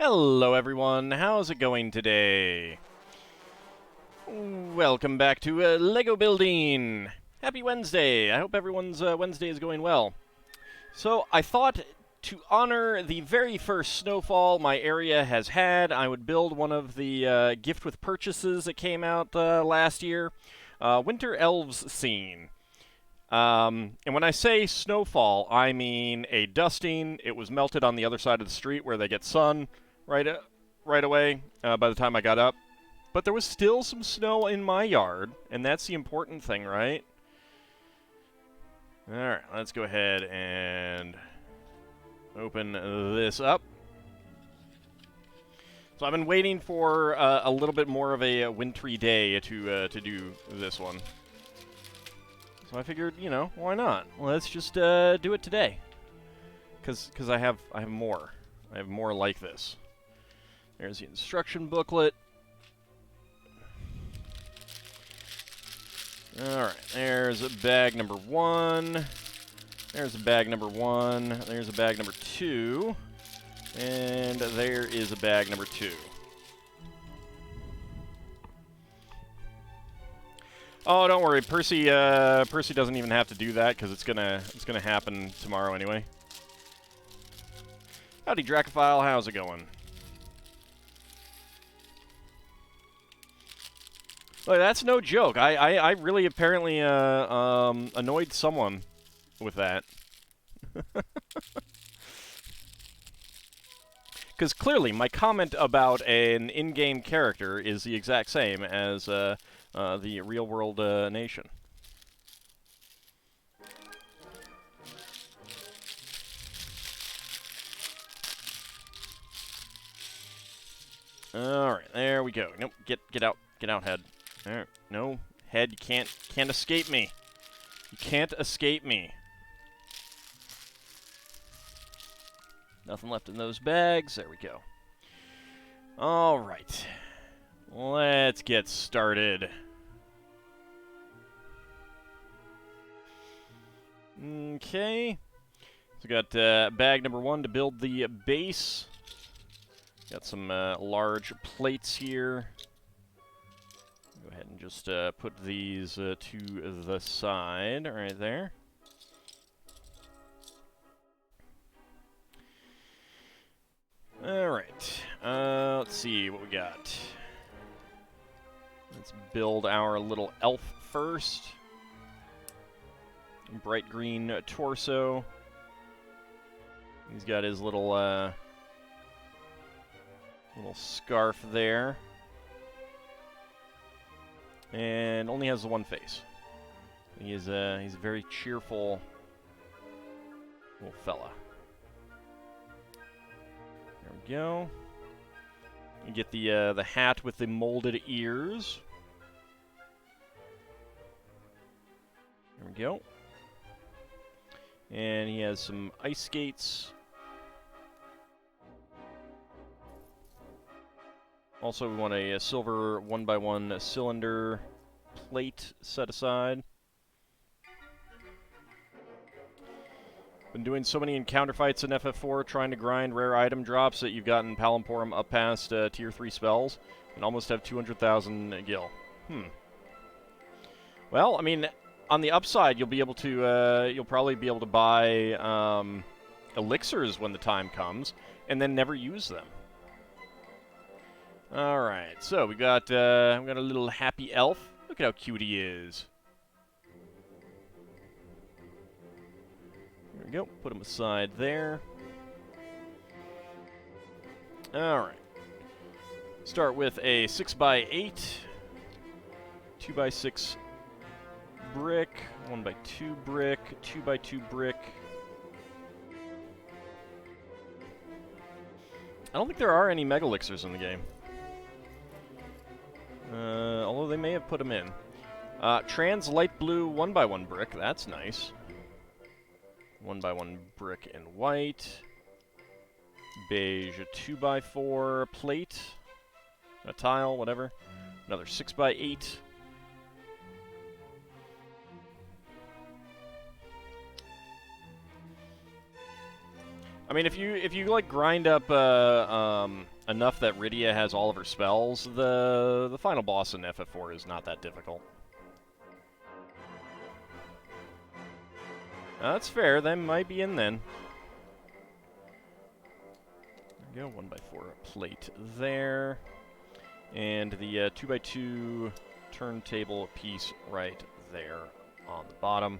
Hello everyone, how's it going today? Welcome back to Lego building! Happy Wednesday! I hope everyone's Wednesday is going well. So, I thought to honor the very first snowfall my area has had, I would build one of the gift with purchases that came out last year. Winter Elves scene. And when I say snowfall, I mean a dusting. It was melted on the other side of the street where they get sun right away by the time I got up. But there was still some snow in my yard, and that's the important thing, right? Alright, let's go ahead and open this up. So I've been waiting for a little bit more of a wintry day to do this one. So I figured, you know, why not? Let's just do it today. Because I have more. I have more like this. There's the instruction booklet. Alright, there's bag number 1. There's bag number 1. There's a bag number 2. And there is a bag number 2. Oh, don't worry, Percy doesn't even have to do that because it's gonna happen tomorrow anyway. Howdy, Dracophile, how's it going? Look, that's no joke. I really apparently annoyed someone with that. Because clearly, my comment about an in-game character is the exact same as the real-world nation. All right, there we go. Nope, get out, head. There, no, head, you can't escape me. You can't escape me. Nothing left in those bags. There we go. All right. Let's get started. Okay. So we got bag number 1 to build the base. Got some large plates here. Go ahead and just put these to the side right there. Alright, let's see what we got. Let's build our little elf first. Bright green torso. He's got his little scarf there. And only has the one face. He's a very cheerful little fella. There we go. You get the hat with the molded ears. There we go. And he has some ice skates. Also, we want a silver 1x1 cylinder plate set aside. Been doing so many encounter fights in FF4 trying to grind rare item drops that you've gotten Palamporum up past tier 3 spells and almost have 200,000 gil. Well, I mean, on the upside, you'll be able to you'll probably be able to buy elixirs when the time comes and then never use them. All right, so we got a little happy elf. Look at how cute he is. There we go. Put him aside there. All right. Start with a 6x8, 2x6 brick, 1x2 brick, 2x2 brick. I don't think there are any mega elixirs in the game. Although they may have put them in. Trans light blue 1x1 brick, that's nice. 1x1 brick and white. Beige 2x4 plate. A tile, whatever. Another 6x8. I mean, if you like grind up enough that Rydia has all of her spells, the final boss in FF4 is not that difficult. That's fair. They might be in then. There we go. 1x4 plate there, and the 2x2 turntable piece right there on the bottom.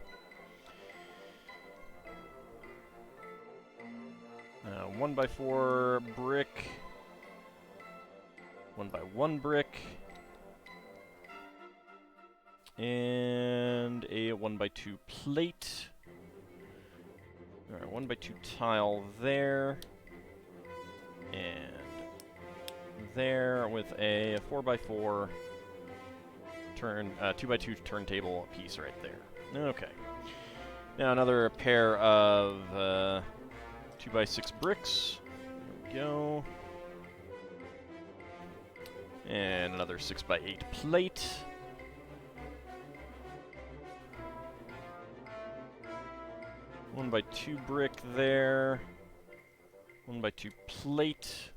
1x4 brick, 1x1 brick, and a 1x2 plate. Alright, 1x2 tile there, and there with a 4x4 2x2 turntable piece right there. Okay. Now another pair of 2x6 bricks. There we go. And another 6x8 plate. One by 2 brick there. 1x2 plate.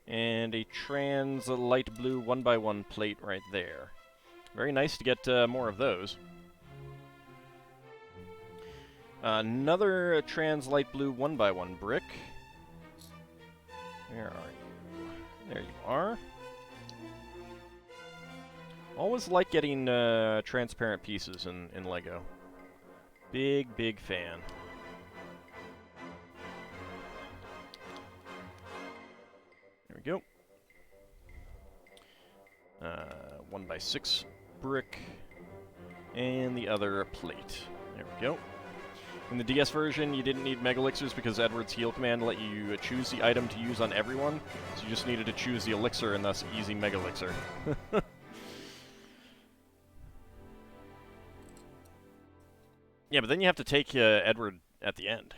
And a trans light blue 1x1 plate right there. Very nice to get more of those. Another trans light blue 1x1 brick. Where are you? There you are. Always like getting transparent pieces in LEGO. Big fan. There we go. 1x6 brick. And the other plate. There we go. In the DS version, you didn't need Mega Elixirs because Edward's heal command let you choose the item to use on everyone, so you just needed to choose the elixir and thus easy Mega Elixir. Yeah, but then you have to take Edward at the end.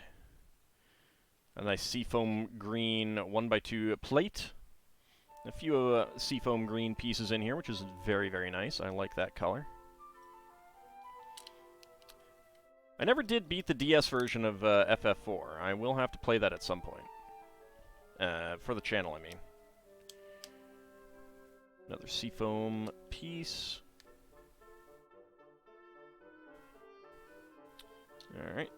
A nice seafoam green 1x2 plate. A few seafoam green pieces in here, which is very nice. I like that color. I never did beat the DS version of FF4. I will have to play that at some point. For the channel, I mean. Another seafoam piece. Alright.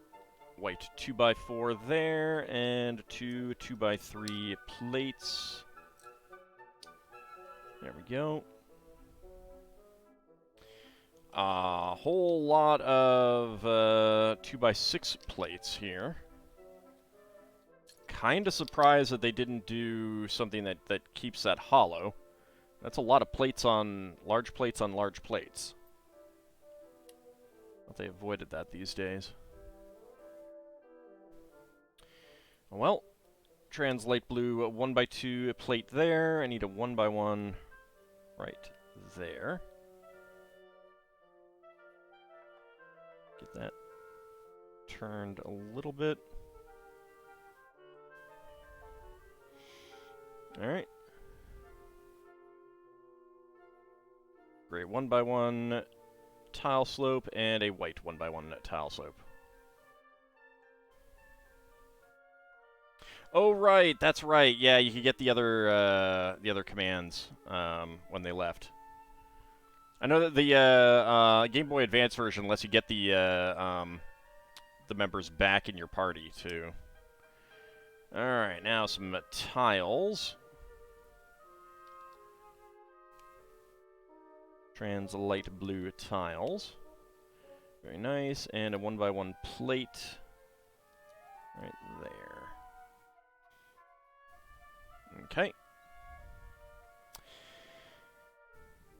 White 2x4 there, and 2 2x3 plates. There we go. A whole lot of 2x6 plates here. Kinda surprised that they didn't do something that keeps that hollow. That's a lot of plates on large plates on large plates. But they avoided that these days. Well, translate blue 1x2 plate there. I need a 1x1 right there. Get that turned a little bit. Alright. Gray 1x1 tile slope and a white 1x1 tile slope. Oh right, that's right. Yeah, you could get the other commands when they left. I know that the Game Boy Advance version lets you get the members back in your party too. All right, now some tiles. Trans light blue tiles. Very nice, and a 1x1 plate right there. Okay.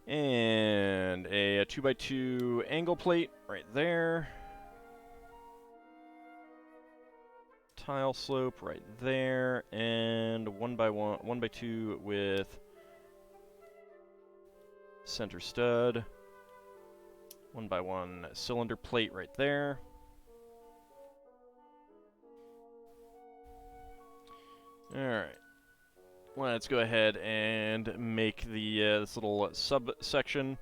And a 2x2 angle plate right there. Tile slope right there, and 1x2 with center stud. 1x1 cylinder plate right there. Alright. Let's go ahead and make the this little subsection.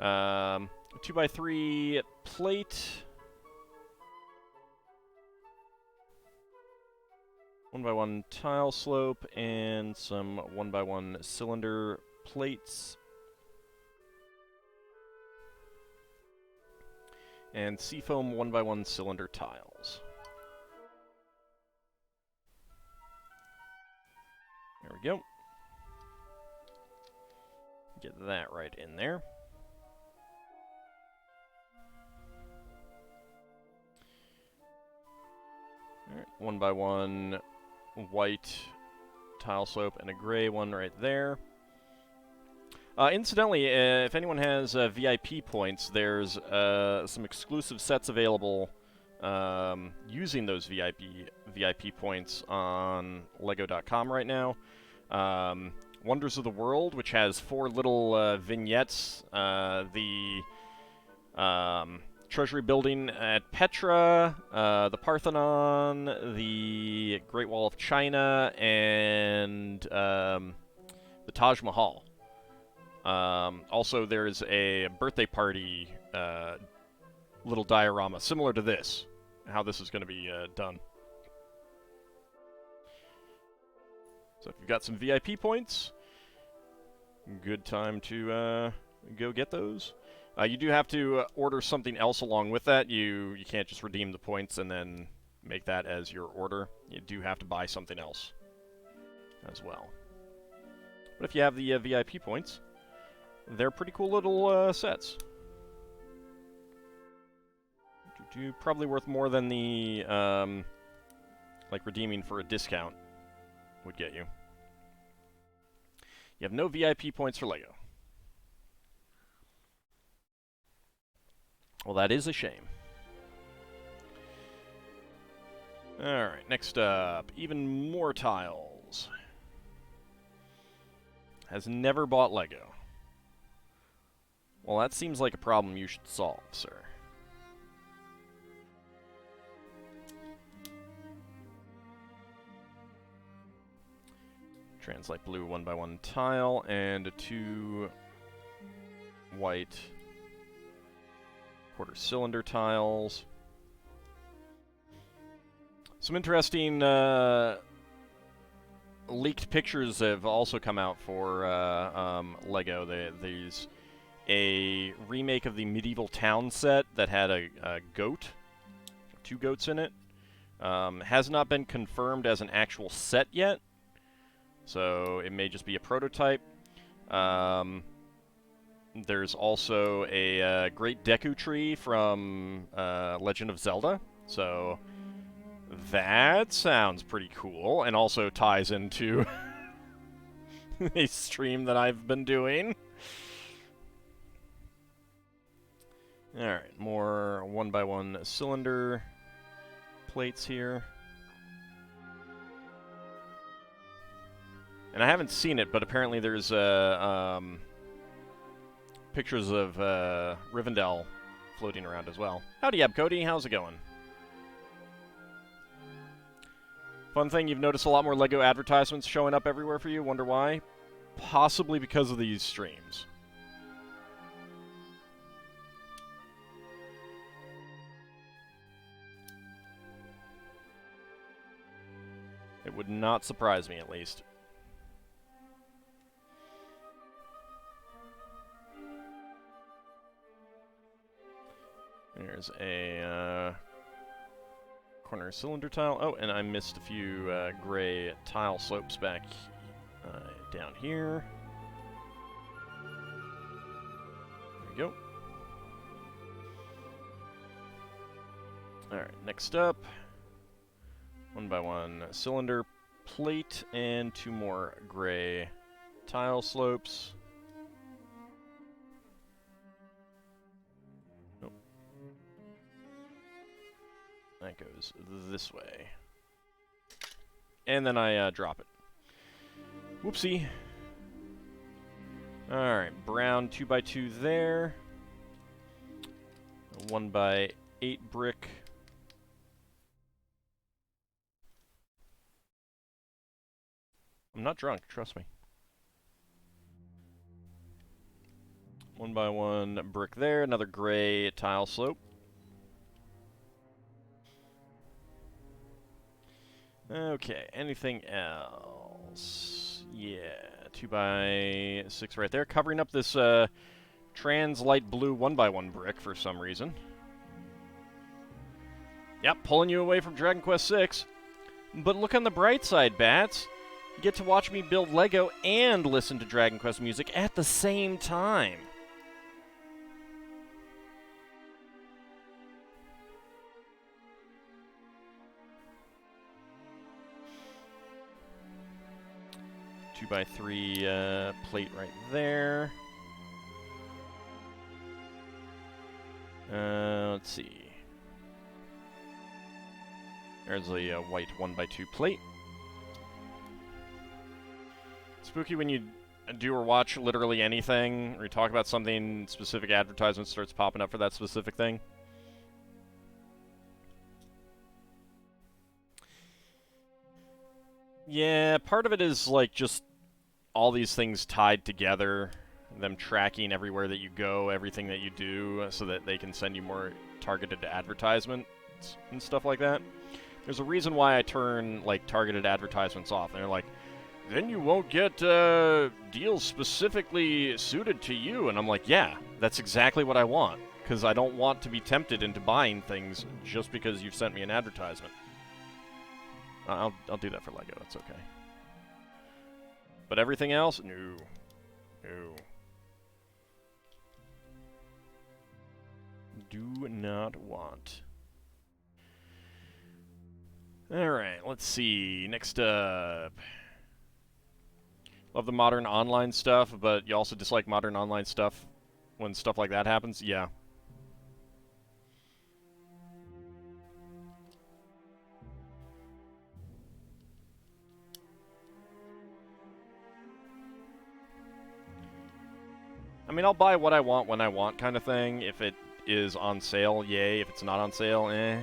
2x3 plate. 1x1 tile slope and some 1x1 cylinder plates. And seafoam 1x1 cylinder tiles. There we go. Get that right in there. Alright, 1x1 white tile slope and a gray one right there. Incidentally, if anyone has VIP points, there's some exclusive sets available using those VIP points on Lego.com right now. Wonders of the World, which has 4 little vignettes. The Treasury Building at Petra, the Parthenon, the Great Wall of China, and the Taj Mahal. Also, there's a birthday party little diorama, similar to this, how this is going to be done. So if you've got some VIP points, good time to go get those. You do have to order something else along with that. You can't just redeem the points and then make that as your order. You do have to buy something else as well. But if you have the VIP points, they're pretty cool little sets. Probably worth more than the like redeeming for a discount would get you. You have no VIP points for Lego. Well, that is a shame. Alright, next up, even more tiles. Has never bought Lego. Well, that seems like a problem you should solve, sir. Translate blue 1x1 tile and 2 white quarter cylinder tiles. Some interesting leaked pictures have also come out for Lego. There's a remake of the medieval town set that had a goat, 2 goats in it. Has not been confirmed as an actual set yet, so it may just be a prototype. There's also a Great Deku Tree from Legend of Zelda, so that sounds pretty cool, and also ties into a stream that I've been doing. Alright, more 1x1 cylinder plates here. And I haven't seen it, but apparently there's pictures of Rivendell floating around as well. Howdy, Cody. How's it going? Fun thing, you've noticed a lot more Lego advertisements showing up everywhere for you. Wonder why? Possibly because of these streams. It would not surprise me, at least. There's a corner cylinder tile. Oh, and I missed a few gray tile slopes back down here. There we go. Alright, next up, 1x1 cylinder plate and 2 more gray tile slopes. Nope. That goes this way. And then I drop it. Whoopsie. Alright, brown 2x2 there. 1x8 brick. I'm not drunk, trust me. 1x1 brick there, another gray tile slope. Okay, anything else? Yeah, 2x6 right there, covering up this trans light blue 1x1 brick for some reason. Yep, pulling you away from Dragon Quest VI. But look on the bright side, Bats. You get to watch me build Lego and listen to Dragon Quest music at the same time. Two by three plate right there. Let's see. There's a white 1x2 plate. Spooky when you do or watch literally anything, or you talk about something, specific advertisement starts popping up for that specific thing. Yeah, part of it is like just all these things tied together, them tracking everywhere that you go, everything that you do, so that they can send you more targeted advertisements and stuff like that. There's a reason why I turn like targeted advertisements off, and they're like, then you won't get deals specifically suited to you. And I'm like, yeah, that's exactly what I want, because I don't want to be tempted into buying things just because you've sent me an advertisement. I'll do that for Lego, that's okay. But everything else? No. No. Do not want. Alright, let's see. Next up. Love the modern online stuff, but you also dislike modern online stuff when stuff like that happens? Yeah. I mean, I'll buy what I want when I want kind of thing. If it is on sale, yay. If it's not on sale, eh.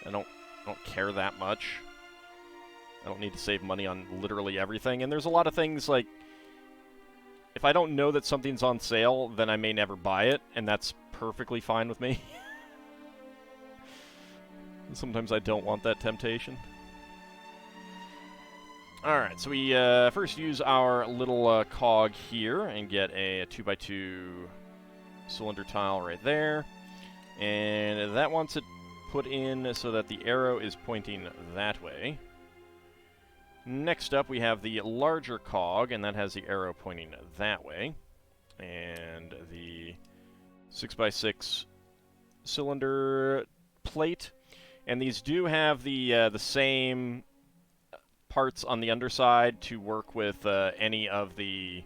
I don't care that much. I don't need to save money on literally everything. And there's a lot of things like, if I don't know that something's on sale, then I may never buy it, and that's perfectly fine with me. Sometimes I don't want that temptation. Alright, so we first use our little cog here and get a 2x2 cylinder tile right there. And that wants it put in so that the arrow is pointing that way. Next up, we have the larger cog, and that has the arrow pointing that way. And the 6x6 cylinder plate. And these do have the same parts on the underside to work with any of the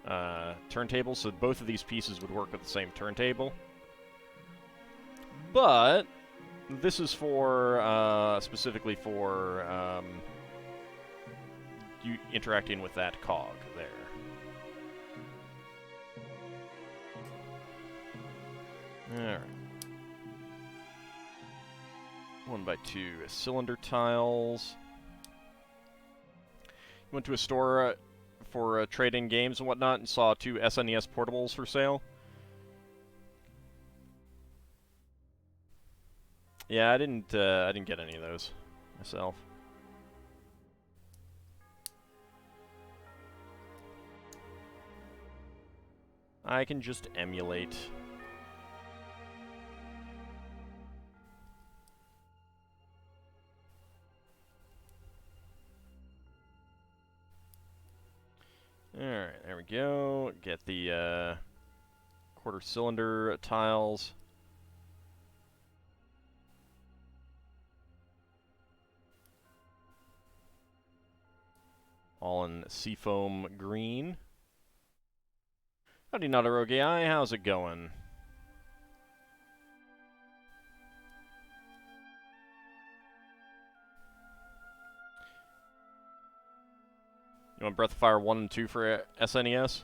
turntables, so both of these pieces would work with the same turntable. But this is for specifically for you interacting with that cog there. Alright. 1x2 cylinder tiles. Went to a store for trade-in games and whatnot and saw 2 SNES portables for sale. Yeah, I didn't get any of those myself. I can just emulate. Alright, there we go. Get the quarter cylinder tiles. All in seafoam green. Howdy, not a rogue AI. How's it going? You want Breath of Fire 1 and 2 for SNES?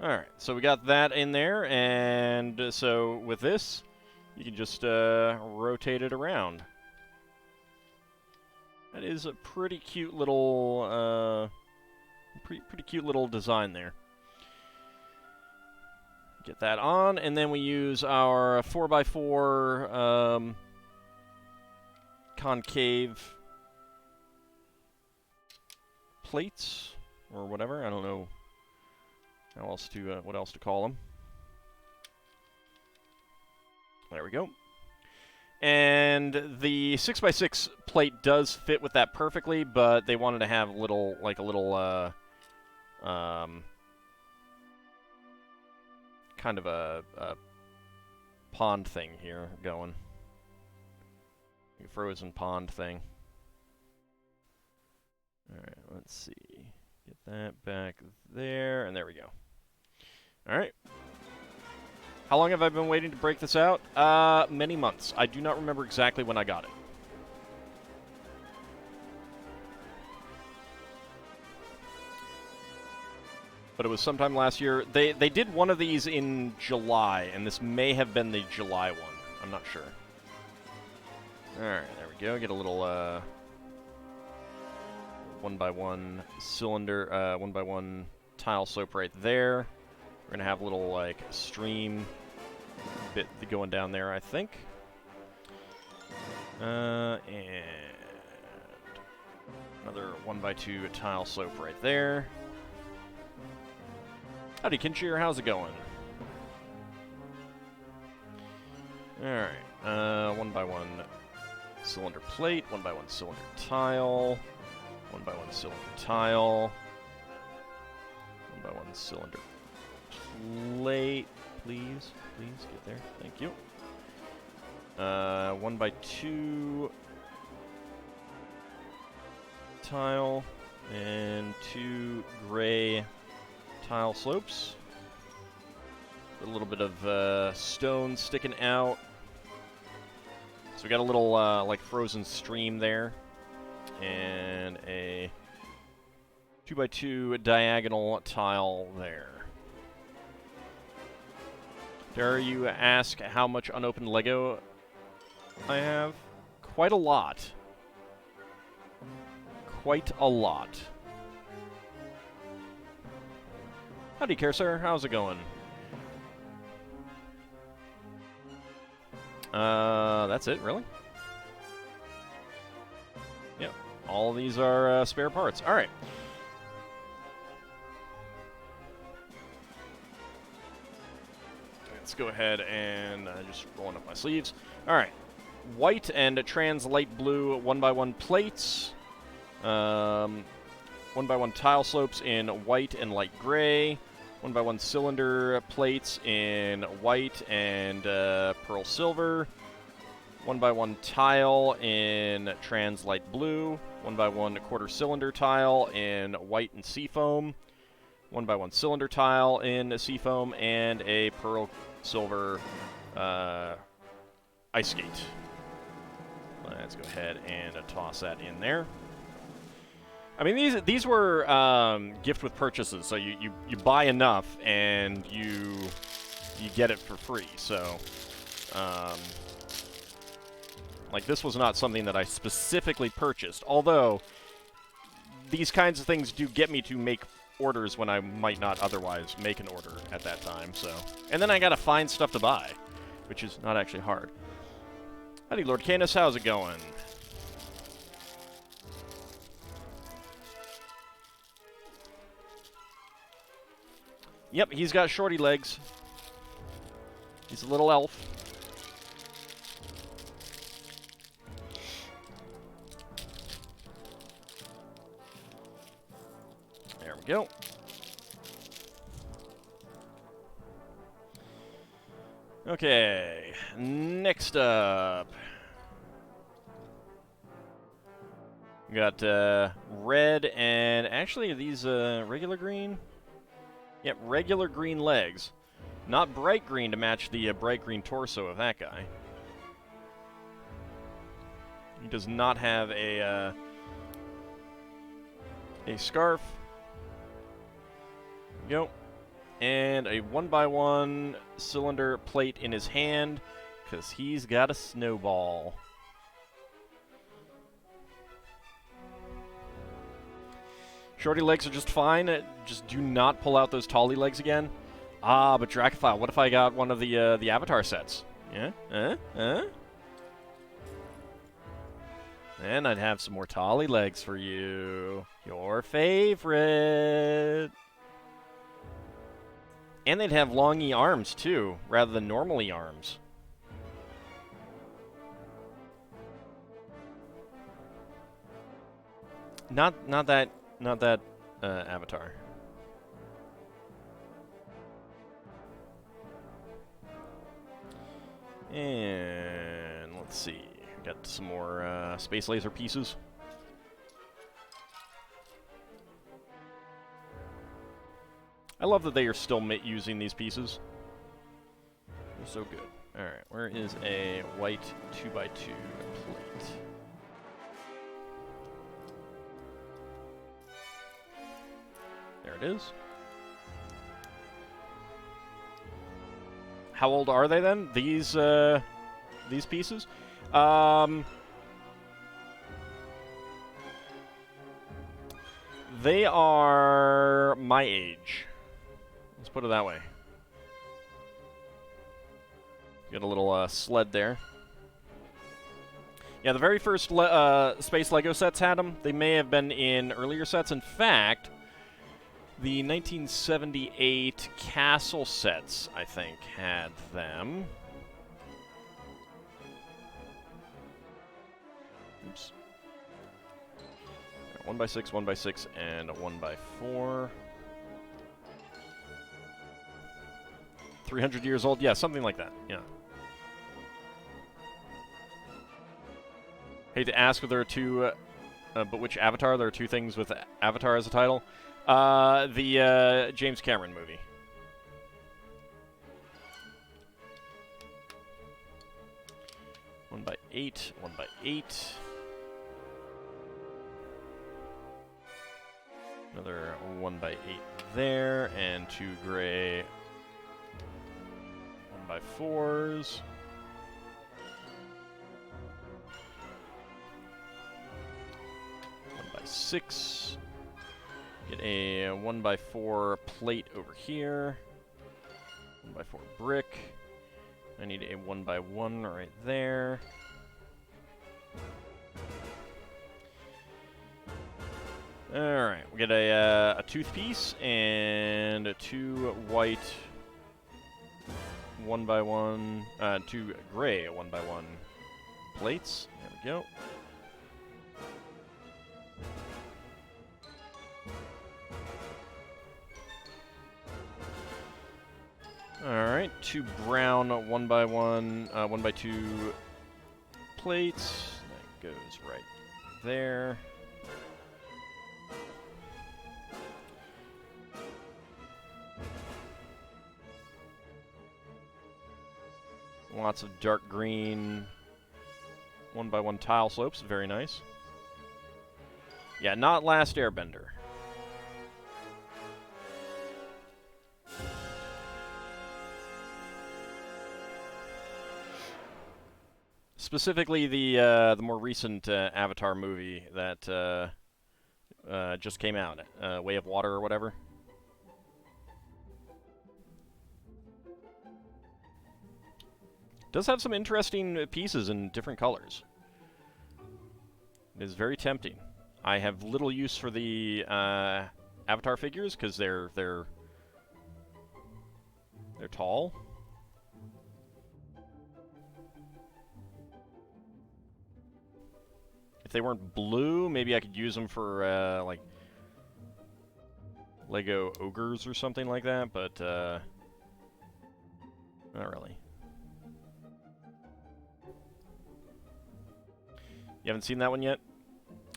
Alright, so we got that in there, and so with this, you can just rotate it around. That is a pretty cute little, pretty cute little design there. Get that on, and then we use our 4x4 concave plates or whatever. I don't know how else to what else to call them. There we go. And the 6x6 plate does fit with that perfectly, but they wanted to have little, like a little, kind of a pond thing here going. A frozen pond thing. Alright, let's see. Get that back there, and there we go. Alright. How long have I been waiting to break this out? Many months. I do not remember exactly when I got it. But it was sometime last year. They did one of these in July, and this may have been the July one. I'm not sure. Alright, there we go. Get a little, 1x1 cylinder, 1x1 tile slope right there. We're gonna have a little, like, stream bit going down there, I think. And another 1x2 tile slope right there. Howdy, Kinshir, how's it going? Alright, 1x1 cylinder plate, 1x1 cylinder tile, 1x1 cylinder tile, 1x1 cylinder plate, please get there, thank you. 1x2 tile, and 2 gray tile slopes. A little bit of stone sticking out. So we got a little like frozen stream there, and a 2x2 diagonal tile there. Dare you ask how much unopened Lego I have? Quite a lot. Quite a lot. Howdy, care sir. How's it going? That's it, really? Yep. All these are spare parts. All right. Let's go ahead and just rolling up my sleeves. All right. White and trans light blue 1x1 plates. 1x1 tile slopes in white and light gray. 1x1 cylinder plates in white and pearl silver. 1x1 tile in trans light blue. 1x1 quarter cylinder tile in white and seafoam. 1x1 cylinder tile in seafoam, and a pearl silver ice skate. Let's go ahead and toss that in there. I mean, these were gift with purchases, so you buy enough and you get it for free. So, like, this was not something that I specifically purchased. Although these kinds of things do get me to make orders when I might not otherwise make an order at that time. So, and then I gotta find stuff to buy, which is not actually hard. Howdy, Lord Canis, how's it going? Yep, he's got shorty legs. He's a little elf. There we go. Okay, next up. We got red and actually these regular green. Yep, regular green legs. Not bright green to match the bright green torso of that guy. He does not have a scarf. Go. And a 1x1 cylinder plate in his hand, because he's got a snowball. Shorty legs are just fine. Just do not pull out those tally legs again. Ah, but Dracophile, what if I got one of the Avatar sets? Yeah? And I'd have some more tolly legs for you. Your favorite. And they'd have longy arms, too, rather than normally arms. Not that Avatar. And let's see. Got some more space laser pieces. I love that they are still using these pieces. They're so good. Alright, where is a white 2x2 plate? There it is. How old are they then? These pieces? They are my age. Let's put it that way. Got a little sled there. Yeah, the very first Space Lego sets had them. They may have been in earlier sets. In fact, the 1978 Castle sets, I think, had them. Oops. 1x6, 1x6, and a 1x4. 300 years old? Yeah, something like that. Yeah. Hate to ask if there are two, but which Avatar? There are two things with Avatar as a title. The James Cameron movie. One by 8, 1x8. Another 1x8 there, and 2 gray 1x4s. By 6. Get a 1x4 plate over here. 1x4 brick. I need a 1x1 right there. Alright, we get a tooth piece and 2 white 1x1, 2 gray 1x1 plates. There we go. Alright, 2 brown 1x1, 1x2 plates. That goes right there. Lots of dark green 1x1 tile slopes, very nice. Yeah, not Last Airbender. Specifically, the more recent Avatar movie that just came out, Way of Water or whatever. Does have some interesting pieces in different colors. It is very tempting. I have little use for the Avatar figures because they're tall. If they weren't blue, maybe I could use them for, like, Lego ogres or something like that, but, not really. You haven't seen that one yet?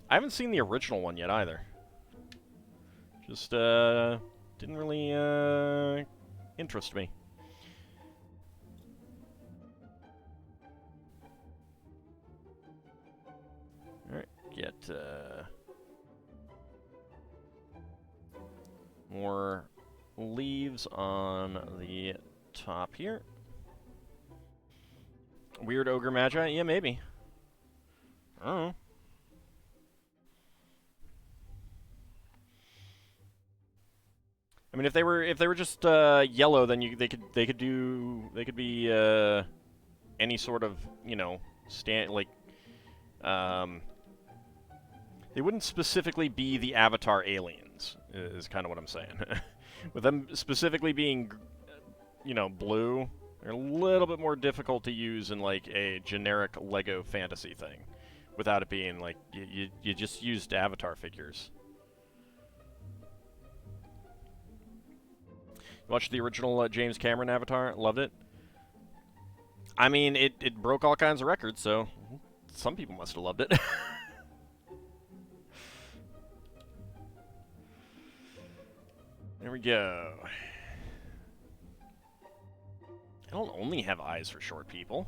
I haven't seen the original one yet, either. Just, didn't really, interest me. Get more leaves on the top here. Weird ogre magi? Yeah, maybe. I don't know. I mean, if they were just yellow, then they could be any sort of, you know, They wouldn't specifically be the Avatar aliens, is kind of what I'm saying. With them specifically being, you know, blue, they're a little bit more difficult to use in, like, a generic LEGO fantasy thing. Without it being, like, you just used Avatar figures. Watched the original James Cameron Avatar, loved it. I mean, it broke all kinds of records, so some people must have loved it. There we go. I don't only have eyes for short people.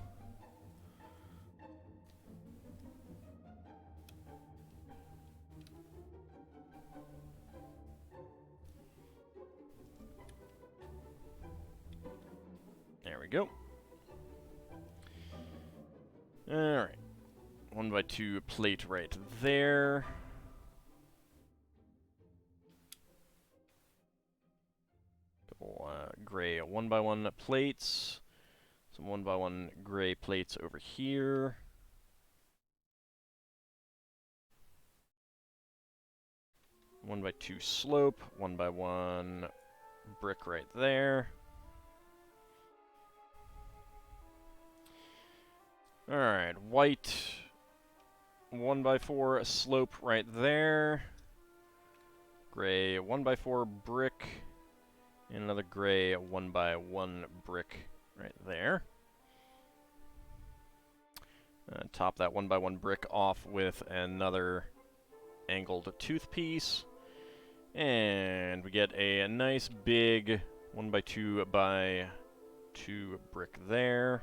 There we go. Alright. 1x2 plate right there. Gray 1x1 plates. Some 1x1 gray plates over here. One by two slope, 1x1 brick right there. Alright, white 1x4 slope right there. Gray 1x4 brick. And another gray 1x1 brick right there. Top that 1x1 brick off with another angled tooth piece. And we get a nice big 1x2 by 2 brick there.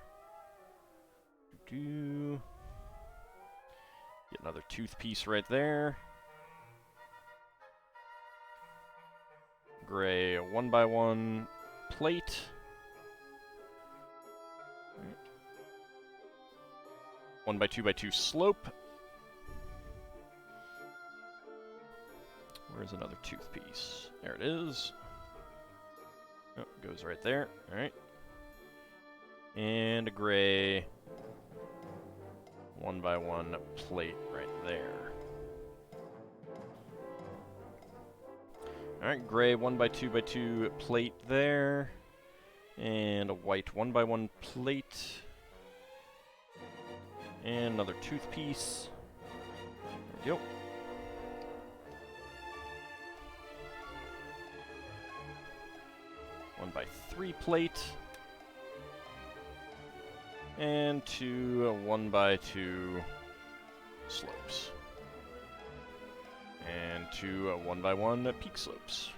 Get another tooth piece right there. Gray 1x1 plate. Right. 1x2 slope. Where's another tooth piece? There it is. Oh, it goes right there. Alright. And a gray 1x1 plate right there. Alright, gray 1x2 plate there. And a white 1x1 plate. And another tooth piece. There we go. One by 3 plate. And two 1x2 slopes. And two 1x1 peak slopes.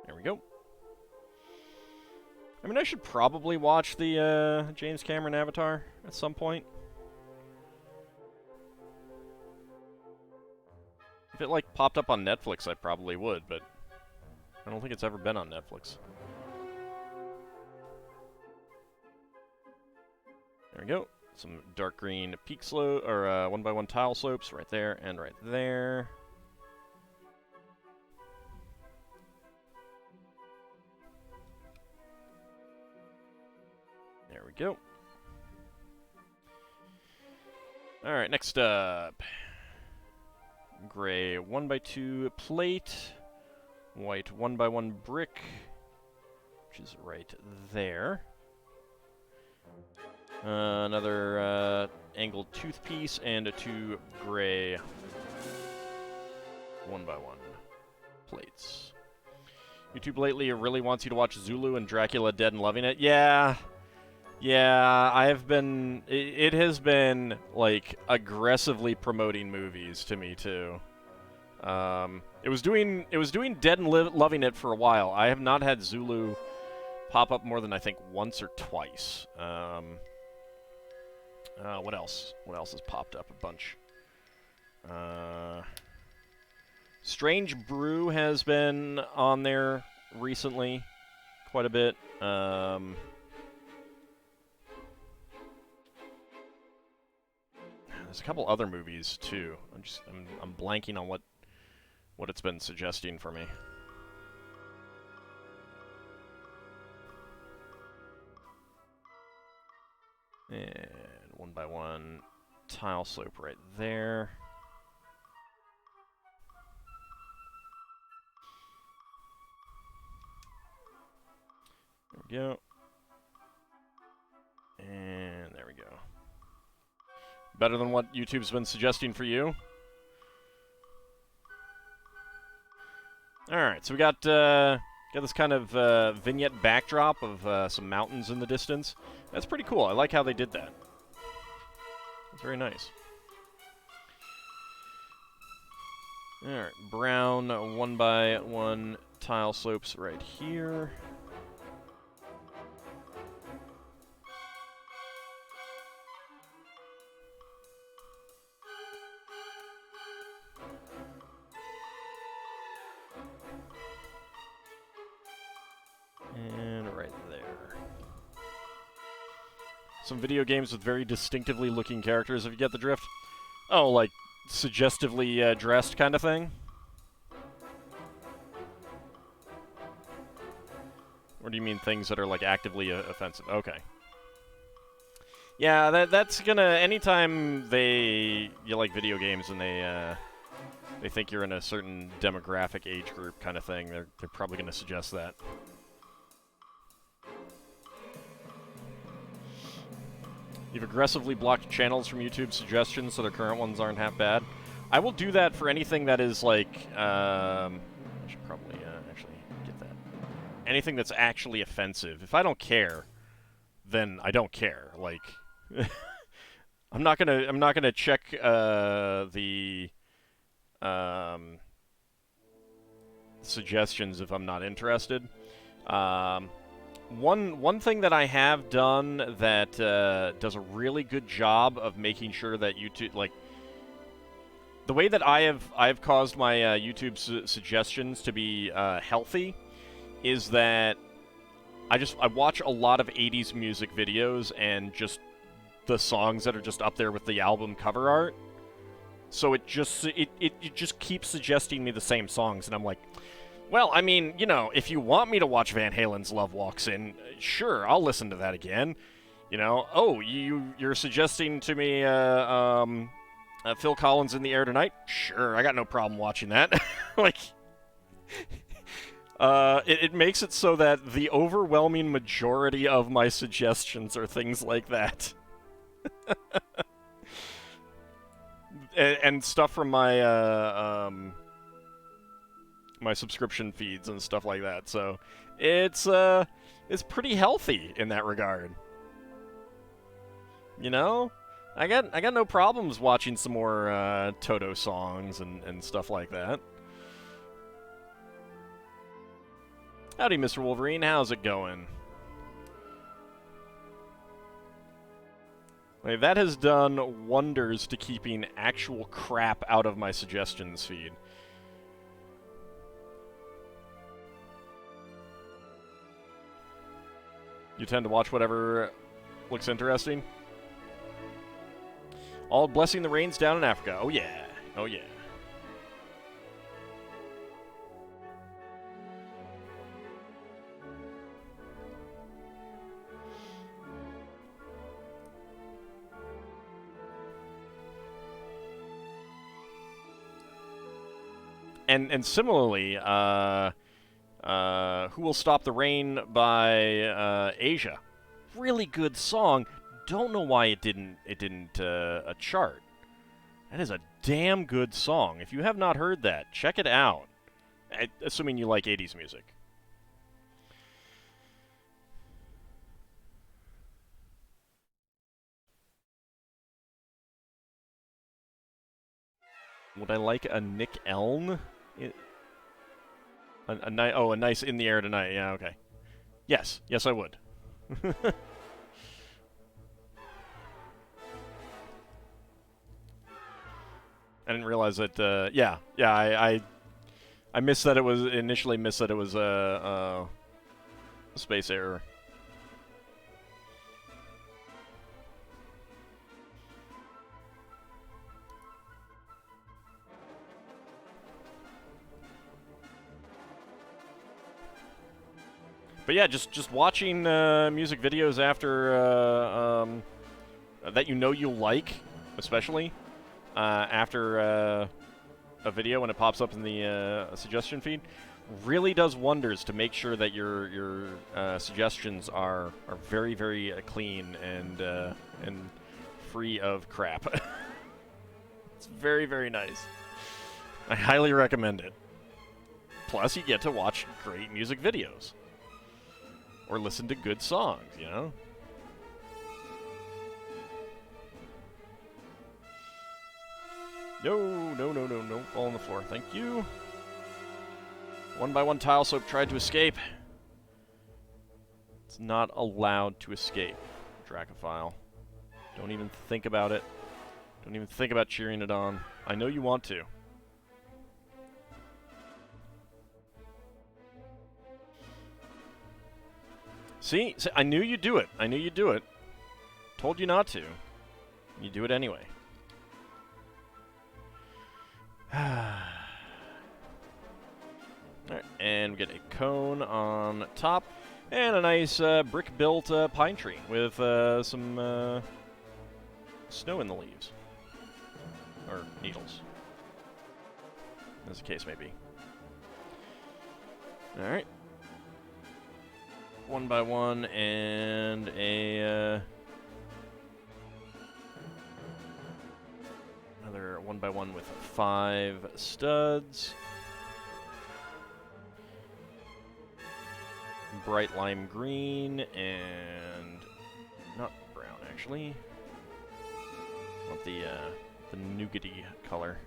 There we go. I mean, I should probably watch the James Cameron Avatar at some point. If it, like, popped up on Netflix, I probably would, but I don't think it's ever been on Netflix. There we go. Some dark green peak slope, or 1x1 tile slopes right there and right there. There we go. Alright, next up. Gray 1x2 plate. White 1x1 brick, which is right there. Another angled tooth piece and two gray 1x1 plates. YouTube lately really wants you to watch Zulu and Dracula Dead and Loving It. Yeah, I have been. It has been like aggressively promoting movies to me too. It was doing Dead and Loving It for a while. I have not had Zulu pop up more than I think once or twice. What else? What else has popped up a bunch? Strange Brew has been on there recently, quite a bit. There's a couple other movies too. I'm blanking on what it's been suggesting for me. And 1x1 tile slope right there. There we go. And there we go. Better than what YouTube's been suggesting for you. Alright, so we got this kind of vignette backdrop of some mountains in the distance. That's pretty cool. I like how they did that. It's very nice. Alright, brown 1x1 tile slopes right here. And right there. Some video games with very distinctively looking characters, if you get the drift. Oh, like suggestively dressed kind of thing? Or do you mean things that are like actively offensive? Okay. Yeah, that's gonna... Anytime you like video games and they think you're in a certain demographic age group kind of thing, they're probably gonna suggest that. You've aggressively blocked channels from YouTube suggestions so their current ones aren't half bad. I will do that for anything that is like, I should probably actually get that. Anything that's actually offensive. If I don't care, then I don't care. Like, I'm not gonna check the suggestions if I'm not interested. One thing that I have done that does a really good job of making sure that YouTube, like, the way that I've caused my YouTube suggestions to be healthy is that I watch a lot of 80s music videos and just the songs that are just up there with the album cover art. So it just keeps suggesting me the same songs, and I'm like, well, I mean, you know, if you want me to watch Van Halen's Love Walks In, sure, I'll listen to that again. You know, oh, you're suggesting to me Phil Collins In the Air Tonight? Sure, I got no problem watching that. Like, it makes it so that the overwhelming majority of my suggestions are things like that. and stuff from my my subscription feeds and stuff like that. So it's pretty healthy in that regard. You know, I got no problems watching some more Toto songs and stuff like that. Howdy, Mr. Wolverine. How's it going? Like, that has done wonders to keeping actual crap out of my suggestions feed. You tend to watch whatever looks interesting? All blessing the rains down in Africa. Oh yeah. Oh yeah. And similarly, Who Will Stop the Rain by Asia. Really good song. Don't know why it didn't chart. That is a damn good song. If you have not heard that, check it out. Assuming you like 80s music. Would I like a Nick Elm? A nice In the Air Tonight. Yeah, okay. Yes, I would. I didn't realize that. I missed that it was initially missed that it was a space error. But yeah, just watching music videos after that you know you'll like, especially after a video when it pops up in the suggestion feed, really does wonders to make sure that your suggestions are very, very clean and free of crap. It's very, very nice. I highly recommend it. Plus, you get to watch great music videos. Or listen to good songs, you know? No, no, no, no, no. Fall on the floor. Thank you. One by one tile soap tried to escape. It's not allowed to escape. Dracophile. Don't even think about it. Don't even think about cheering it on. I know you want to. See, I knew you'd do it. I knew you'd do it. Told you not to. You do it anyway. Alright, and we get a cone on top, and a nice brick-built pine tree with some snow in the leaves. Or needles. As the case may be. Alright. One by one, and a another one by one with 5 studs. Bright lime green and not brown actually. I want the nougaty color.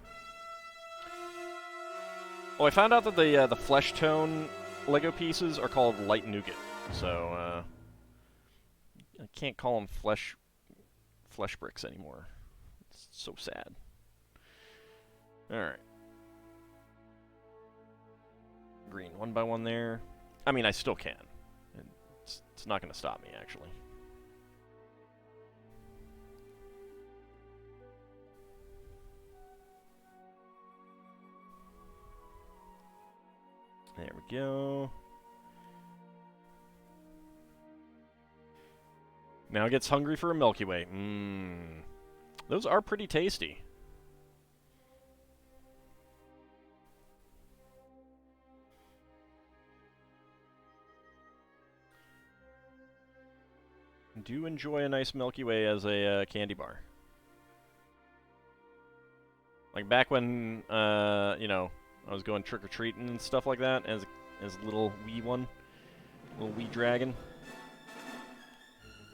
Oh, I found out that the flesh tone Lego pieces are called light nougat. So, I can't call them flesh bricks anymore. It's so sad. Alright. Green, one by one there. I mean, I still can. It's not going to stop me, actually. There we go. Now gets hungry for a Milky Way. Mmm. Those are pretty tasty. Do enjoy a nice Milky Way as a candy bar. Like back when, you know, I was going trick-or-treating and stuff like that as a little wee one. Little wee dragon.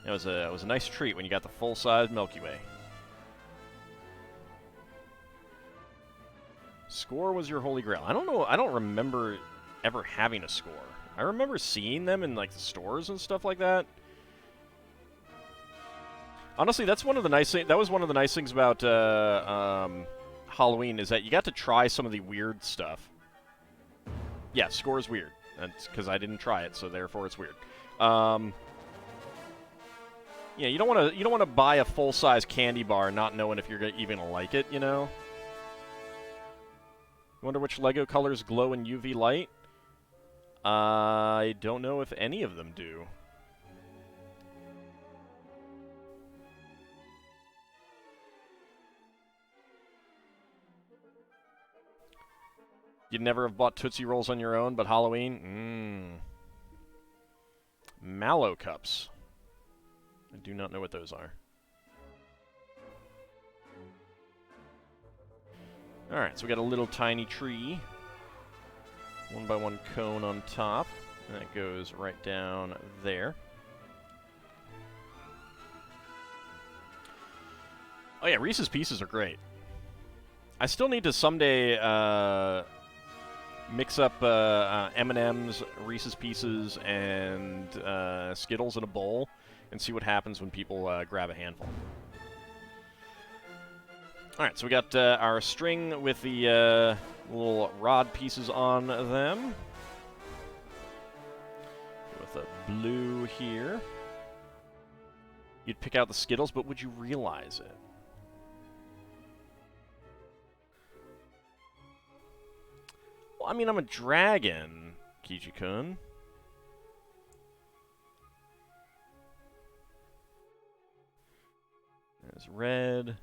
It was a nice treat when you got the full-size Milky Way. Score was your holy grail. I don't know. I don't remember ever having a score. I remember seeing them in like the stores and stuff like that. Honestly, that's one of the nice things. That was one of the nice things about Halloween is that you got to try some of the weird stuff. Yeah, score is weird. That's because I didn't try it, so therefore it's weird. Yeah, you don't want to buy a full-size candy bar not knowing if you're even gonna like it, you know. Wonder which Lego colors glow in UV light? I don't know if any of them do. You'd never have bought Tootsie Rolls on your own, but Halloween? Mallow Cups. I do not know what those are. Alright, so we got a little tiny tree. One by one cone on top. And that goes right down there. Oh yeah, Reese's Pieces are great. I still need to someday mix up M&M's, Reese's Pieces, and Skittles in a bowl and see what happens when people grab a handful. Alright, so we got our string with the little rod pieces on them. With a blue here. You'd pick out the Skittles, but would you realize it? Well, I mean, I'm a dragon, Kiji-kun. There's red.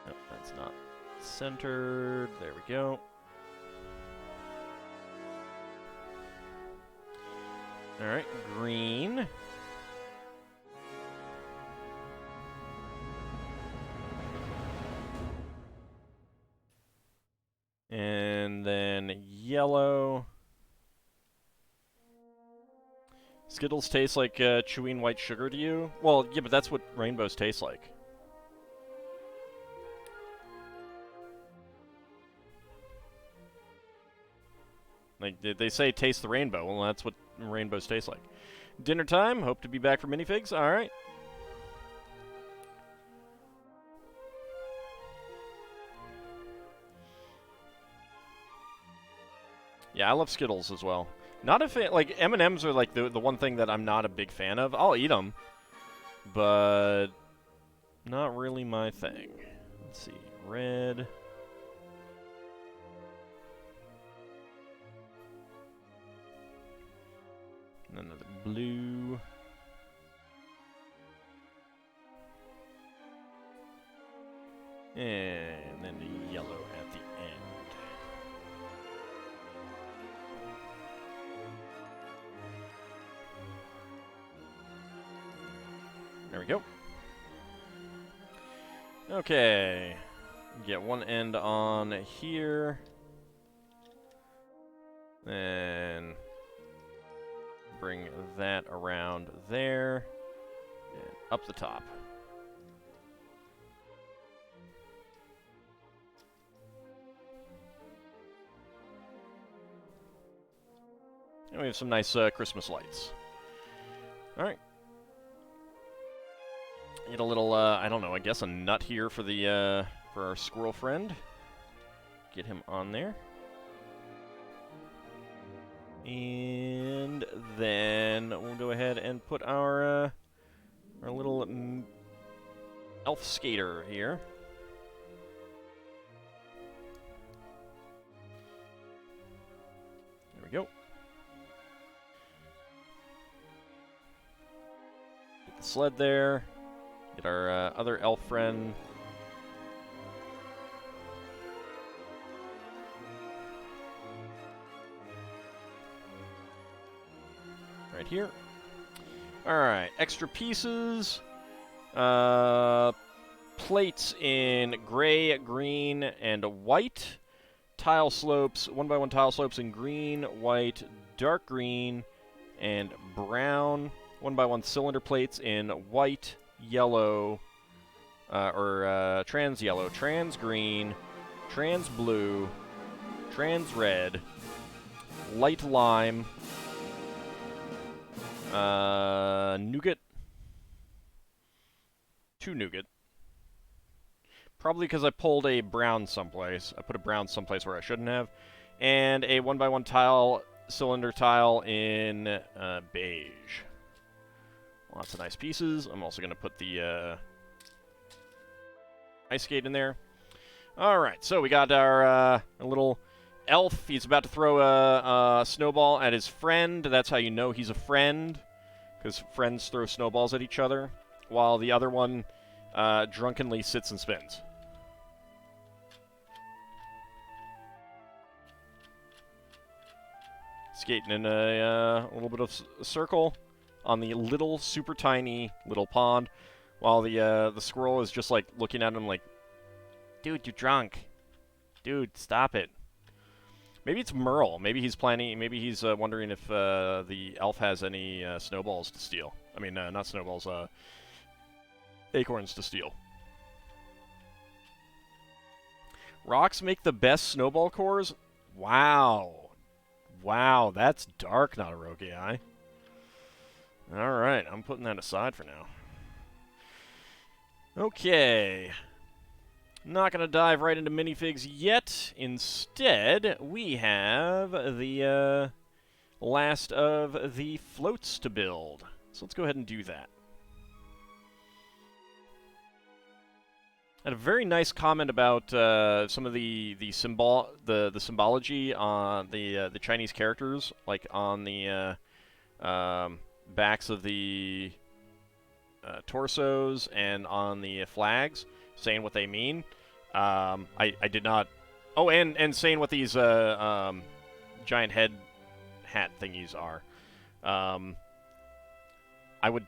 Nope, that's not centered. There we go. Alright, green. And then yellow. Skittles taste like chewing white sugar to you? Well, yeah, but that's what rainbows taste like. Like, they say taste the rainbow. Well, that's what rainbows taste like. Dinner time. Hope to be back for minifigs. All right. Yeah, I love Skittles as well. Not a fan. Like, M&Ms are like the one thing that I'm not a big fan of. I'll eat them, but not really my thing. Let's see. Red. And another blue. And then the yellow at the end. There we go. Okay. Get one end on here. Then bring that around there. And up the top. And we have some nice Christmas lights. Alright. Get a little, I don't know, I guess a nut here for the, for our squirrel friend. Get him on there. And then we'll go ahead and put our little elf skater here. There we go. Get the sled there. Get our other elf friend. Right here. Alright, extra pieces. Plates in gray, green, and white. Tile slopes, 1x1 tile slopes in green, white, dark green, and brown. 1x1 cylinder plates in white, yellow, trans yellow, trans green, trans blue, trans red, light lime, nougat, 2 nougat. Probably because I pulled a brown someplace. I put a brown someplace where I shouldn't have. And a 1x1 tile, cylinder tile in beige. Lots of nice pieces. I'm also going to put the ice skate in there. Alright, so we got our little elf. He's about to throw a snowball at his friend. That's how you know he's a friend, because friends throw snowballs at each other, while the other one drunkenly sits and spins. Skating in a little bit of a circle on the little, super tiny little pond, while the squirrel is just like looking at him like, "Dude, you're drunk. Dude, stop it." Maybe it's Merle. Maybe he's planning. Maybe he's wondering if the elf has any snowballs to steal. I mean, not snowballs. Acorns to steal. Rocks make the best snowball cores? Wow. Wow, that's dark, not a rogue AI. Alright, I'm putting that aside for now. Okay. Not going to dive right into minifigs yet. Instead, we have the last of the floats to build. So let's go ahead and do that. I had a very nice comment about some of the symbology on the Chinese characters, like on the backs of the torsos and on the flags, saying what they mean. I did not. Oh, and saying what these giant head hat thingies are. I would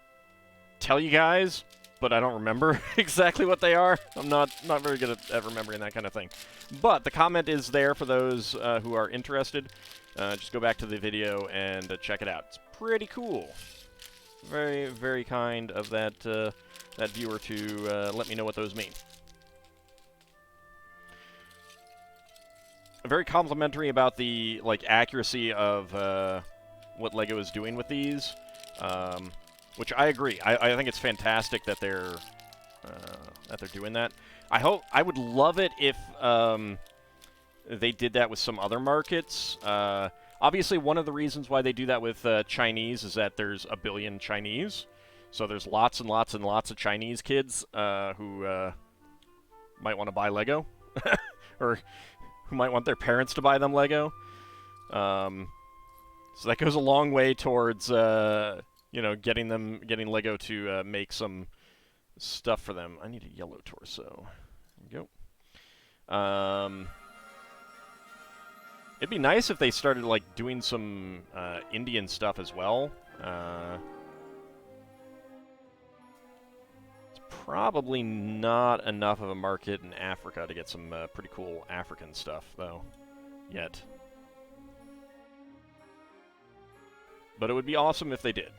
tell you guys, but I don't remember exactly what they are. I'm not very good at remembering that kind of thing. But the comment is there for those who are interested. Just go back to the video and check it out. It's pretty cool. Very, very kind of that that viewer to let me know what those mean. Very complimentary about the accuracy of what LEGO is doing with these, which I agree. I think it's fantastic that they're doing that. I would love it if they did that with some other markets. Obviously, one of the reasons why they do that with Chinese is that there's a billion Chinese, so there's lots and lots and lots of Chinese kids who might want to buy LEGO, or who might want their parents to buy them LEGO. So that goes a long way towards getting LEGO to make some stuff for them. I need a yellow torso. There we go. It'd be nice if they started doing some Indian stuff as well. It's probably not enough of a market in Africa to get some pretty cool African stuff, though, yet. But it would be awesome if they did.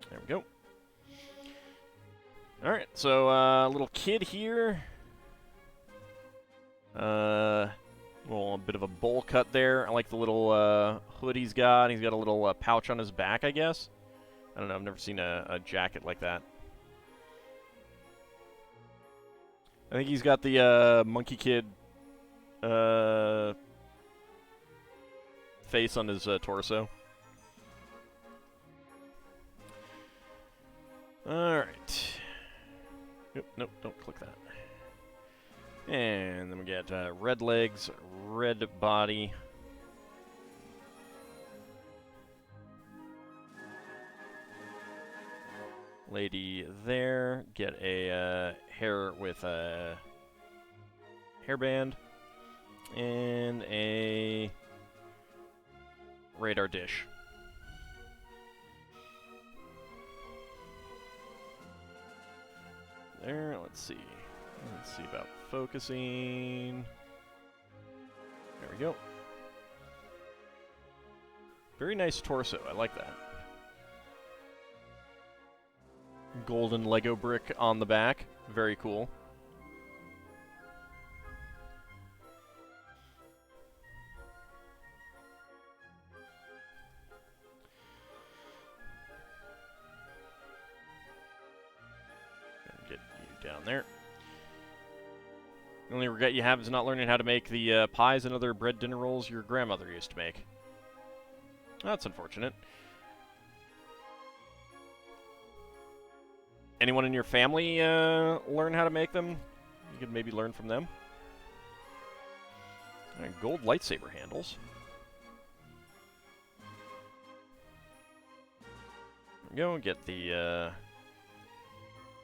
There we go. Alright, so little kid here. Well, a bit of a bowl cut there. I like the little hood he's got. He's got a little pouch on his back, I guess. I don't know, I've never seen a jacket like that. I think he's got the Monkey Kid face on his torso. Alright. Nope, don't click that. And then we get red legs, red body. Lady there. Get a hair with a hairband. And a radar dish. There, let's see. Let's see about focusing. There we go. Very nice torso. I like that. Golden Lego brick on the back. Very cool. Get you down there. The only regret you have is not learning how to make the pies and other bread dinner rolls your grandmother used to make. That's unfortunate. Anyone in your family learn how to make them? You could maybe learn from them. All right, gold lightsaber handles. There we go. Get the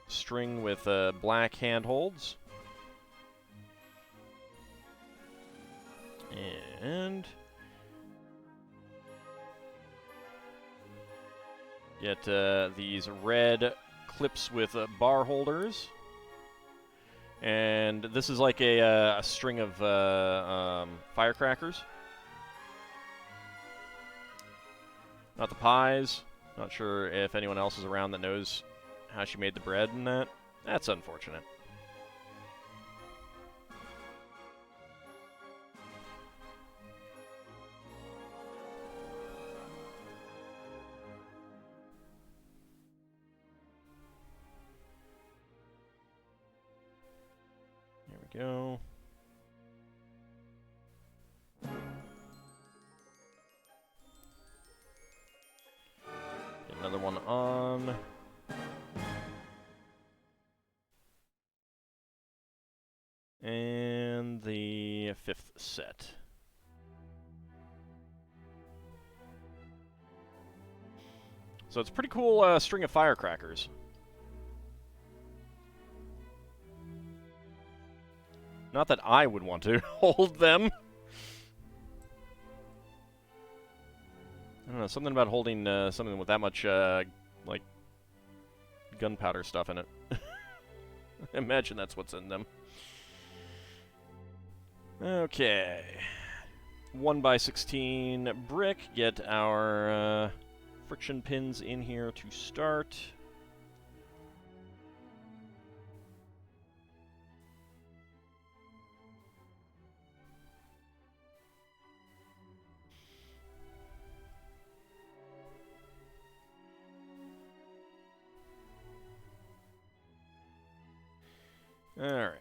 string with black handholds. And get these red clips with bar holders. And this is like a string of firecrackers. Not the pies. Not sure if anyone else is around that knows how she made the bread and that. That's unfortunate. There we go. And the 5th set. So it's a pretty cool string of firecrackers. Not that I would want to hold them. I don't know, something about holding something with that much, like, gunpowder stuff in it. I imagine that's what's in them. Okay. 1x16 brick. Get our friction pins in here to start. Alright.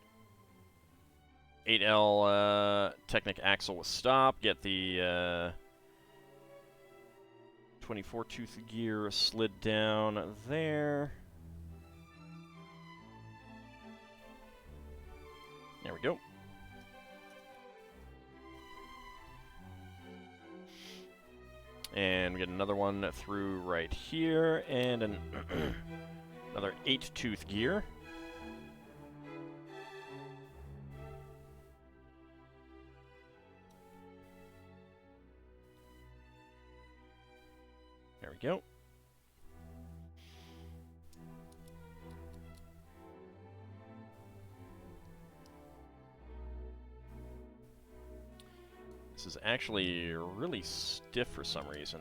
8L Technic axle with stop. Get the 24 tooth gear slid down there. There we go. And we get another one through right here, and another 8 tooth gear. There we go. This is actually really stiff for some reason.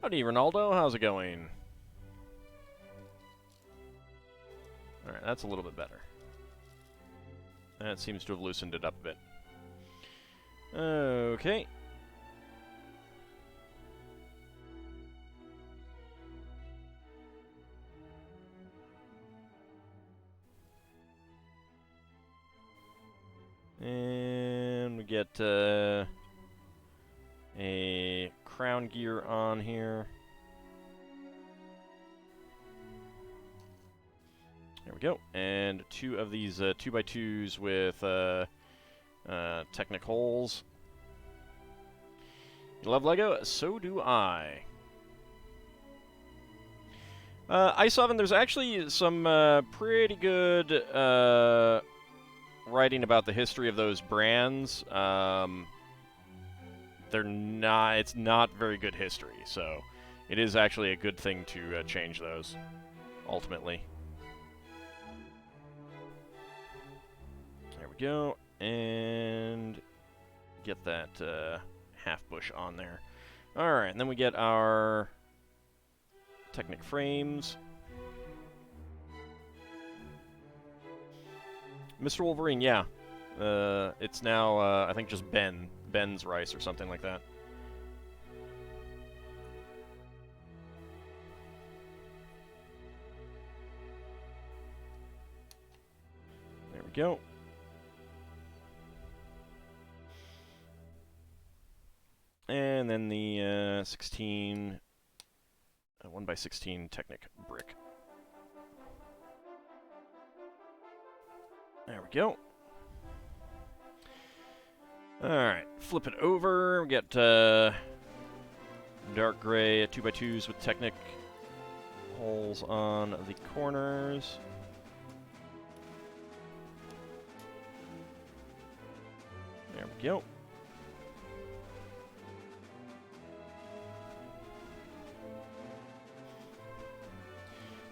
Howdy, Ronaldo. How's it going? Alright, that's a little bit better. That seems to have loosened it up a bit. Okay. And we get a crown gear on here. There we go. And 2 of these 2x2s with Technic holes. You love Lego? So do I. Ice Oven, there's actually some pretty good writing about the history of those brands. It's not very good history, so it is actually a good thing to change those, ultimately. There we go, and get that half bush on there. Alright, and then we get our Technic frames. Mr. Wolverine, yeah. It's now, I think, just Ben's rice or something like that. There we go. And then the 1x16 Technic brick. There we go. Alright, flip it over. We get dark gray 2x2s with Technic holes on the corners. There we go.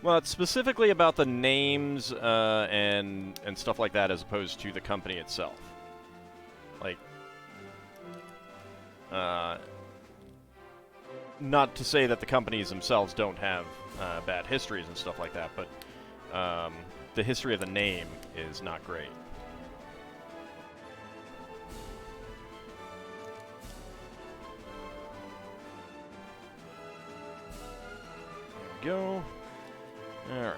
Well, it's specifically about the names and stuff like that, as opposed to the company itself. Like, not to say that the companies themselves don't have bad histories and stuff like that, but the history of the name is not great. There we go. Alright.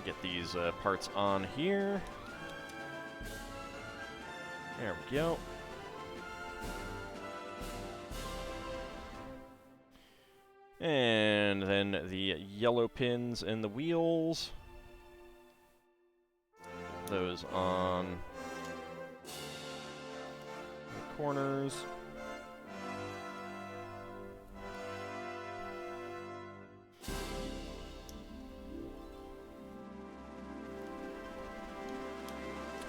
Get these parts on here. There we go. And And then the yellow pins in the wheels. Those on the corners.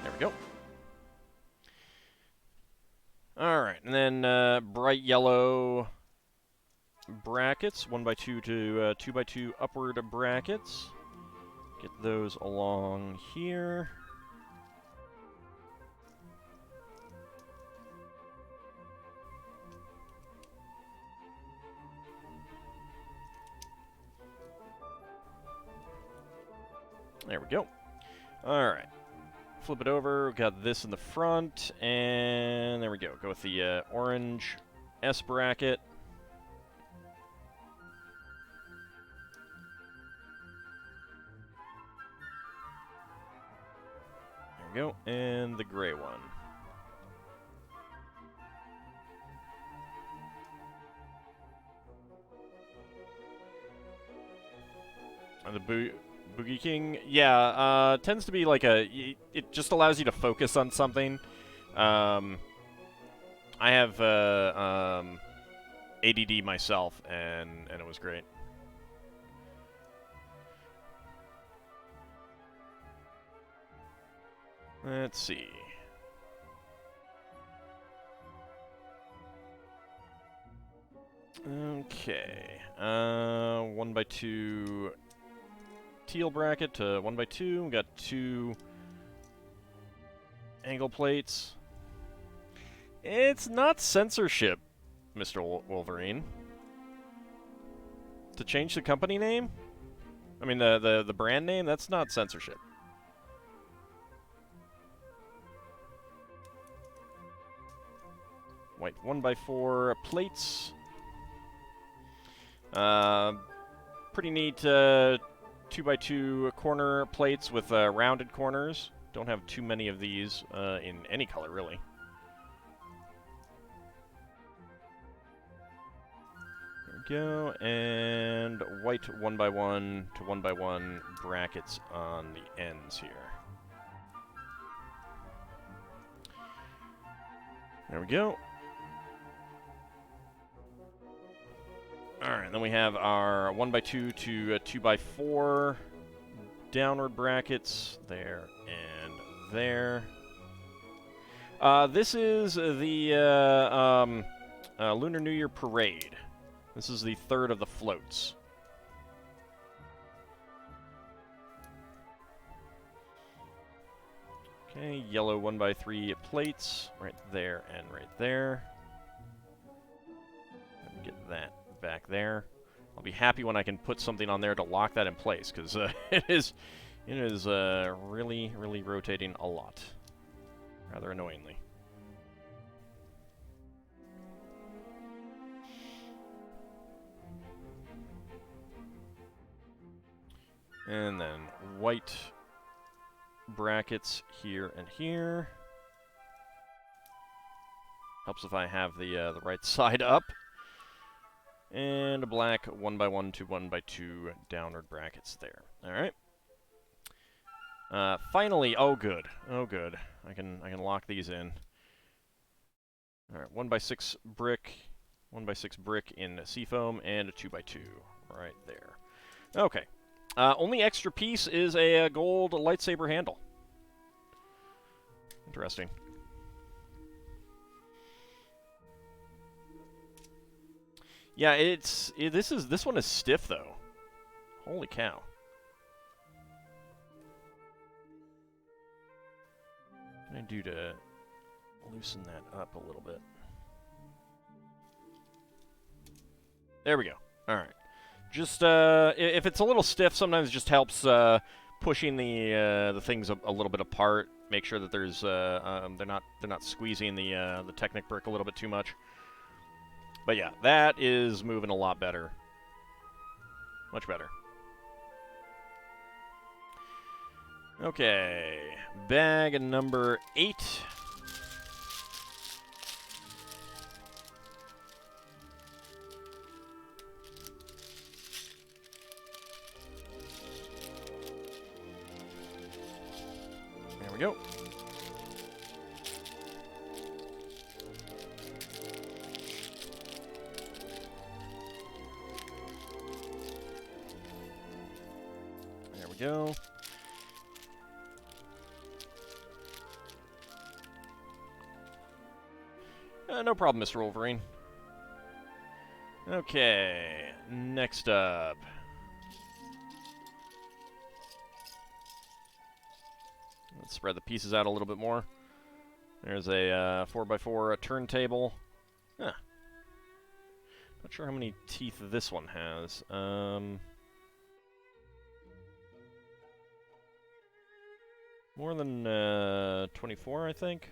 There we go. Alright, and then bright yellow brackets, 1x2 to 2x2 upward brackets. Get those along here. There we go. Alright. Flip it over. We've got this in the front, and there we go. Go with the orange S bracket. There we go. And the gray one. And the Boogie King, yeah, tends to be like it just allows you to focus on something. I have ADD myself, and it was great. Let's see. Okay, 1x2 teal bracket to 1x2. We got 2 angle plates. It's not censorship, Mr. Wolverine. To change the company name? I mean, the brand name? That's not censorship. White 1x4 plates. Pretty neat 2x2 corner plates with rounded corners. Don't have too many of these in any color, really. There we go. And white 1x1 to 1x1 brackets on the ends here. There we go. Alright, then we have our 1x2 to 2x4 downward brackets there and there. This is the Lunar New Year Parade. This is the third of the floats. Okay, yellow 1x3 plates right there and right there. Get that back there. I'll be happy when I can put something on there to lock that in place, because it is really rotating a lot, rather annoyingly. And then white brackets here and here. Helps if I have the right side up. And a black 1x1 to 1x2 downward brackets there. Alright. Finally, oh good. Oh good. I can lock these in. Alright, 1x6 brick. 1x6 brick in seafoam and a 2x2 right there. Okay. Only extra piece is a gold lightsaber handle. Interesting. Yeah, this one is stiff though. Holy cow. What can I do to loosen that up a little bit? There we go. All right. Just if it's a little stiff, sometimes it just helps pushing the things a little bit apart. Make sure that there's they're not squeezing the Technic brick a little bit too much. But yeah, that is moving a lot better. Much better. Okay, bag number 8. go. There we go. No problem, Mr. Wolverine. Okay, next up. Let's spread the pieces out a little bit more. There's a 4x4 turntable. Huh. Not sure how many teeth this one has. More than 24, I think.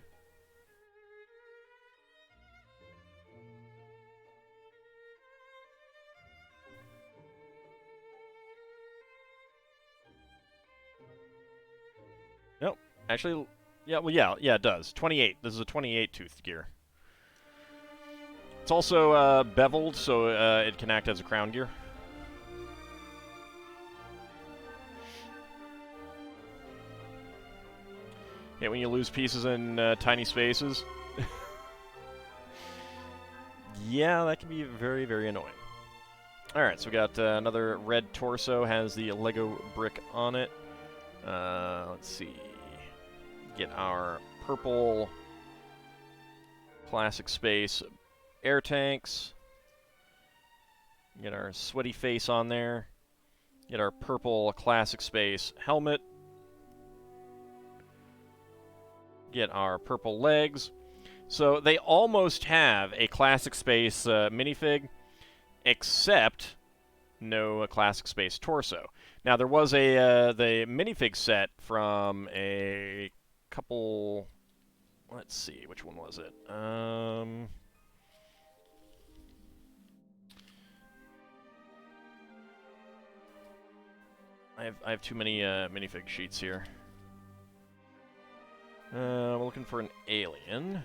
Nope. Actually, yeah, well, yeah, it does. 28. This is a 28-toothed gear. It's also beveled, so it can act as a crown gear. Yeah, when you lose pieces in tiny spaces. Yeah, that can be very, very annoying. Alright, so we got another red torso, has the Lego brick on it. Let's see. Get our purple classic space air tanks. Get our sweaty face on there. Get our purple classic space helmet. Get our purple legs. So they almost have a classic space minifig, except no classic space torso. Now there was a the minifig set from a couple. Let's see, which one was it? I have too many minifig sheets here. We're looking for an alien.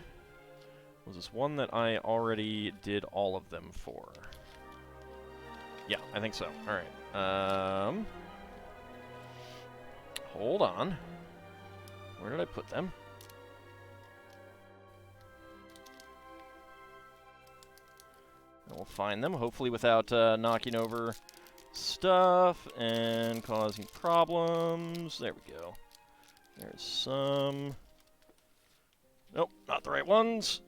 Was this one that I already did all of them for? Yeah, I think so. Alright. Hold on. Where did I put them? And we'll find them, hopefully without knocking over stuff and causing problems. There we go. There's some. Nope, not the right ones.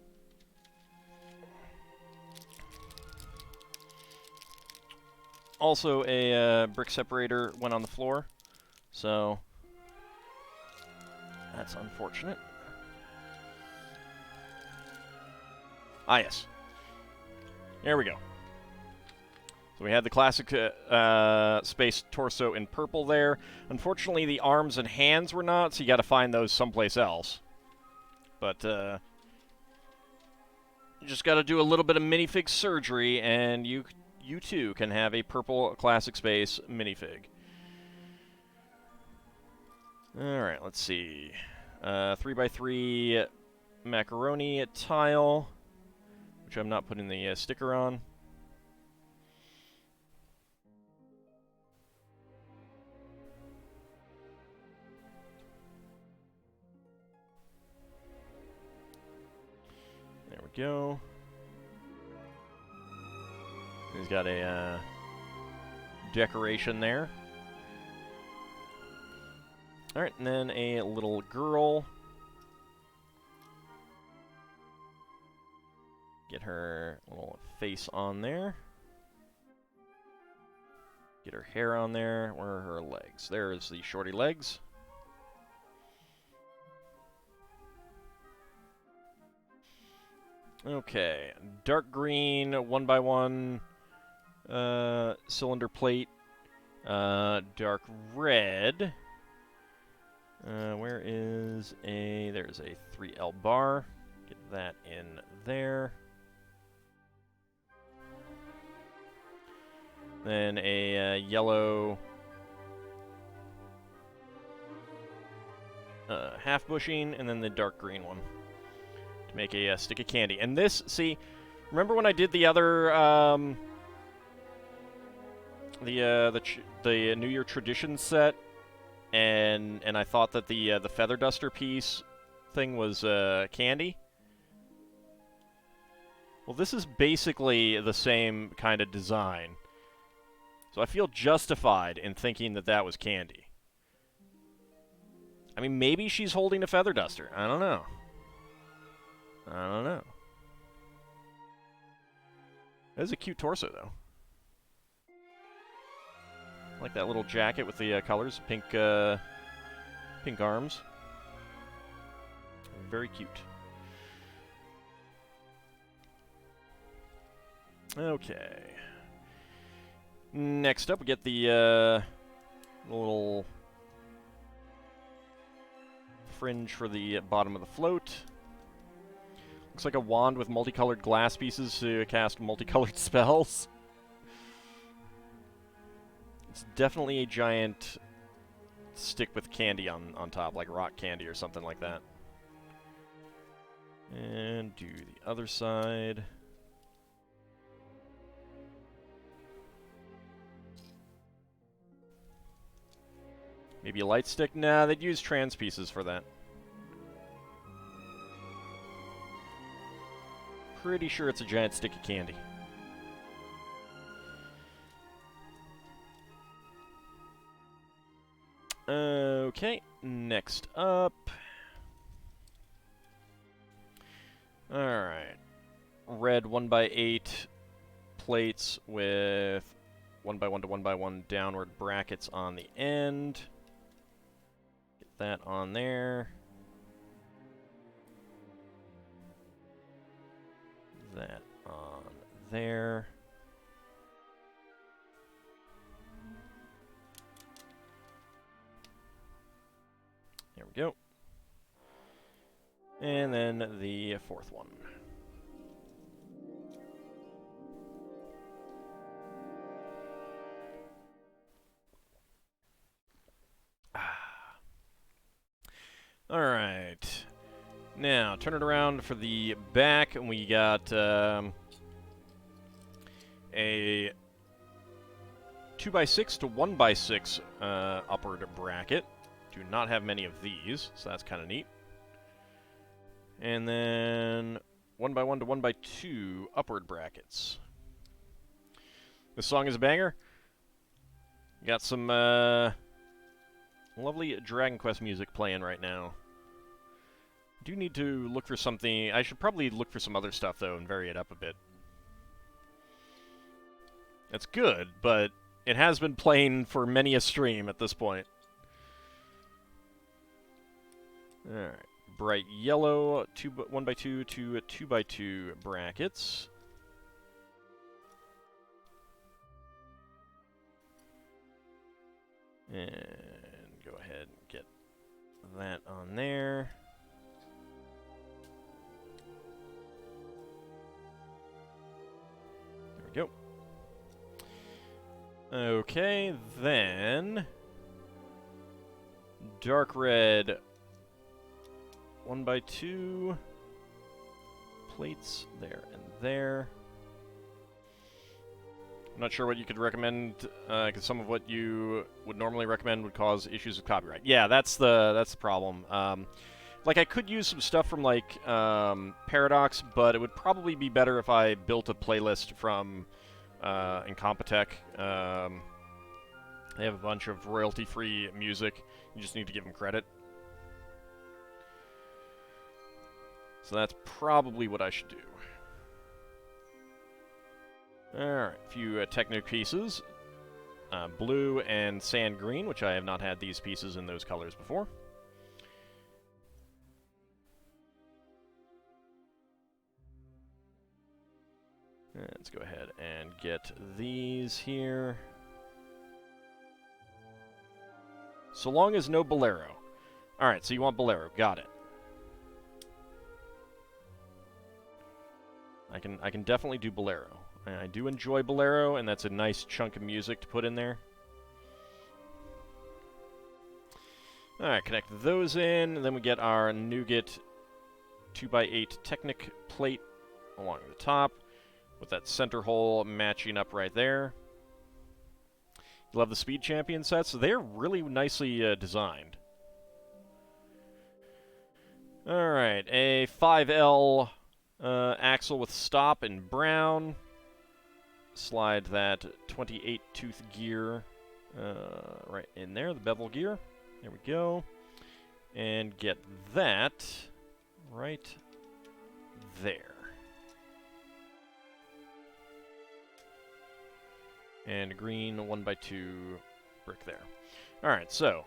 Also, a brick separator went on the floor, so that's unfortunate. Ah, yes. There we go. So we had the classic space torso in purple there. Unfortunately, the arms and hands were not, so you got to find those someplace else. But you just got to do a little bit of minifig surgery, and you too can have a purple classic space minifig. Alright, let's see. 3x3 macaroni tile, which I'm not putting the sticker on. There we go. He's got a decoration there. Alright, and then a little girl. Get her little face on there. Get her hair on there. Where are her legs? There's the shorty legs. Okay, dark green 1x1 cylinder plate. Dark red. Where is a... There's a 3L bar. Get that in there. Then a yellow half bushing, and then the dark green one to make a stick of candy. And this, see, remember when I did the other the New Year Tradition set and I thought that the feather duster piece thing was candy. Well, this is basically the same kind of design, so I feel justified in thinking that that was candy. I mean, maybe she's holding a feather duster. I don't know. I don't know. That is a cute torso, though. I like that little jacket with the colors, pink arms. Very cute. Okay. Next up, we get the little fringe for the bottom of the float. Looks like a wand with multicolored glass pieces to cast multicolored spells. It's definitely a giant stick with candy on top, like rock candy or something like that. And do the other side. Maybe a light stick? Nah, they'd use trans pieces for that. Pretty sure it's a giant stick of candy. Okay, next up. Alright. Red 1x8 plates with 1x1 to 1x1 downward brackets on the end. Get that on there. That on there. There we go. And then the fourth one. Alright. Now, turn it around for the back, and we got a 2x6 to 1x6 upward bracket. Do not have many of these, so that's kind of neat. And then 1x1 to 1x2 upward brackets. This song is a banger. Got some lovely Dragon Quest music playing right now. Do need to look for something. I should probably look for some other stuff, though, and vary it up a bit. It's good, but it has been playing for many a stream at this point. Alright. Bright yellow, 1x2 to 2x2 brackets. And go ahead and get that on there. There we go. Okay, then dark red 1x2 plates there and there. I'm not sure what you could recommend, because some of what you would normally recommend would cause issues with copyright. Yeah, that's the problem. Like, I could use some stuff from, like, Paradox, but it would probably be better if I built a playlist from Incompetech. They have a bunch of royalty-free music. You just need to give them credit. So that's probably what I should do. Alright, a few Technic pieces. Blue and sand green, which I have not had these pieces in those colors before. Let's go ahead and get these here. So long as no Bolero. Alright, so you want Bolero. Got it. I can definitely do Bolero. I do enjoy Bolero, and that's a nice chunk of music to put in there. Alright, connect those in, and then we get our Nougat 2x8 Technic plate along the top, with that center hole matching up right there. Love the Speed Champion sets. They're really nicely designed. Alright, a 5L axle with stop in brown. Slide that 28-tooth gear right in there, the bevel gear. There we go. And get that right there. And a green 1x2 brick there. Alright, so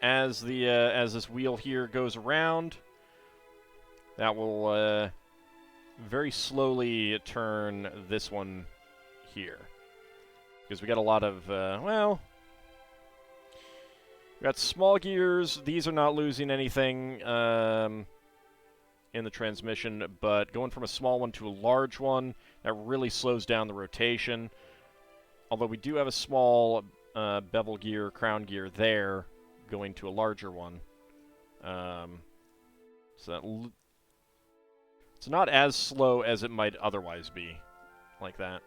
as this wheel here goes around, that will very slowly turn this one here. Because we got a lot of, well, we got small gears. These are not losing anything in the transmission, but going from a small one to a large one, that really slows down the rotation. Although we do have a small bevel gear, crown gear there, going to a larger one. So that it's not as slow as it might otherwise be, like that.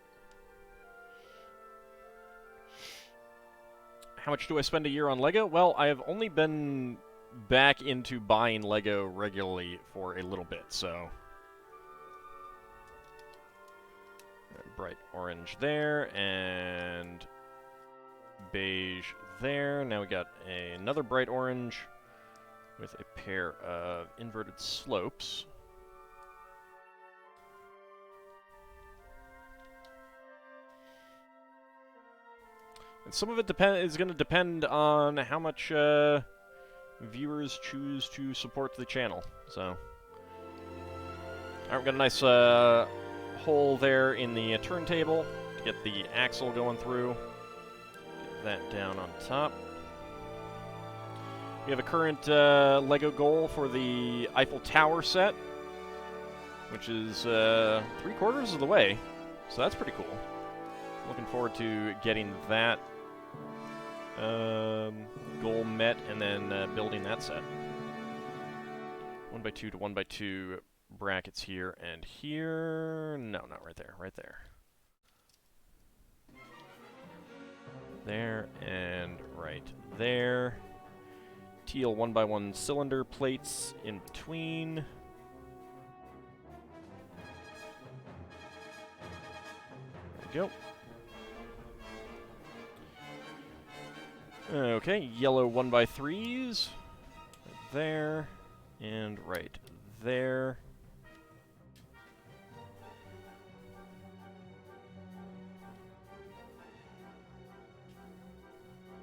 How much do I spend a year on LEGO? Well, I have only been back into buying LEGO regularly for a little bit, so... Bright orange there, and beige there. Now we got another bright orange with a pair of inverted slopes. And some of it is going to depend on how much viewers choose to support the channel. So, alright, we got a nice hole there in the turntable to get the axle going through. Get that down on top. We have a current LEGO goal for the Eiffel Tower set, which is 3/4 of the way, so that's pretty cool. Looking forward to getting that goal met and then building that set. 1x2 to 1x2 brackets here and here. No, not right there. Right there. There and right there. Teal 1x1 cylinder plates in between. There we go. Okay, yellow 1x3s. Right there. And right there.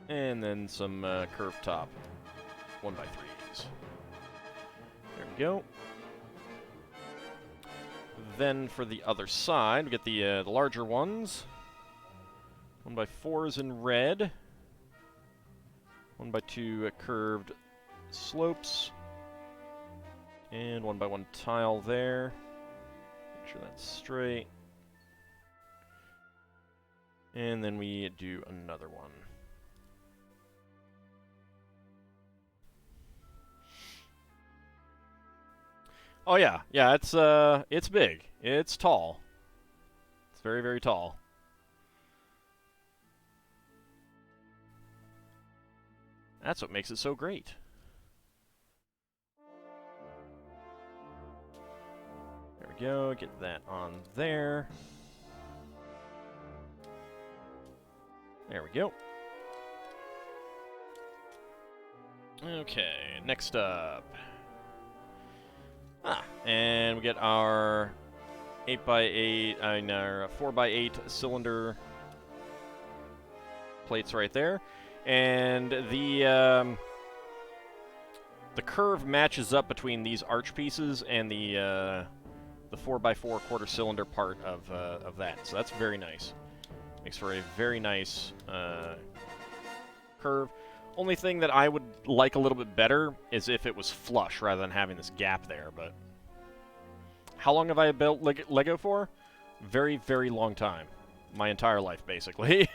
And then some curved top 1x3s. There we go. Then for the other side, we get the larger ones. 1x4s in red. 1x2 curved slopes. And 1x1 tile there. Make sure that's straight. And then we do another one. Oh yeah, it's big. It's tall. It's very, very tall. That's what makes it so great. There we go, get that on there. There we go. Okay, next up. And we get our 8x8, our 4x8 cylinder plates right there. And the curve matches up between these arch pieces and the 4x4 quarter cylinder part of that. So that's very nice. Makes for a very nice curve. Only thing that I would like a little bit better is if it was flush rather than having this gap there, but how long have I built LEGO for? Very, very long time. My entire life, basically.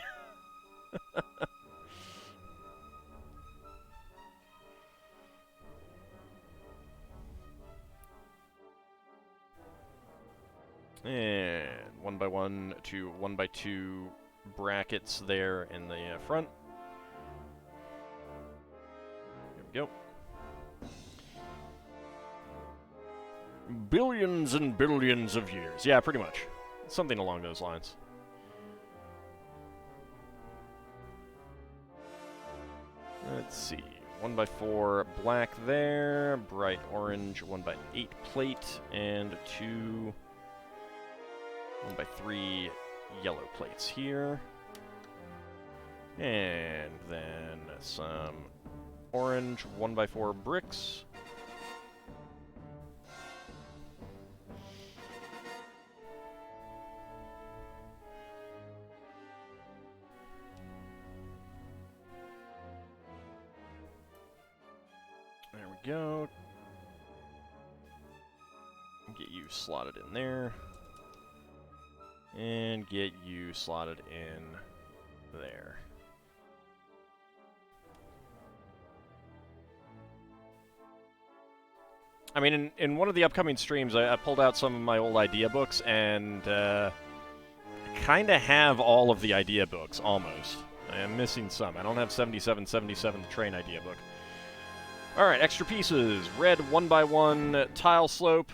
And 1x1 to 1x2 brackets there in the front. There we go. Billions and billions of years. Yeah, pretty much. Something along those lines. Let's see. 1x4 black there, bright orange 1x8 plate, and 2 1x3 yellow plates here. And then some orange 1x4 bricks. There we go. Get you slotted in there. And get you slotted in there. I mean, in one of the upcoming streams, I pulled out some of my old idea books, and kind of have all of the idea books, almost. I am missing some. I don't have 7777, the train idea book. Alright, extra pieces. Red 1x1 tile slope.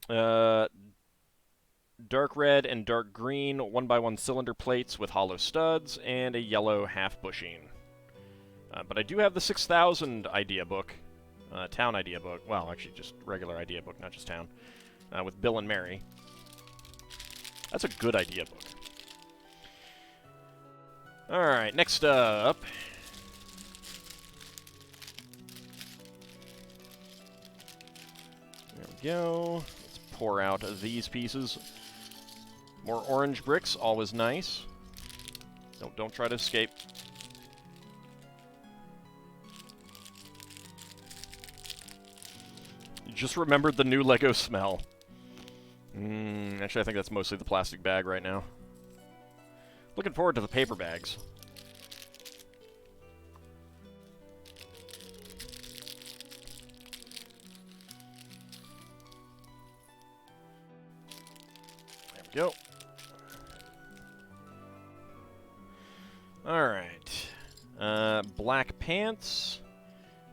Dark red and dark green 1x1 cylinder plates with hollow studs, and a yellow half bushing. But I do have the 6000 idea book. Town idea book. Well, actually just regular idea book, not just town. With Bill and Mary. That's a good idea book. Alright, next up. There we go. Let's pour out these pieces. More orange bricks, always nice. Don't try to escape. Just remembered the new Lego smell. Actually, I think that's mostly the plastic bag right now. Looking forward to the paper bags. There we go. Alright. Black pants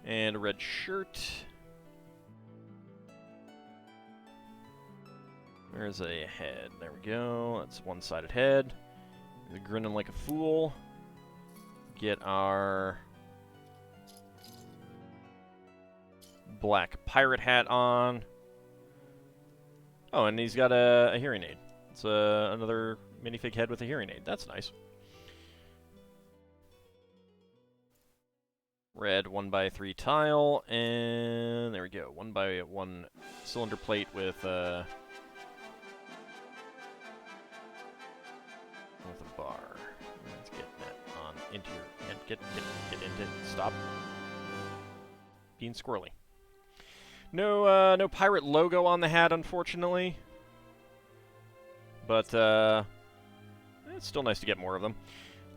and a red shirt. There's a head. There we go. That's one-sided head. He's grinning like a fool. Get our black pirate hat on. Oh, and he's got a hearing aid. It's another minifig head with a hearing aid. That's nice. Red 1x3 tile, and there we go. 1x1 cylinder plate with a bar. Let's get that on into your and get into stop being squirrely. No pirate logo on the hat, unfortunately. But it's still nice to get more of them.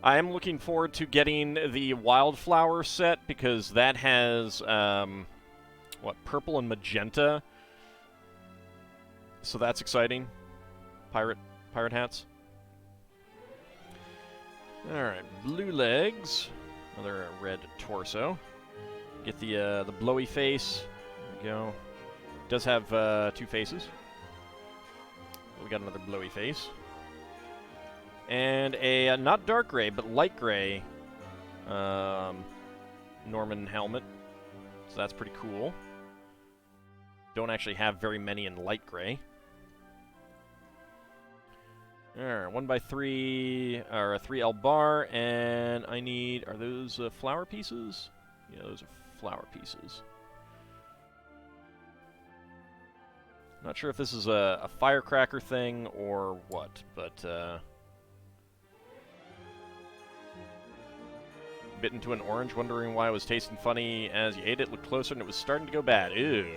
I am looking forward to getting the wildflower set because that has what, purple and magenta. So that's exciting. Pirate hats. Alright, blue legs. Another red torso. Get the blowy face. There we go. Does have 2 faces. We got another blowy face. And a not dark gray, but light gray Norman helmet. So that's pretty cool. Don't actually have very many in light gray. Alright, 1x3, or a 3L bar, and I need, are those flower pieces? Yeah, those are flower pieces. Not sure if this is a firecracker thing or what, but bit into an orange, wondering why it was tasting funny as you ate it, looked closer, and it was starting to go bad. Ew.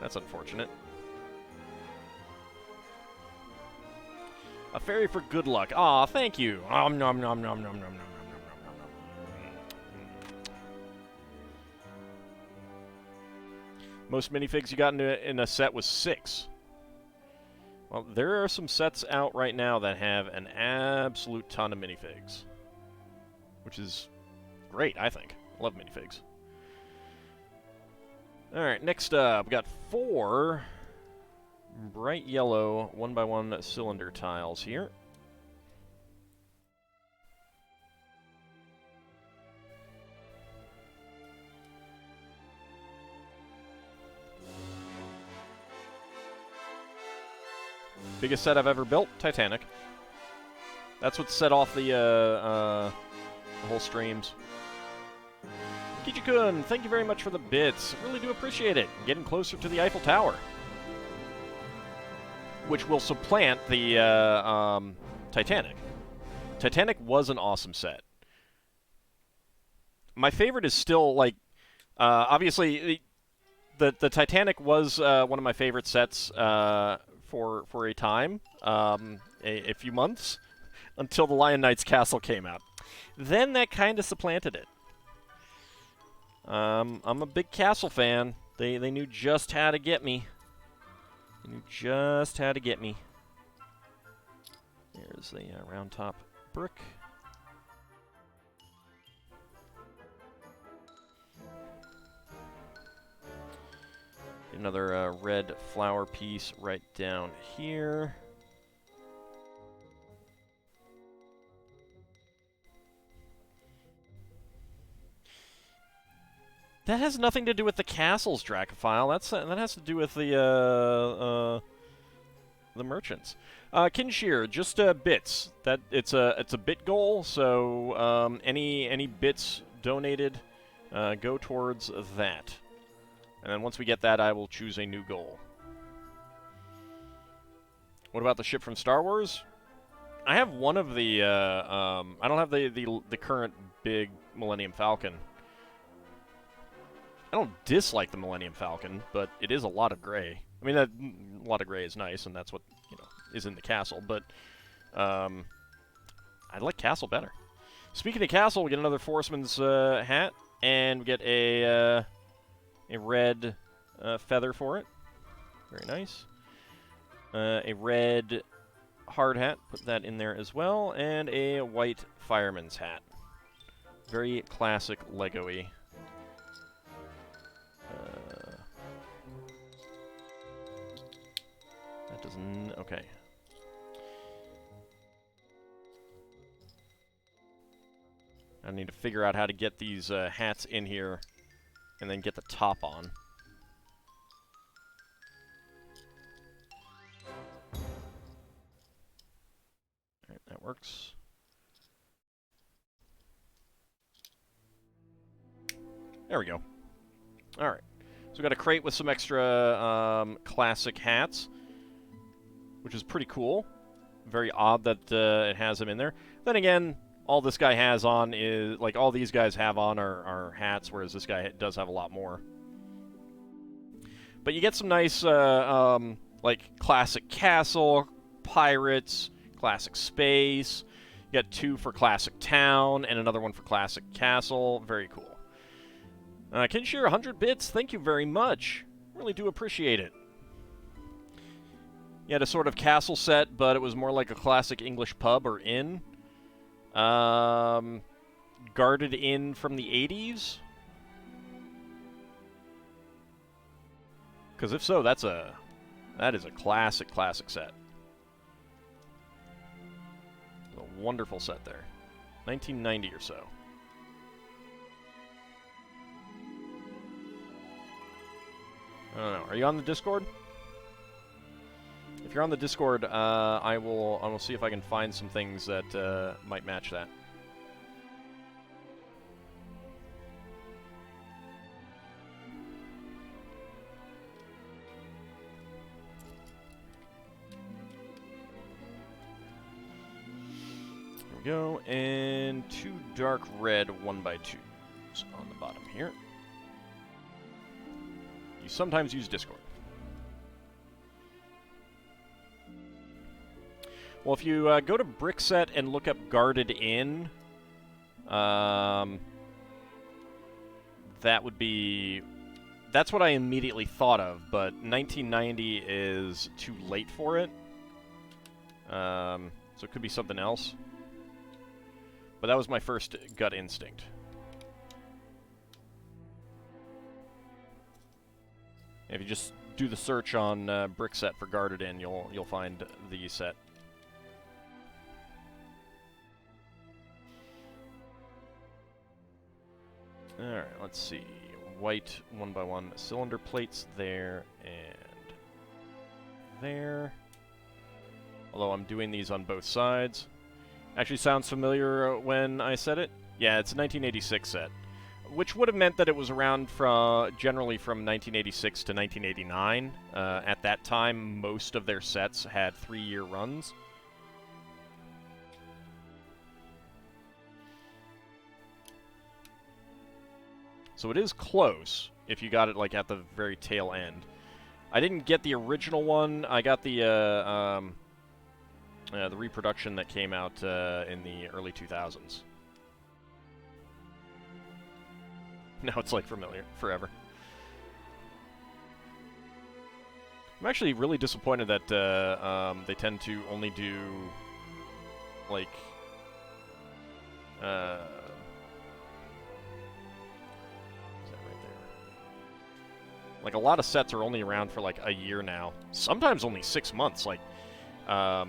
That's unfortunate. A fairy for good luck. Aw, thank you. Nom nom nom nom nom nom nom nom nom nom nom. Most minifigs you got in a set was 6. Well, there are some sets out right now that have an absolute ton of minifigs, which is great, I think. Love minifigs. Alright, next up, we got 4 bright yellow 1x1 cylinder tiles here. Biggest set I've ever built, Titanic. That's what set off the whole streams. Kichi-kun, thank you very much for the bits. Really do appreciate it. Getting closer to the Eiffel Tower, which will supplant the Titanic. Titanic was an awesome set. My favorite is still, like, obviously, the Titanic was one of my favorite sets for a time, a few months, until the Lion Knight's Castle came out. Then that kind of supplanted it. I'm a big Castle fan. They knew just how to get me. They knew just how to get me. Here's the round top brick. Another red flower piece right down here. That has nothing to do with the castles, Dracophile. That has to do with the merchants. Kinshir, just bits. That it's a bit goal. So any bits donated go towards that. And then once we get that, I will choose a new goal. What about the ship from Star Wars? I have one of the. I don't have the current big Millennium Falcon. I don't dislike the Millennium Falcon, but it is a lot of gray. I mean, a lot of gray is nice, and that's what is in the castle. But I like Castle better. Speaking of Castle, we get another Forestman's hat, and we get a red feather for it. Very nice. A red hard hat, put that in there as well, and a white fireman's hat. Very classic Lego-y. That doesn't... okay. I need to figure out how to get these hats in here and then get the top on. Alright, that works. There we go. Alright. So we got a crate with some extra classic hats, which is pretty cool. Very odd that it has them in there. Then again, all this guy has on is, like, all these guys have on are hats, whereas this guy does have a lot more. But you get some nice, like, classic castle, pirates, classic space. You got 2 for classic town, and another one for classic castle. Very cool. Kinshir, 100 bits, thank you very much. Really do appreciate it. You had a sort of castle set, but it was more like a classic English pub or inn. Guarded in from the 80s? Because if so, that is a classic set. A wonderful set there. 1990 or so. I don't know. Are you on the Discord? If you're on the Discord, I will see if I can find some things that might match that. There we go, and 2 dark red 1x2s on the bottom here. You sometimes use Discord. Well, if you go to Brickset and look up Guarded In, that would be... That's what I immediately thought of, but 1990 is too late for it. So it could be something else. But that was my first gut instinct. If you just do the search on brick set for Guarded In, you'll find the set. Alright, let's see. White 1x1 cylinder plates there and there. Although I'm doing these on both sides. Actually sounds familiar when I said it. Yeah, it's a 1986 set. Which would have meant that it was around generally from 1986 to 1989. At that time, most of their sets had 3-year runs. So it is close, if you got it like at the very tail end. I didn't get the original one. I got the reproduction that came out in the early 2000s. Now it's like familiar forever. I'm actually really disappointed that they tend to only do like is that right there? Like a lot of sets are only around for like a year now. Sometimes only 6 months. Like I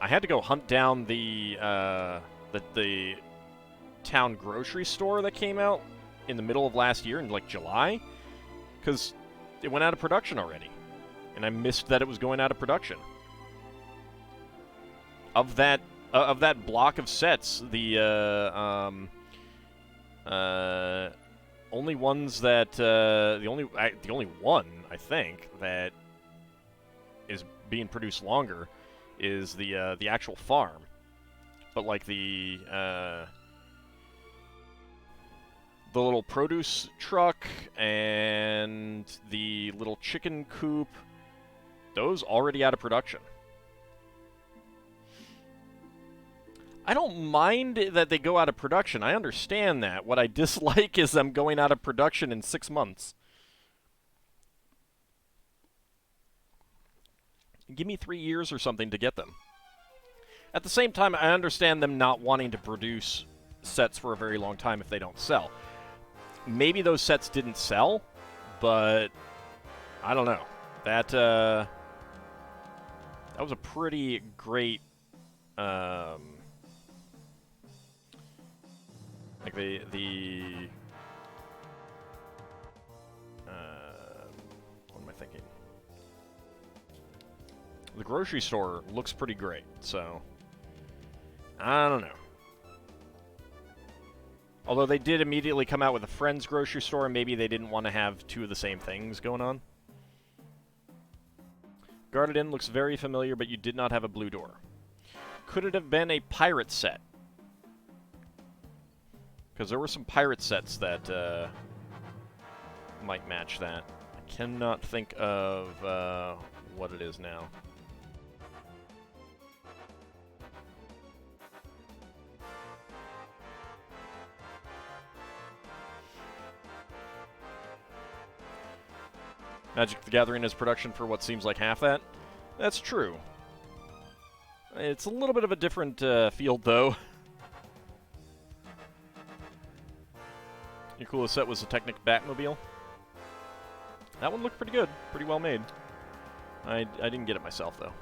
had to go hunt down the town grocery store that came out in the middle of last year in like July, because it went out of production already, and I missed that it was going out of production. Of that block of sets, the only ones that the only one I think that is being produced longer is the actual farm, but like the little produce truck and the little chicken coop, those already out of production. I don't mind that they go out of production. I understand that. What I dislike is them going out of production in 6 months. Give me 3 years or something to get them. At the same time, I understand them not wanting to produce sets for a very long time if they don't sell. Maybe those sets didn't sell, but I don't know. That was a pretty great like the what am I thinking? The grocery store looks pretty great, so I don't know. Although they did immediately come out with a friend's grocery store, and maybe they didn't want to have two of the same things going on. Guarded In looks very familiar, but you did not have a blue door. Could it have been a pirate set? Because there were some pirate sets that might match that. I cannot think of what it is now. Magic the Gathering is production for what seems like half that. That's true. It's a little bit of a different field, though. Your coolest set was the Technic Batmobile. That one looked pretty good. Pretty well made. I didn't get it myself, though.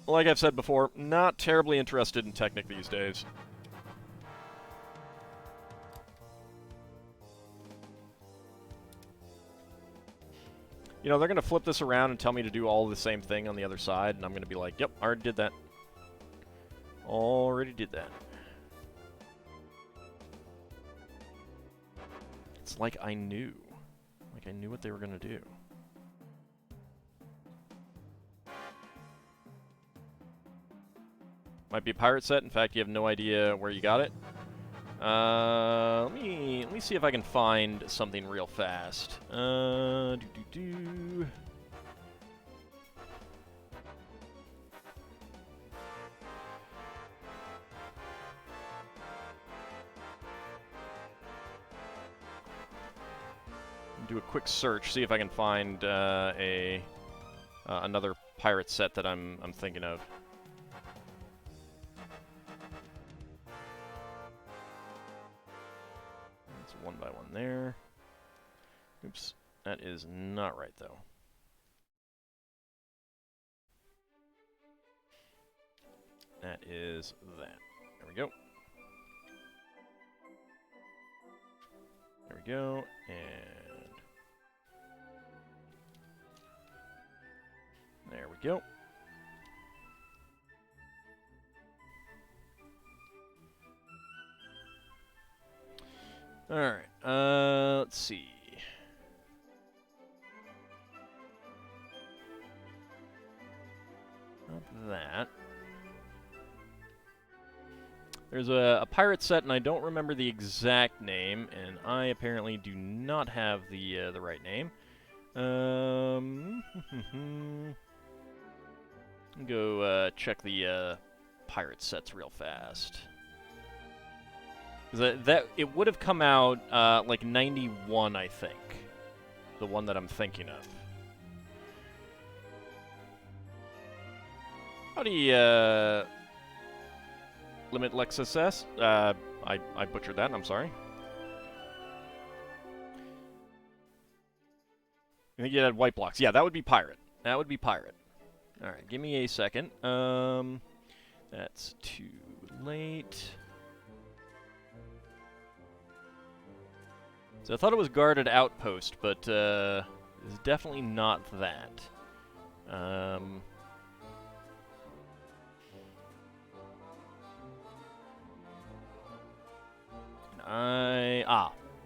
Like I've said before, not terribly interested in Technic these days. You know, they're going to flip this around and tell me to do all the same thing on the other side, and I'm going to be like, yep, already did that. Already did that. It's like I knew. Like I knew what they were going to do. Might be a pirate set. In fact, you have no idea where you got it. Let me see if I can find something real fast. Do. Do a quick search, see if I can find a another pirate set that I'm thinking of. It's a 1x1 there. Oops, that is not right though. That is that. There we go. There we go, and there we go. Alright, let's see. Not that. There's a pirate set, and I don't remember the exact name, and I apparently do not have the right name. Go check the pirate sets real fast. That it would have come out like 91, I think. The one that I'm thinking of. Howdy, Limit Lexus S. I butchered that, I'm sorry. I think you had white blocks. Yeah, that would be pirate. That would be pirate. Alright, give me a second. That's too late. So I thought it was guarded outpost, but it's definitely not that.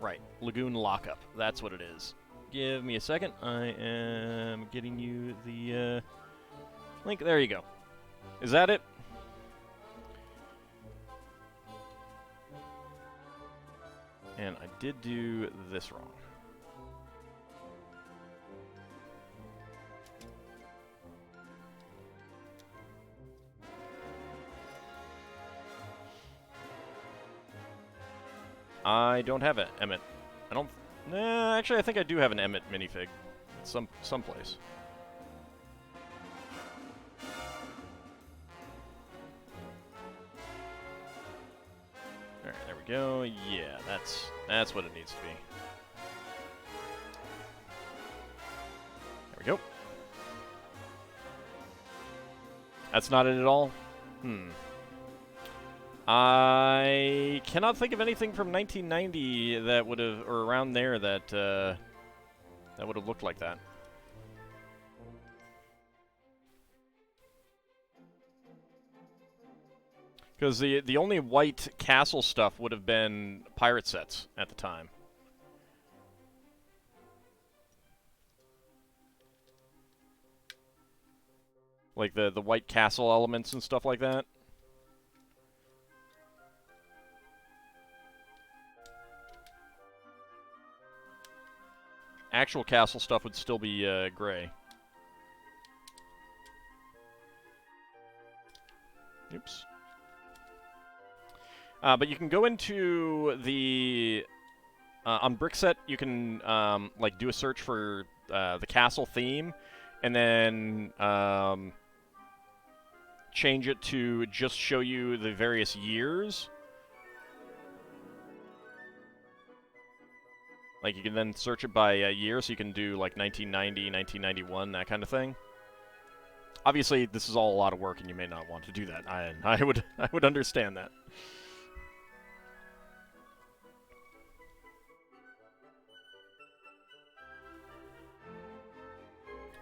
Right. Lagoon Lockup. That's what it is. Give me a second. I am getting you the link. There you go. Is that it? And I did do this wrong. I don't have an Emmet. I don't... Nah, actually, I think I do have an Emmet minifig. Someplace. Alright, there we go. Yeah, that's what it needs to be. There we go. That's not it at all? I cannot think of anything from 1990 that would have, or around there, that that would have looked like that. Because the only white castle stuff would have been pirate sets at the time. Like the white castle elements and stuff like that. Actual castle stuff would still be gray. Oops. But you can go into the... on Brickset, you can like do a search for the castle theme, and then change it to just show you the various years. Like, you can then search it by year, so you can do, like, 1990, 1991, that kind of thing. Obviously, this is all a lot of work, and you may not want to do that. I would understand that.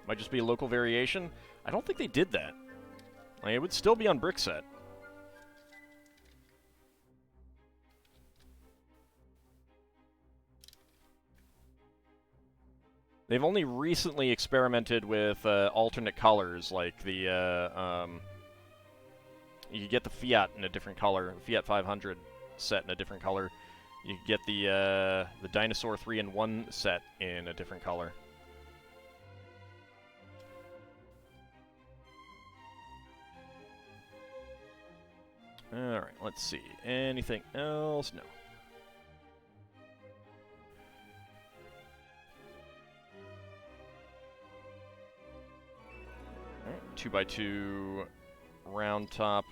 Might just be a local variation. I don't think they did that. Like, it would still be on Brickset. They've only recently experimented with alternate colors, like the, you get the Fiat in a different color, the Fiat 500 set in a different color. You get the Dinosaur 3-in-1 set in a different color. Alright, let's see. Anything else? No. 2x2 round top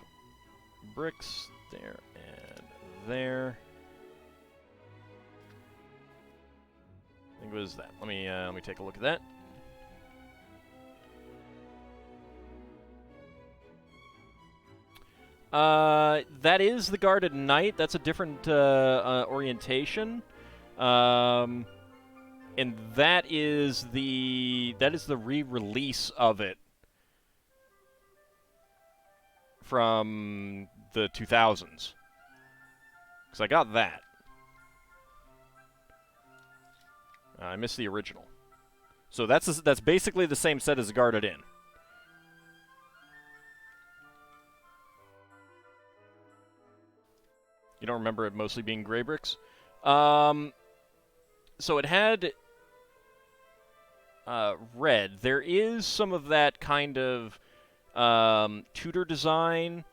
bricks there and there. I think it was that. Let me take a look at that. That is the guard at night. That's a different orientation. And that is the re-release of it from the 2000s. Because I got that. I missed the original. So that's basically the same set as the Guarded Inn. You don't remember it mostly being gray bricks? So it had red. There is some of that kind of Tudor design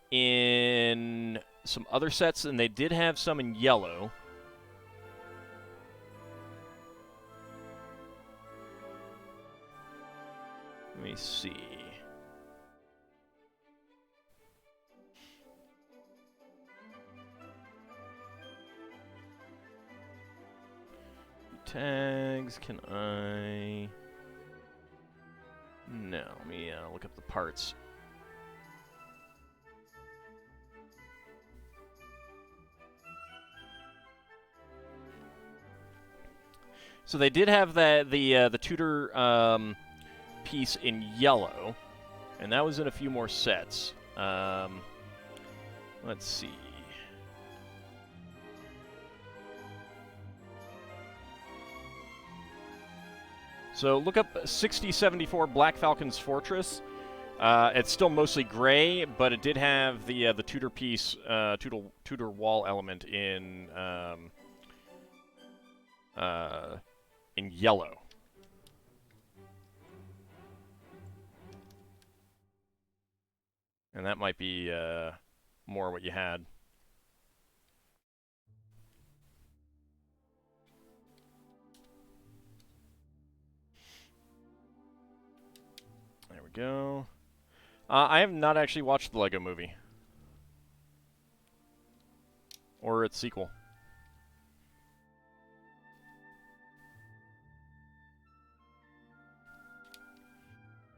in some other sets, and they did have some in yellow. Let me see. Tags, can I... No, let me look up the parts. So they did have the Tudor piece in yellow, and that was in a few more sets. Let's see. So look up 6074 Black Falcon's Fortress. It's still mostly gray, but it did have the Tudor piece, Tudor wall element in yellow. And that might be more what you had. There we go. I have not actually watched the Lego Movie. Or its sequel.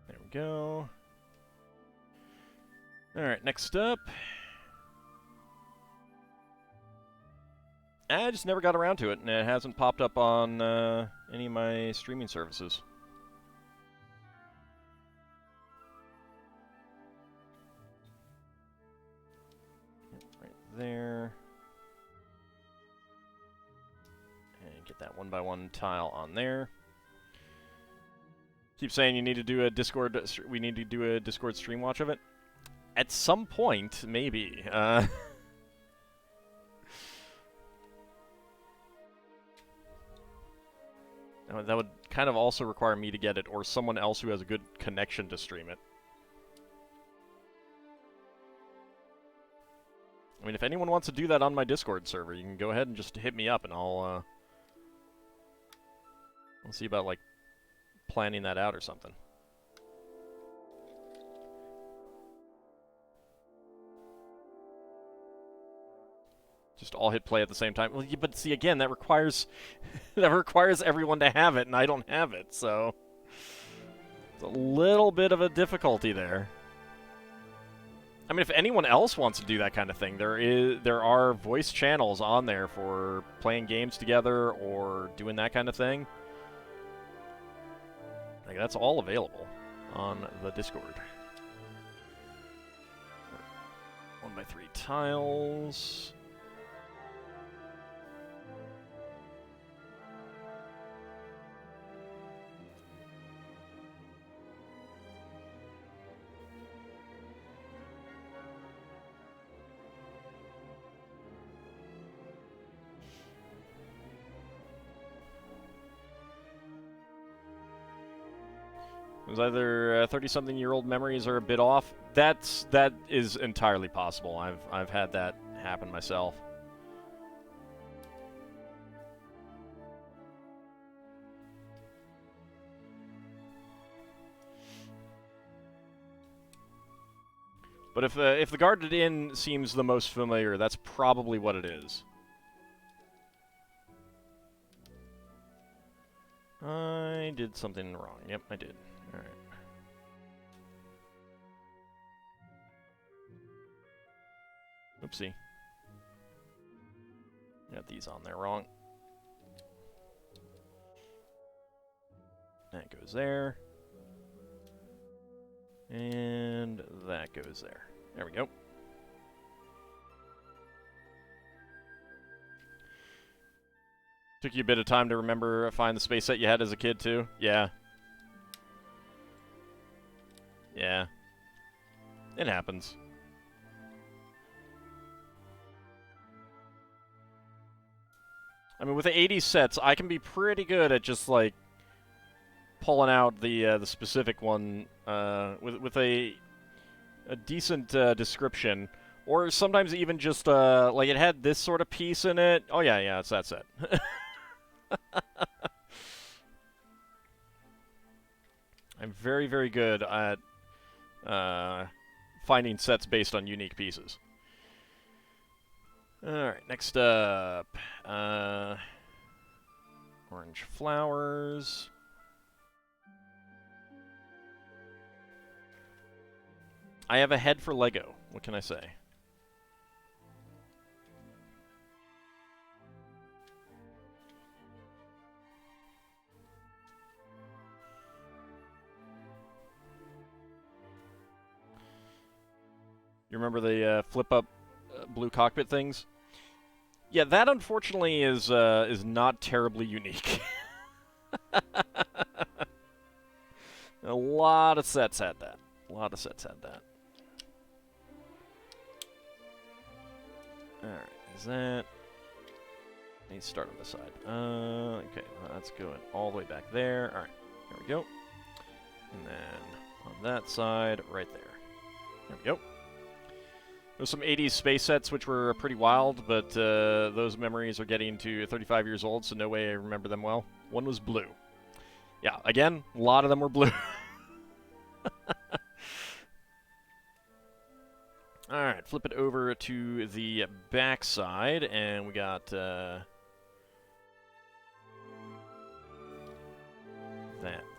There we go. Alright, next up. I just never got around to it, and it hasn't popped up on any of my streaming services. Right there. And get that 1x1 tile on there. Keep saying you need to do a Discord. We need to do a Discord stream watch of it. At some point, maybe. That would kind of also require me to get it, or someone else who has a good connection to stream it. I mean, if anyone wants to do that on my Discord server, you can go ahead and just hit me up, and I'll see about, like, planning that out or something. Just all hit play at the same time. Well, but see, again, that requires that requires everyone to have it, and I don't have it, so it's a little bit of a difficulty there. I mean, if anyone else wants to do that kind of thing, there are voice channels on there for playing games together or doing that kind of thing. Like, that's all available on the Discord. 1x3 tiles. It was either 30-something-year-old memories are a bit off. That is entirely possible. I've had that happen myself. But if the Guarded Inn seems the most familiar, that's probably what it is. I did something wrong. Yep, I did. Alright. Oopsie. Got these on there wrong. That goes there. And that goes there. There we go. Took you a bit of time to remember, find the space set you had as a kid, too? Yeah. Yeah. It happens. I mean, with the 80s sets, I can be pretty good at just, like, pulling out the specific one with a decent description. Or sometimes even just, like, it had this sort of piece in it. Oh, yeah, it's that set. I'm very, very good at finding sets based on unique pieces. Alright, next up. Orange flowers. I have a head for Lego. What can I say? You remember the flip-up blue cockpit things? Yeah, that unfortunately is not terribly unique. A lot of sets had that. A lot of sets had that. Alright, is that... Let's start on this side. Okay, that's going all the way back there. Alright, there we go. And then on that side, right there. There we go. There's some 80s space sets which were pretty wild, but those memories are getting to 35 years old, so no way I remember them well. One was blue. Yeah, again, a lot of them were blue. Alright, flip it over to the back side, and we got that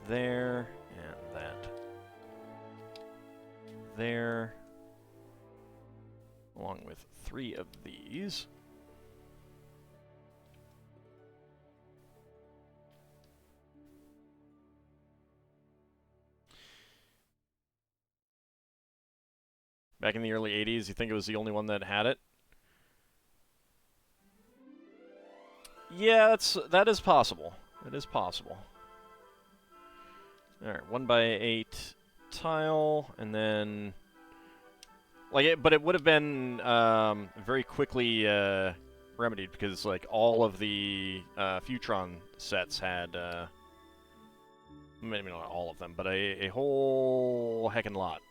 there, and that there. Along with 3 of these. Back in the early 80s, you think it was the only one that had it? Yeah, that is possible. It is possible. Alright, 1x8 tile, and then... but it would have been very quickly remedied because like all of the Futron sets had, maybe not all of them, but a whole heckin' lot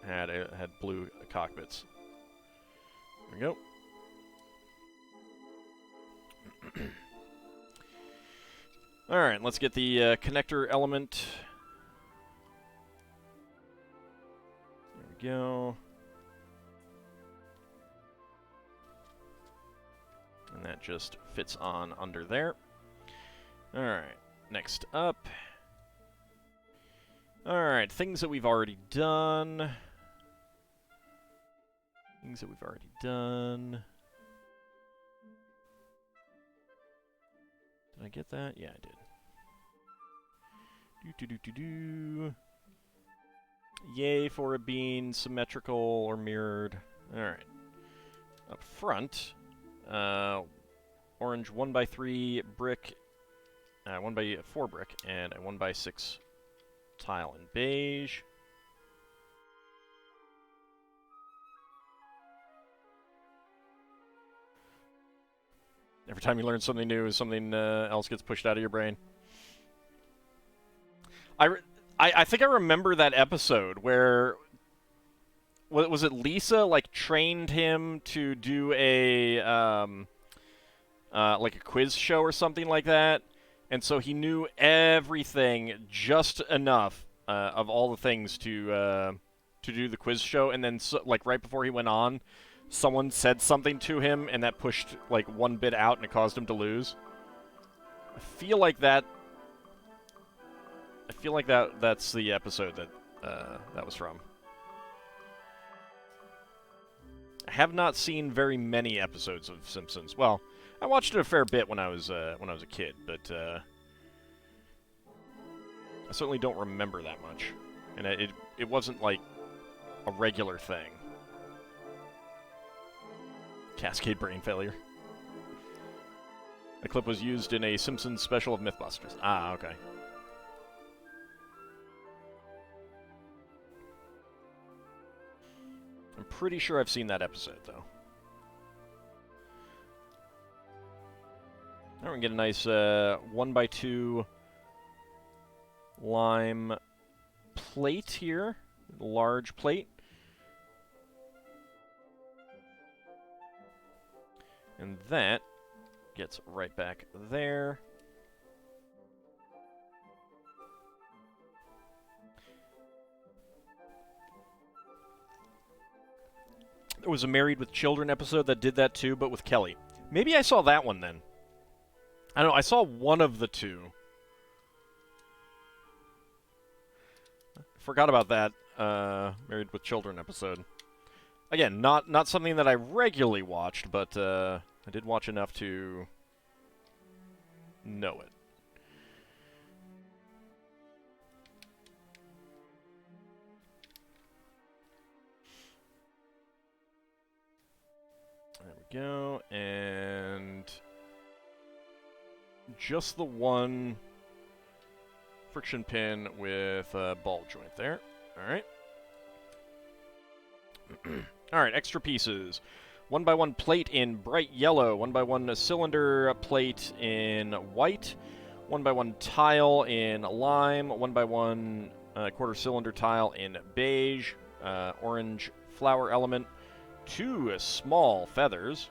had blue cockpits. There we go. All right, let's get the connector element. Go. And that just fits on under there. Alright, next up. Alright, things that we've already done. Things that we've already done. Did I get that? Yeah, I did. Yay for it being symmetrical or mirrored. Alright. Up front, orange 1x3 brick, 1x4 brick, and a 1x6 tile in beige. Every time you learn something new, something else gets pushed out of your brain. I think I remember that episode where, was it Lisa, like, trained him to do a, like a quiz show or something like that? And so he knew everything just enough of all the things to do the quiz show, and then like right before he went on, someone said something to him, and that pushed like one bit out, and it caused him to lose. I feel like that's the episode that that was from. I have not seen very many episodes of Simpsons. Well, I watched it a fair bit when I was a kid, but I certainly don't remember that much, and it wasn't like a regular thing. Cascade brain failure. The clip was used in a Simpsons special of Mythbusters. Ah, okay. I'm pretty sure I've seen that episode, though. Now we can get a nice 1x2 lime plate here. Large plate. And that gets right back there. There was a Married with Children episode that did that too, but with Kelly. Maybe I saw that one then. I don't know, I saw one of the two. Forgot about that Married with Children episode. Again, not something that I regularly watched, but I did watch enough to know it. There we go, and just the one friction pin with a ball joint there. All right. All right, extra pieces. 1x1 plate in bright yellow, 1x1 cylinder plate in white, 1x1 tile in lime, 1x1 quarter cylinder tile in beige, orange flower element, 2 small feathers,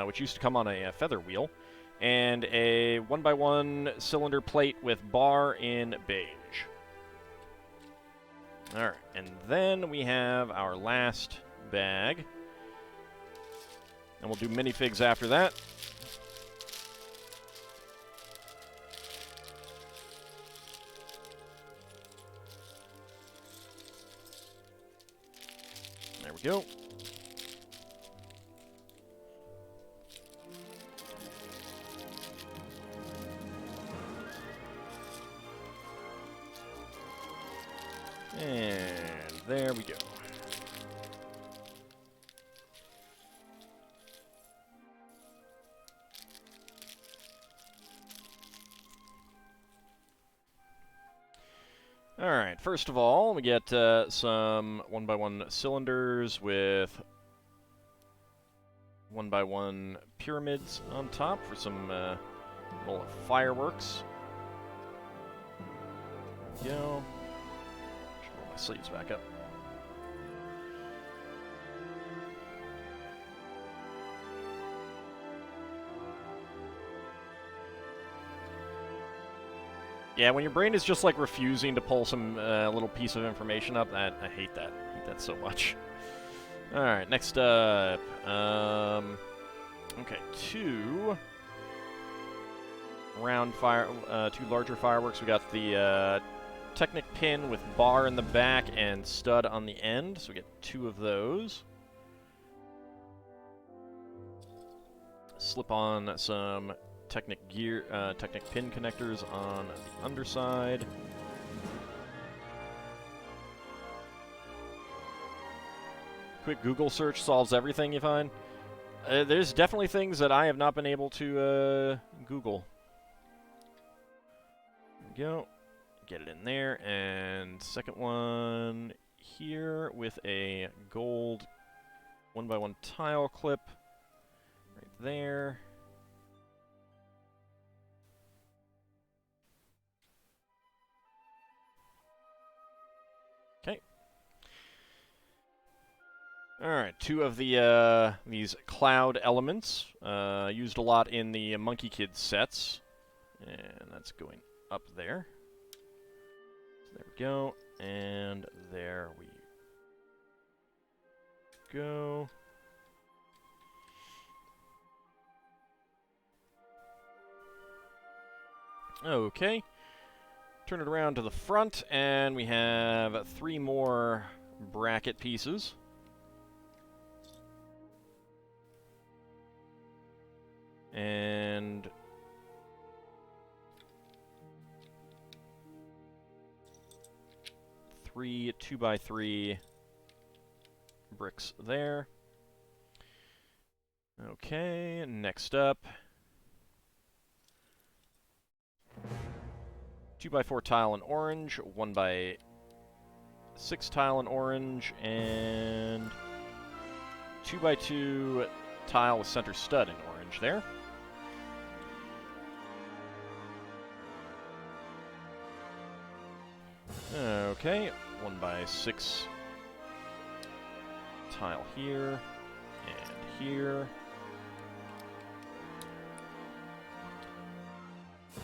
which used to come on a feather wheel, and a 1x1 cylinder plate with bar in beige. Alright, and then we have our last bag. And we'll do minifigs after that. There we go. And there we go. Alright, first of all, we get some 1x1 cylinders with 1x1 pyramids on top for some little fireworks. There we go. Roll my sleeves back up. Yeah, when your brain is just like refusing to pull some little piece of information up, I hate that. I hate that so much. All right, next up. Okay, 2 round fire, 2 larger fireworks. We got the Technic pin with bar in the back and stud on the end, so we get 2 of those. Slip on some Technic gear, Technic pin connectors on the underside. Quick Google search solves everything, you find? There's definitely things that I have not been able to Google. There we go. Get it in there, and second one here with a gold 1x1 tile clip right there. Okay. All right, 2 of the these cloud elements used a lot in the Monkey Kids sets, and that's going up there. There we go. And there we go. Okay. Turn it around to the front, and we have 3 more bracket pieces. And 3 2x3 bricks there. Okay, next up, 2x4 tile in orange, 1x6 tile in orange, and 2x2 tile with center stud in orange there. Okay, 1x6 tile here, and here.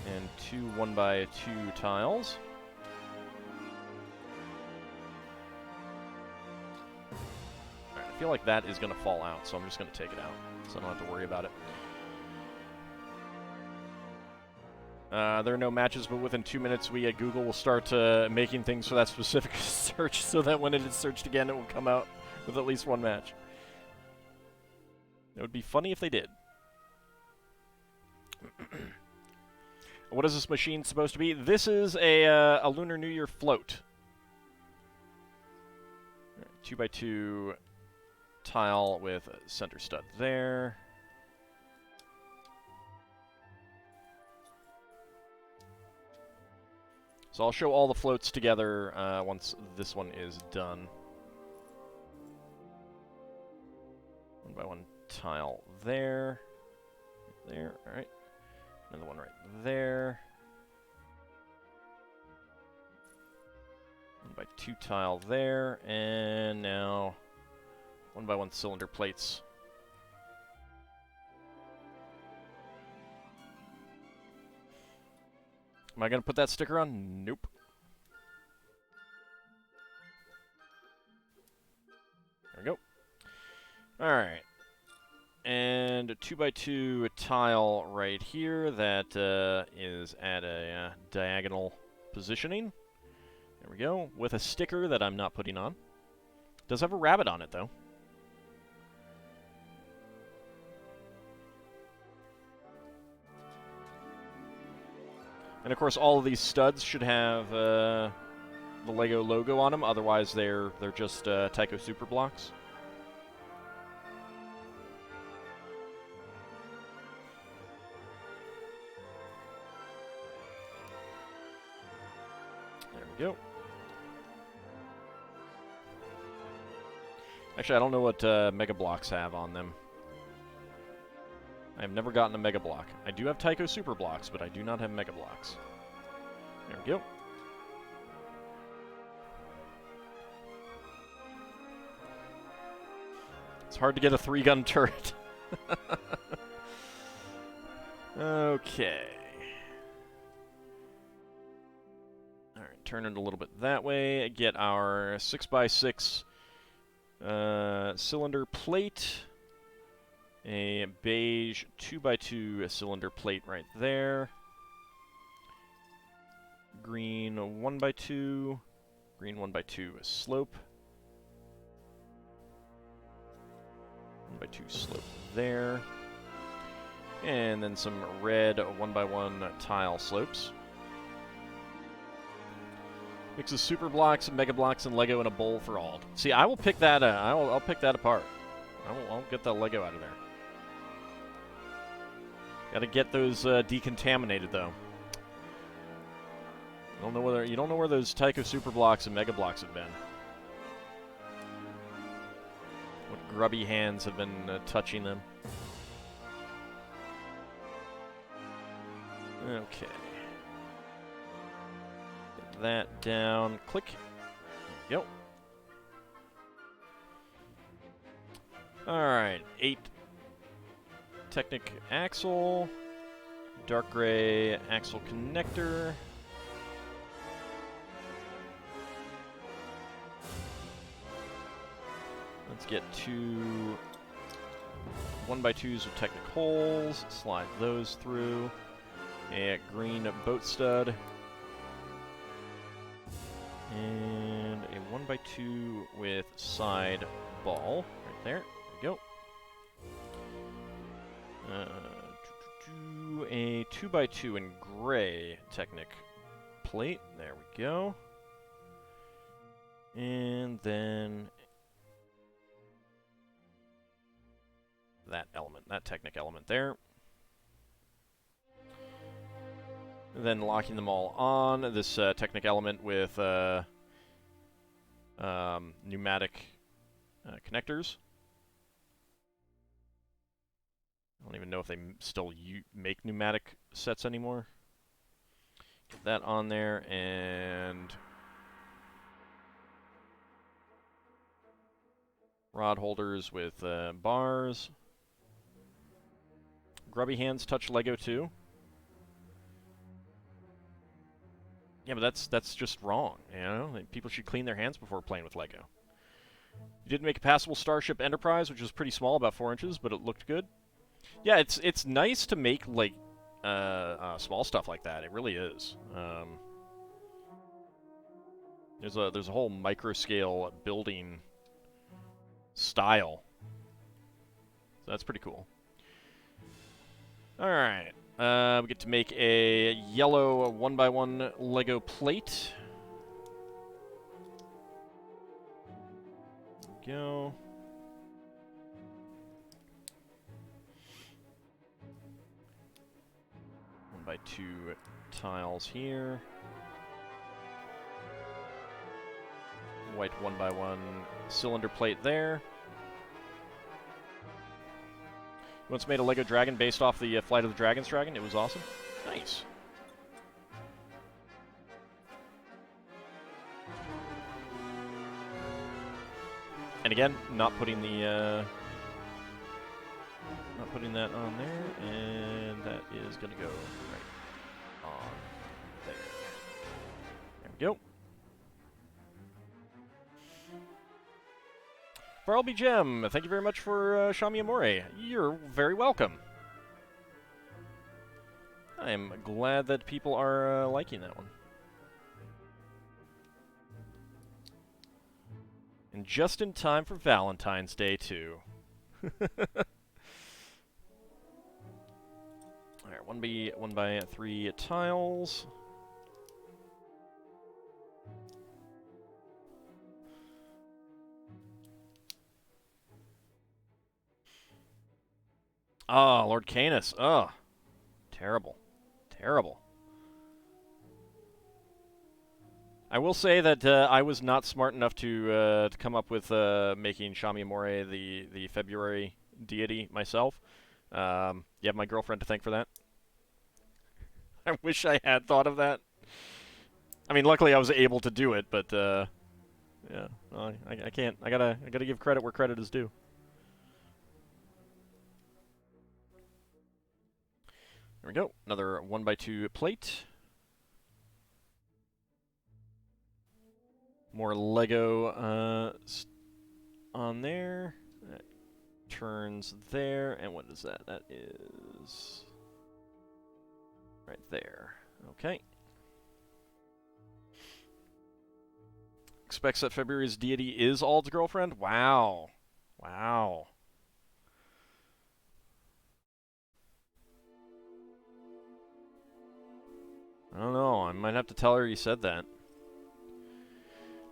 And 2 1x2 tiles. Alright, I feel like that is going to fall out, so I'm just going to take it out, so I don't have to worry about it. There are no matches, but within 2 minutes, we at Google will start making things for that specific search, so that when it is searched again, it will come out with at least 1 match. It would be funny if they did. What is this machine supposed to be? This is a Lunar New Year float. 2x2 tile with a center stud there. So I'll show all the floats together once this one is done. 1x1 tile there. There, alright. Another one right there. 1x2 tile there, and now 1x1 cylinder plates. Am I going to put that sticker on? Nope. There we go. Alright. And a 2x2 tile right here that is at a diagonal positioning. There we go. With a sticker that I'm not putting on. Does have a rabbit on it, though. And of course, all of these studs should have the LEGO logo on them. Otherwise, they're just Tycho Super blocks. There we go. Actually, I don't know what Mega Blocks have on them. I've never gotten a Mega Block. I do have Tycho Super blocks, but I do not have Mega Blocks. There we go. It's hard to get a 3-gun turret. Okay. Alright, turn it a little bit that way. Get our 6x6 cylinder plate. A beige 2x2 cylinder plate right there. Green 1x2. Green 1x2 slope. 1x2 slope there. And then some red 1x1 tile slopes. Mixes Super Blocks, Mega Blocks, and Lego in a bowl for all. See, I will pick that. I'll pick that apart. I'll get that Lego out of there. Gotta get those decontaminated, though. You don't know where those Tycho Super Blocks and Mega Blocks have been. What grubby hands have been touching them. Okay. Get that down. Click. Yep. Alright. 8 Technic axle. Dark gray axle connector. Let's get 2 1x2s with Technic holes. Slide those through. A green boat stud. And a 1x2 with side ball. Right there. There we go. A 2x2 in gray Technic plate. There we go. And then that element, that Technic element there. And then locking them all on, this Technic element with pneumatic connectors. I don't even know if they still make pneumatic sets anymore. Get that on there, and rod holders with bars. Grubby hands touch Lego too. Yeah, but that's just wrong, you know? People should clean their hands before playing with Lego. You did make a passable Starship Enterprise, which was pretty small, about 4 inches, but it looked good. Yeah, it's nice to make, like, small stuff like that. It really is. There's a whole micro-scale building style. So that's pretty cool. Alright. We get to make a yellow 1x1 Lego plate. There we go. One by 2 tiles here. White 1x1 cylinder plate there. Once made a Lego dragon based off the Flight of the Dragons dragon. It was awesome. Nice. And again, not putting the that on there, and that is gonna go right on there. There we go. Farlby Gem, thank you very much for Shami Amore. You're very welcome. I am glad that people are liking that one. And just in time for Valentine's Day, too. Alright, 1x3 tiles. Oh, Lord Canis. Oh, terrible. Terrible. I will say that I was not smart enough to come up with making Shami Amore the February deity myself. You have my girlfriend to thank for that. I wish I had thought of that. I mean, luckily I was able to do it, but yeah, I can't. I gotta give credit where credit is due. There we go. Another 1x2 plate. More Lego on there. That turns there. And what is that? That is right there. Okay. Expects that February's deity is Ald's girlfriend? Wow. Wow. I don't know. I might have to tell her you said that.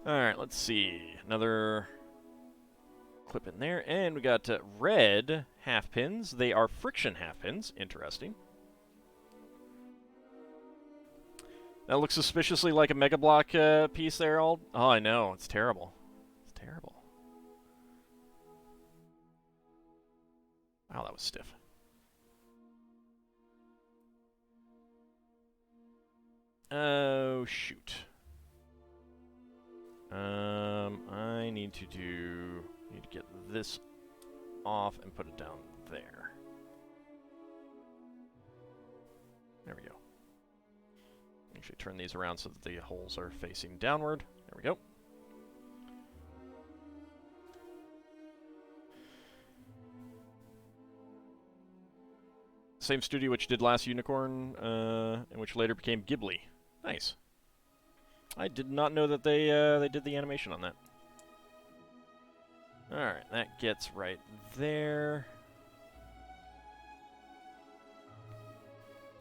Alright, let's see. Another clip in there. And we got red half pins. They are friction half pins. Interesting. That looks suspiciously like a Mega Block piece there, Ald. Oh, I know. It's terrible. It's terrible. Wow, that was stiff. Oh, shoot. I need to get this off and put it down there. There we go. Actually turn these around so that the holes are facing downward. There we go. same studio which did Last Unicorn, and which later became Ghibli. Nice. I did not know that they did the animation on that. Alright, that gets right there.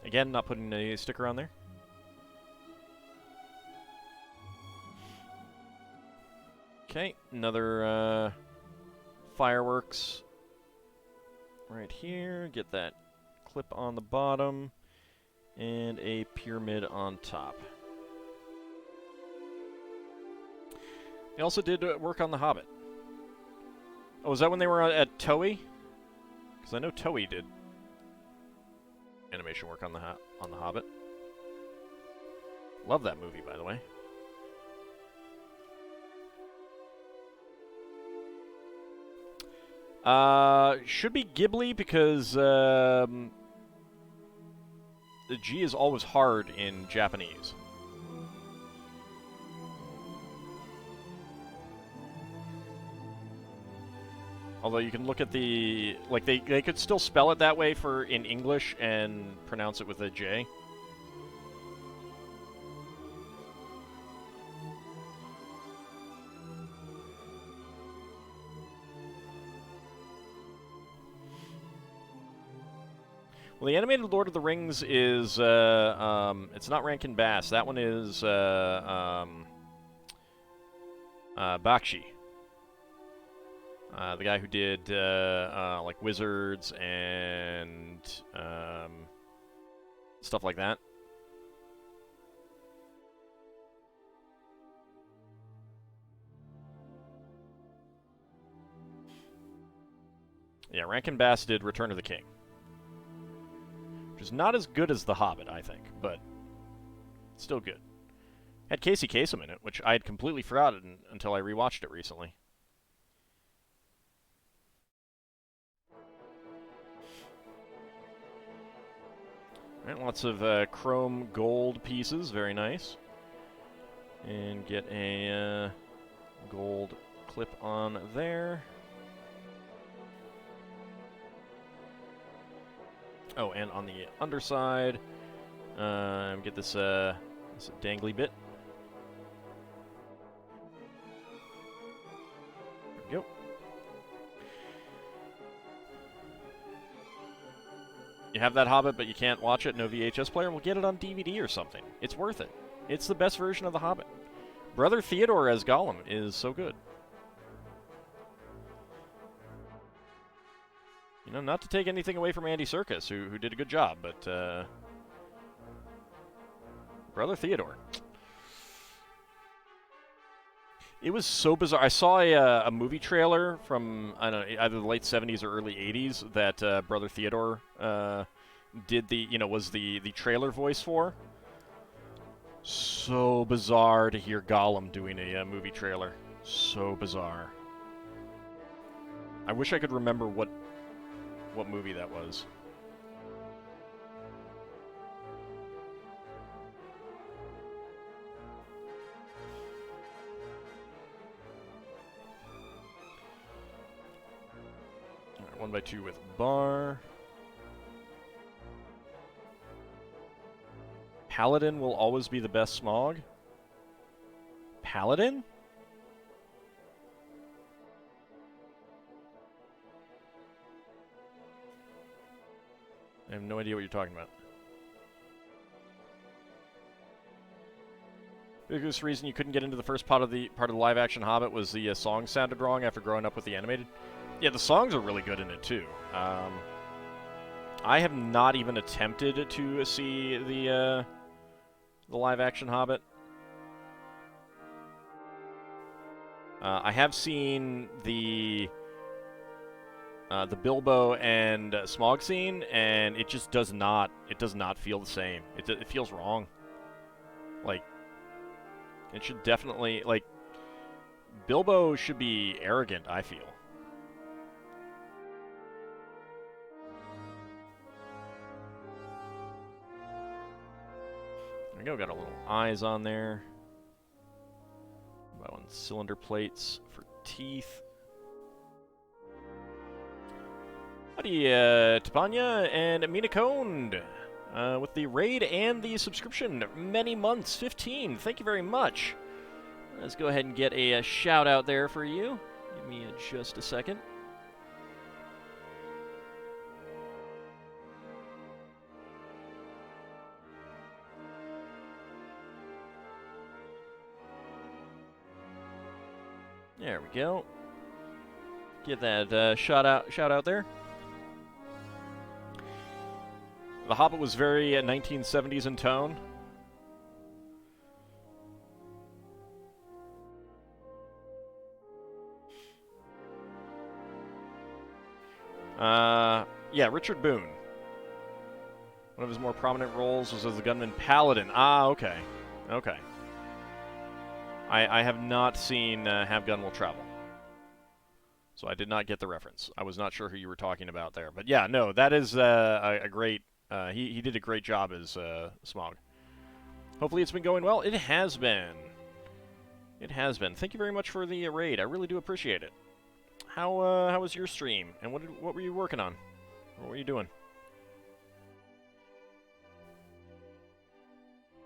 Again, not putting a sticker on there. Okay, another fireworks right here. Get that clip on the bottom and a pyramid on top. They also did work on The Hobbit. Oh, was that when they were at Toei? Because I know Toei did animation work on the Hobbit. Love that movie, by the way. Should be Ghibli because the G is always hard in Japanese. Although you can look at the... Like, they could still spell it that way in English and pronounce it with a J. Well, the animated Lord of the Rings is, it's not Rankin Bass. That one is, Bakshi. The guy who did, like, Wizards and, stuff like that. Yeah, Rankin Bass did Return of the King. Which is not as good as The Hobbit, I think, but still good. Had Casey Kasem in it, which I had completely forgotten until I rewatched it recently. Alright, lots of chrome gold pieces, very nice. And get a gold clip on there. Oh, and on the underside, get this dangly bit. There we go. You have that Hobbit, but you can't watch it, no VHS player? Well, get it on DVD or something. It's worth it. It's the best version of the Hobbit. Brother Theodore as Gollum is so good. You know, not to take anything away from Andy Serkis, who did a good job, but Brother Theodore. It was so bizarre. I saw a movie trailer from, I don't know, either the late 70s or early 80s that Brother Theodore did was the trailer voice for. So bizarre to hear Gollum doing a movie trailer. So bizarre. I wish I could remember what movie that was. Alright, 1x2 with bar. Paladin will always be the best Smaug? Paladin? I have no idea what you're talking about. The biggest reason you couldn't get into the first part of the live-action Hobbit was the song sounded wrong after growing up with the animated. Yeah, the songs are really good in it too. I have not even attempted to see the live-action Hobbit. I have seen the Bilbo and Smaug scene, and it just does not feel the same. It feels wrong. Like, it should definitely, like, Bilbo should be arrogant, I feel. There we go, got a little eyes on there. About 1 cylinder plates for teeth. Howdy, Tapanya and Mina Coned, with the raid and the subscription. Many months, 15. Thank you very much. Let's go ahead and get a shout out there for you. Give me just a second. There we go. Get that shout out there. The Hobbit was very 1970s in tone. Yeah, Richard Boone. One of his more prominent roles was as the gunman Paladin. Ah, okay. Okay. I have not seen Have Gun Will Travel. So I did not get the reference. I was not sure who you were talking about there. But yeah, no, that is a great... he did a great job as Smog. Hopefully it's been going well. It has been. It has been. Thank you very much for the raid. I really do appreciate it. How was your stream? And what were you working on? What were you doing?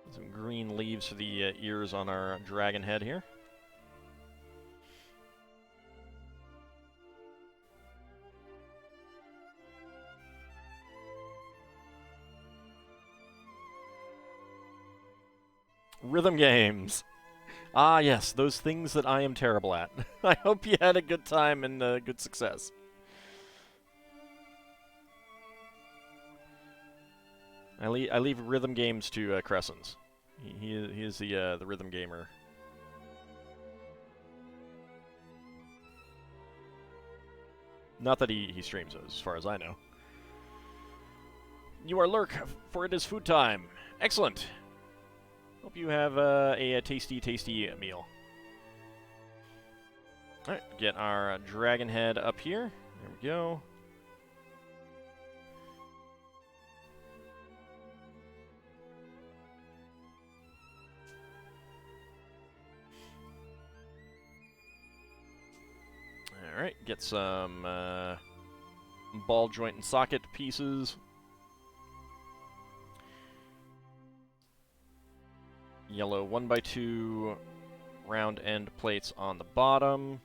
Some green leaves for the ears on our dragon head here. Rhythm games. Ah, yes, those things that I am terrible at. I hope you had a good time and good success. I leave rhythm games to Cressons. He is the rhythm gamer. Not that he streams those, as far as I know. You are Lurk, for it is food time. Excellent. Hope you have a tasty meal. Alright, get our dragon head up here. There we go. Alright, get some ball joint and socket pieces. Yellow 1x2 round end plates on the bottom.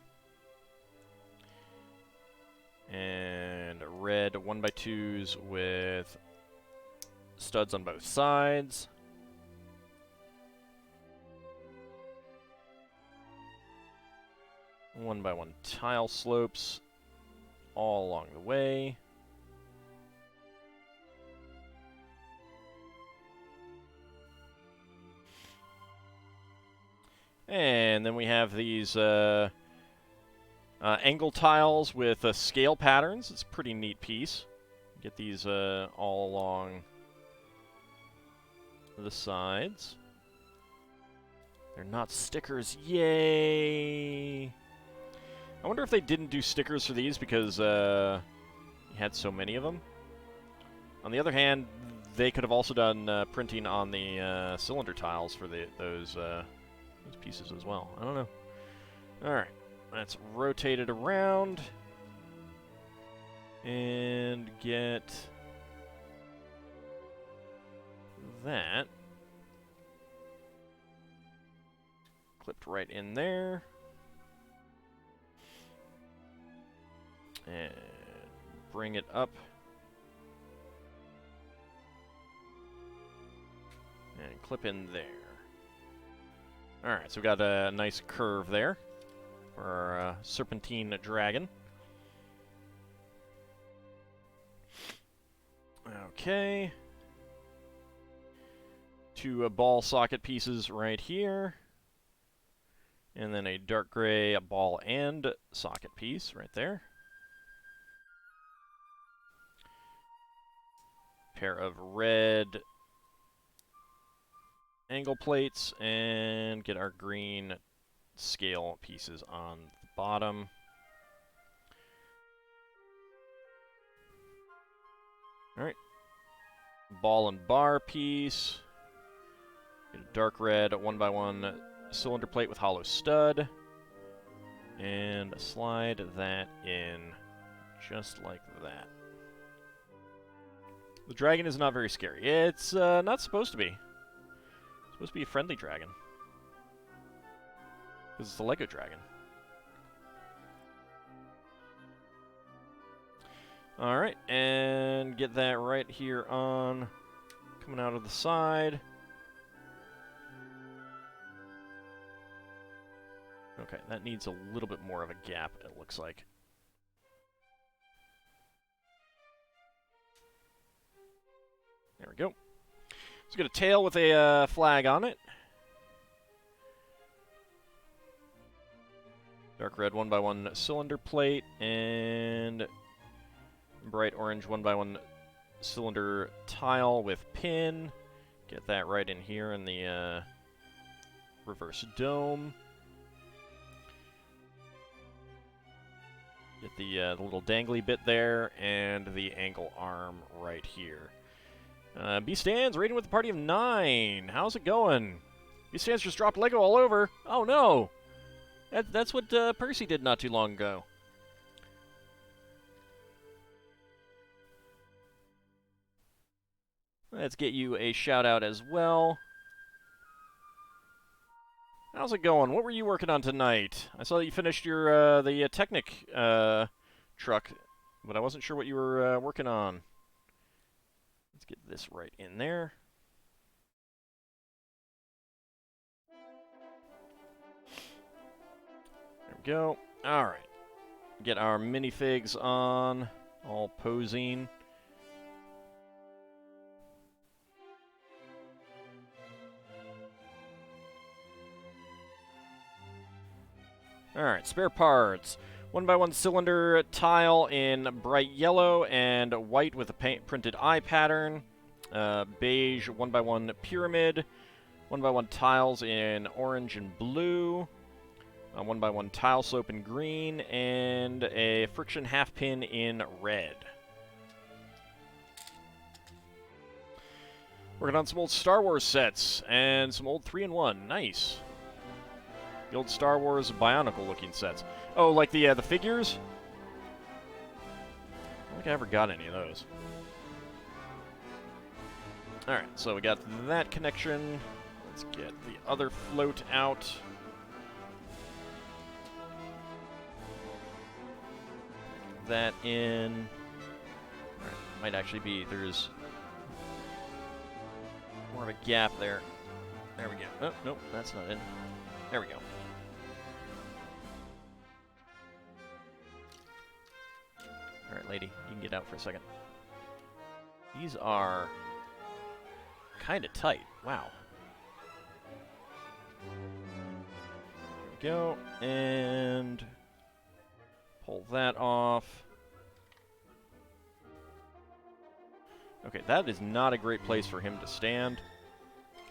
And red 1x2s with studs on both sides. One by one tile slopes all along the way. And then we have these angle tiles with scale patterns. It's a pretty neat piece. Get these all along the sides. They're not stickers. Yay! I wonder if they didn't do stickers for these because you had so many of them. On the other hand, they could have also done printing on the cylinder tiles for those pieces as well. I don't know. Alright, let's rotate it around and get that clipped right in there. And bring it up. And clip in there. Alright, so we've got a nice curve there for our serpentine dragon. Okay. Two ball socket pieces right here. And then a dark gray ball and socket piece right there. Pair of red angle plates and get our green scale pieces on the bottom. Alright. Ball and bar piece. Get a dark red 1x1 cylinder plate with hollow stud. And slide that in just like that. The dragon is not very scary. It's not supposed to be. It's supposed to be a friendly dragon. Because it's a Lego dragon. Alright, and get that right here on... coming out of the side. Okay, that needs a little bit more of a gap, it looks like. There we go. Let's get a tail with a flag on it. Dark red 1x1 cylinder plate, and bright orange 1x1 cylinder tile with pin. Get that right in here in the reverse dome. Get the little dangly bit there, and the angle arm right here. B-Stands raiding with a party of 9. How's it going? B-Stands just dropped Lego all over. Oh no! That's what Percy did not too long ago. Let's get you a shout out as well. How's it going? What were you working on tonight? I saw that you finished your the Technic truck, but I wasn't sure what you were working on. Let's get this right in there. There we go. All right. Get our minifigs on, all posing. Alright, spare parts. 1x1 cylinder tile in bright yellow and white with a printed eye pattern. Beige 1x1 pyramid. 1x1 tiles in orange and blue. 1x1 tile slope in green. And a friction half pin in red. Working on some old Star Wars sets and some old 3-in-1. Nice. The old Star Wars Bionicle-looking sets. Oh, like the figures? I don't think I ever got any of those. Alright, so we got that connection. Let's get the other float out. That in. Alright, might actually be, there's more of a gap there. There we go. Oh, nope, that's not it. There we go. Alright, lady, you can get out for a second. These are kind of tight. Wow. There we go. And pull that off. Okay, that is not a great place for him to stand.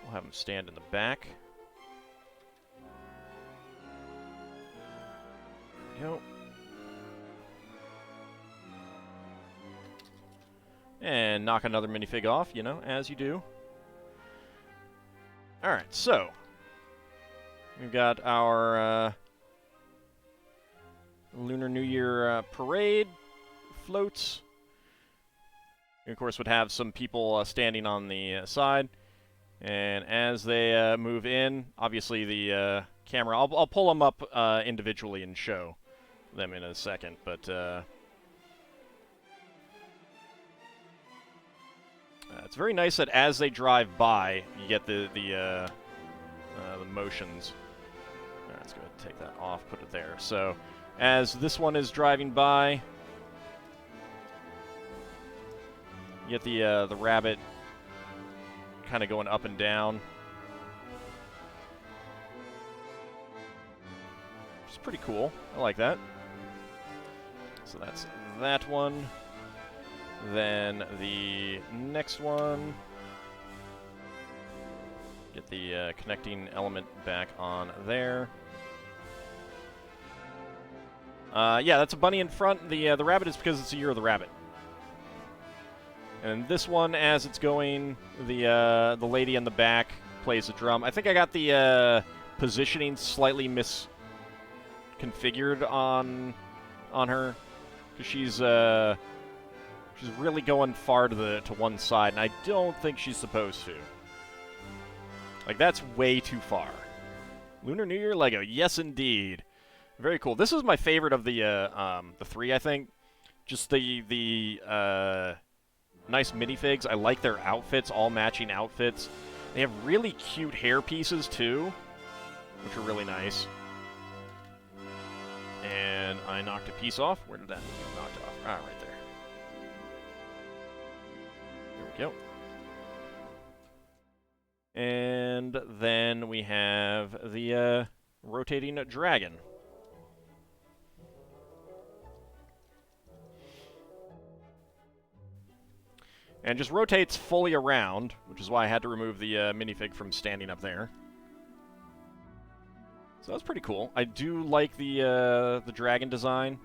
We'll have him stand in the back. There we go. And knock another minifig off, you know, as you do. Alright, so we've got our Lunar New Year Parade floats. We, of course, would have some people standing on the side. And as they move in, obviously the camera, I'll pull them up individually and show them in a second, but it's very nice that as they drive by, you get the motions. Alright, let's go ahead and take that off, put it there. So, as this one is driving by, you get the rabbit kind of going up and down. It's pretty cool. I like that. So that's that one. Then the next one. Get the connecting element back on there. Yeah, that's a bunny in front. The rabbit is because it's the year of the rabbit. And this one, as it's going, the lady in the back plays the drum. I think I got the positioning slightly misconfigured on her, because She's really going far to one side, and I don't think she's supposed to. Like, that's way too far. Lunar New Year Lego, yes indeed. Very cool. This is my favorite of the three, I think. Just the nice minifigs. I like their outfits, all matching outfits. They have really cute hair pieces, too, which are really nice. And I knocked a piece off. Where did that get knocked off? Ah, right there. There we go. And then we have the rotating dragon. And just rotates fully around, which is why I had to remove the minifig from standing up there. So that's pretty cool. I do like the dragon design.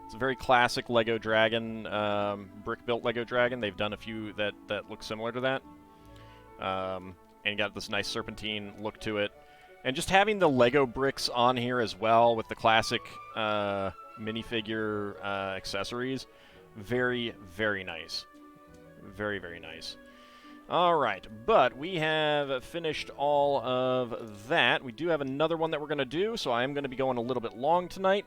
It's a very classic Lego dragon, brick-built Lego dragon. They've done a few that look similar to that. And got this nice serpentine look to it. And just having the Lego bricks on here as well with the classic minifigure accessories. Very, very nice. Very, very nice. All right, but we have finished all of that. We do have another one that we're going to do, so I am going to be going a little bit long tonight.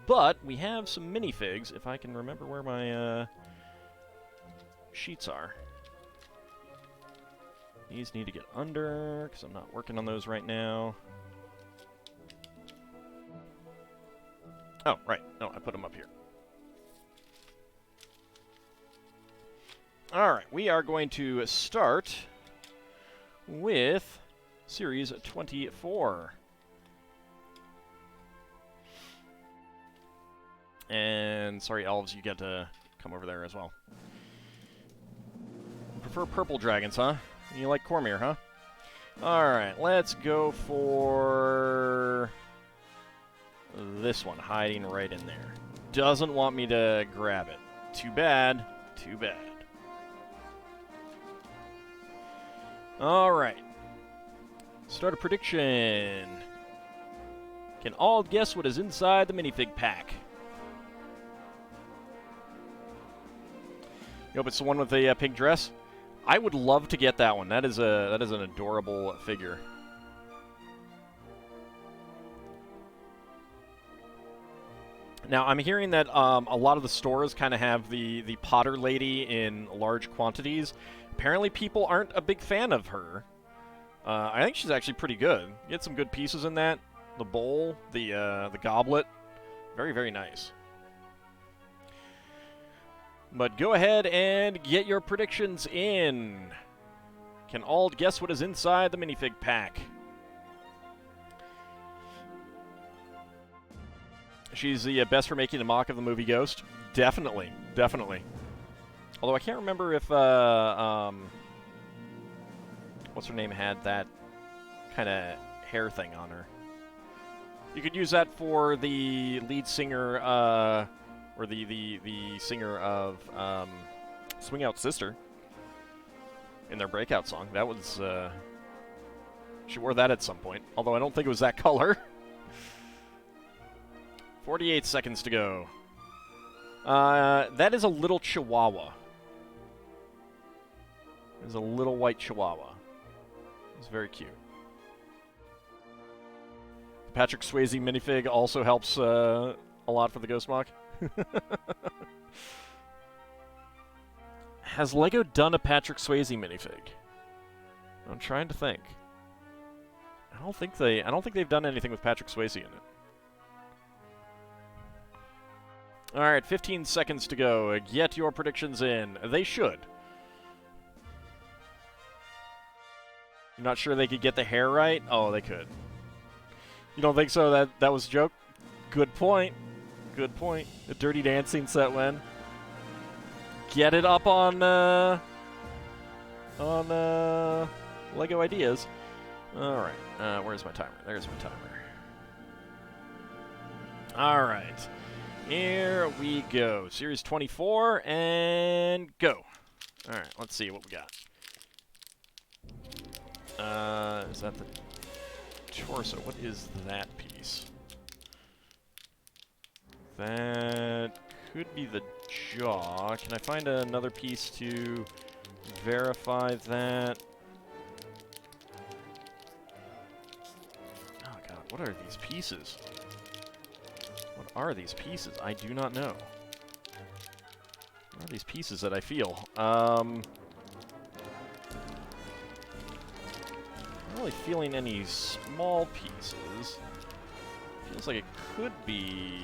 But we have some minifigs, if I can remember where my sheets are. These need to get under, because I'm not working on those right now. Oh, right. No, I put them up here. Alright, we are going to start with Series 24. And, sorry, elves, you get to come over there as well. You prefer purple dragons, huh? You like Cormier, huh? Alright, let's go for this one, hiding right in there. Doesn't want me to grab it. Too bad. Too bad. Alright. Start a prediction. Can all guess what is inside the minifig pack? You hope it's the one with the pink dress? I would love to get that one. That is an adorable figure. Now, I'm hearing that a lot of the stores kind of have the Potter lady in large quantities. Apparently, people aren't a big fan of her. I think she's actually pretty good. You get some good pieces in that. The bowl, the goblet. Very, very nice. But go ahead and get your predictions in. Can all guess what is inside the minifig pack? She's the best for making a mock of the movie Ghost. Definitely, definitely. Although I can't remember if what's her name had that kind of hair thing on her. You could use that for the lead singer, or the singer of Swing Out Sister in their breakout song. That was she wore that at some point. Although I don't think it was that color. 48 seconds to go. That is a little chihuahua. There's a little white chihuahua. It's very cute. The Patrick Swayze minifig also helps a lot for the Ghost Mock. Has LEGO done a Patrick Swayze minifig? I'm trying to think. I don't think they've done anything with Patrick Swayze in it. All right, 15 seconds to go. Get your predictions in. They should. You're not sure they could get the hair right? Oh, they could. You don't think so? That was a joke? Good point. Good point. The Dirty Dancing set when. Get it up on LEGO Ideas. All right. Where's my timer? There's my timer. All right. Here we go. Series 24, and go. All right, let's see what we got. Is that the torso? What is that piece? That could be the jaw. Can I find another piece to verify that? Oh god, what are these pieces? What are these pieces? I do not know. What are these pieces that I feel? I'm not really feeling any small pieces. Feels like it could be...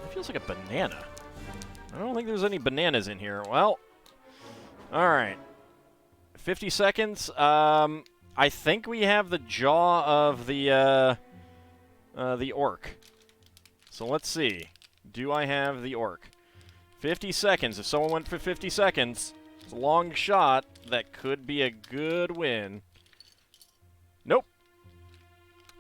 It feels like a banana. I don't think there's any bananas in here. Well, alright. 50 seconds. I think we have the jaw of the orc. So let's see. Do I have the orc? 50 seconds. If someone went for 50 seconds, it's a long shot. That could be a good win. Nope.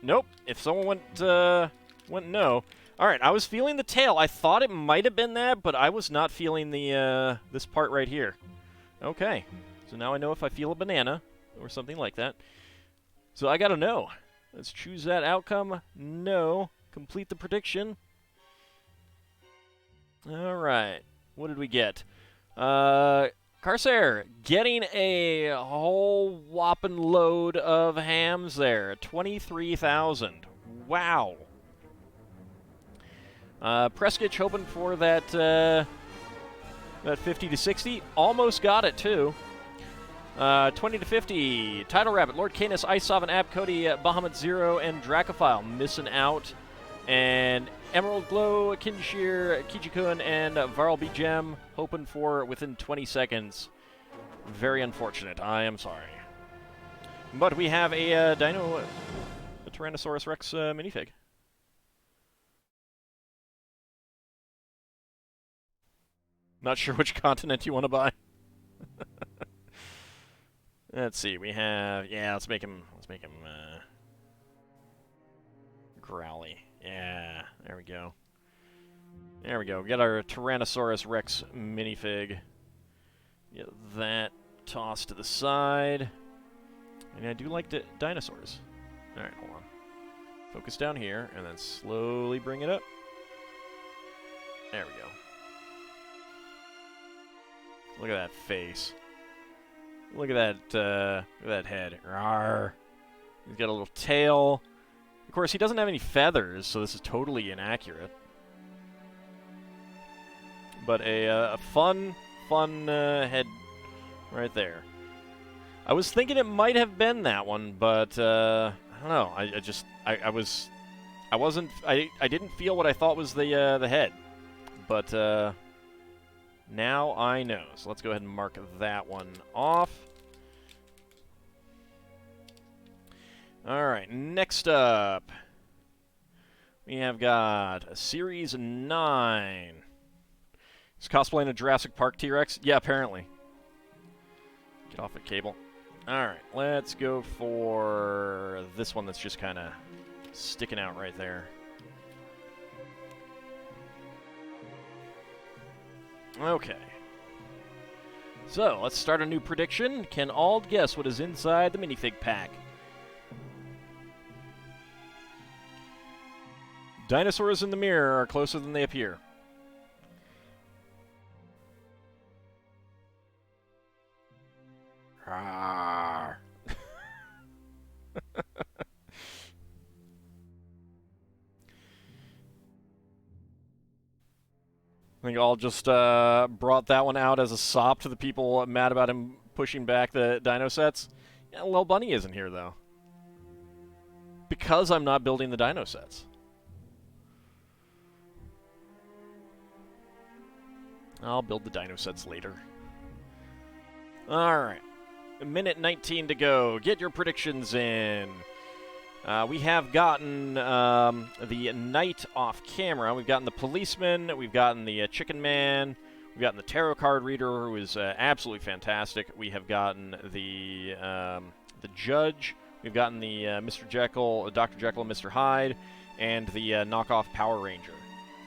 Nope. If someone went no. Alright, I was feeling the tail. I thought it might have been that, but I was not feeling the this part right here. Okay. So now I know if I feel a banana or something like that. So I gotta know. Let's choose that outcome. No. Complete the prediction. Alright. What did we get? Carcer getting a whole whopping load of hams there. 23,000. Wow. Preskich hoping for that, that 50 to 60. Almost got it, too. 20 to 50. Tidal Rabbit, Lord Canis, Isovan, Ab Cody, Bahamut Zero, and Dracophile missing out. And Emerald Glow, Kinshir, Kijikun, and Varl B. Gem hoping for within 20 seconds. Very unfortunate. I am sorry. But we have a Dino, a Tyrannosaurus Rex minifig. Not sure which continent you want to buy. Let's see. We have, yeah. Let's make him growly. Yeah. There we go. There we go. We got our Tyrannosaurus Rex minifig. Get that tossed to the side. And I do like the dinosaurs. All right, hold on. Focus down here, and then slowly bring it up. There we go. Look at that face. Look at that head. Rawr. He's got a little tail. Of course, he doesn't have any feathers, so this is totally inaccurate. But a fun head right there. I was thinking it might have been that one, but I don't know. I didn't feel what I thought was the head, but now I know. So let's go ahead and mark that one off. All right, next up, we have got a Series 9. He's cosplaying a Jurassic Park T-Rex? Yeah, apparently. Get off the cable. All right, let's go for this one that's just kind of sticking out right there. Okay. So, let's start a new prediction. Can Ald guess what is inside the minifig pack? Dinosaurs in the mirror are closer than they appear. Rawr. I think Ald just brought that one out as a sop to the people mad about him pushing back the dino sets. Yeah, Lil Bunny isn't here, though. Because I'm not building the dino sets. I'll build the dino sets later. Alright. A minute 19 to go. Get your predictions in. We have gotten the knight off camera. We've gotten the policeman. We've gotten the chicken man. We've gotten the tarot card reader, who is absolutely fantastic. We have gotten the judge. We've gotten the Mr. Jekyll, Dr. Jekyll, and Mr. Hyde, and the knockoff Power Ranger.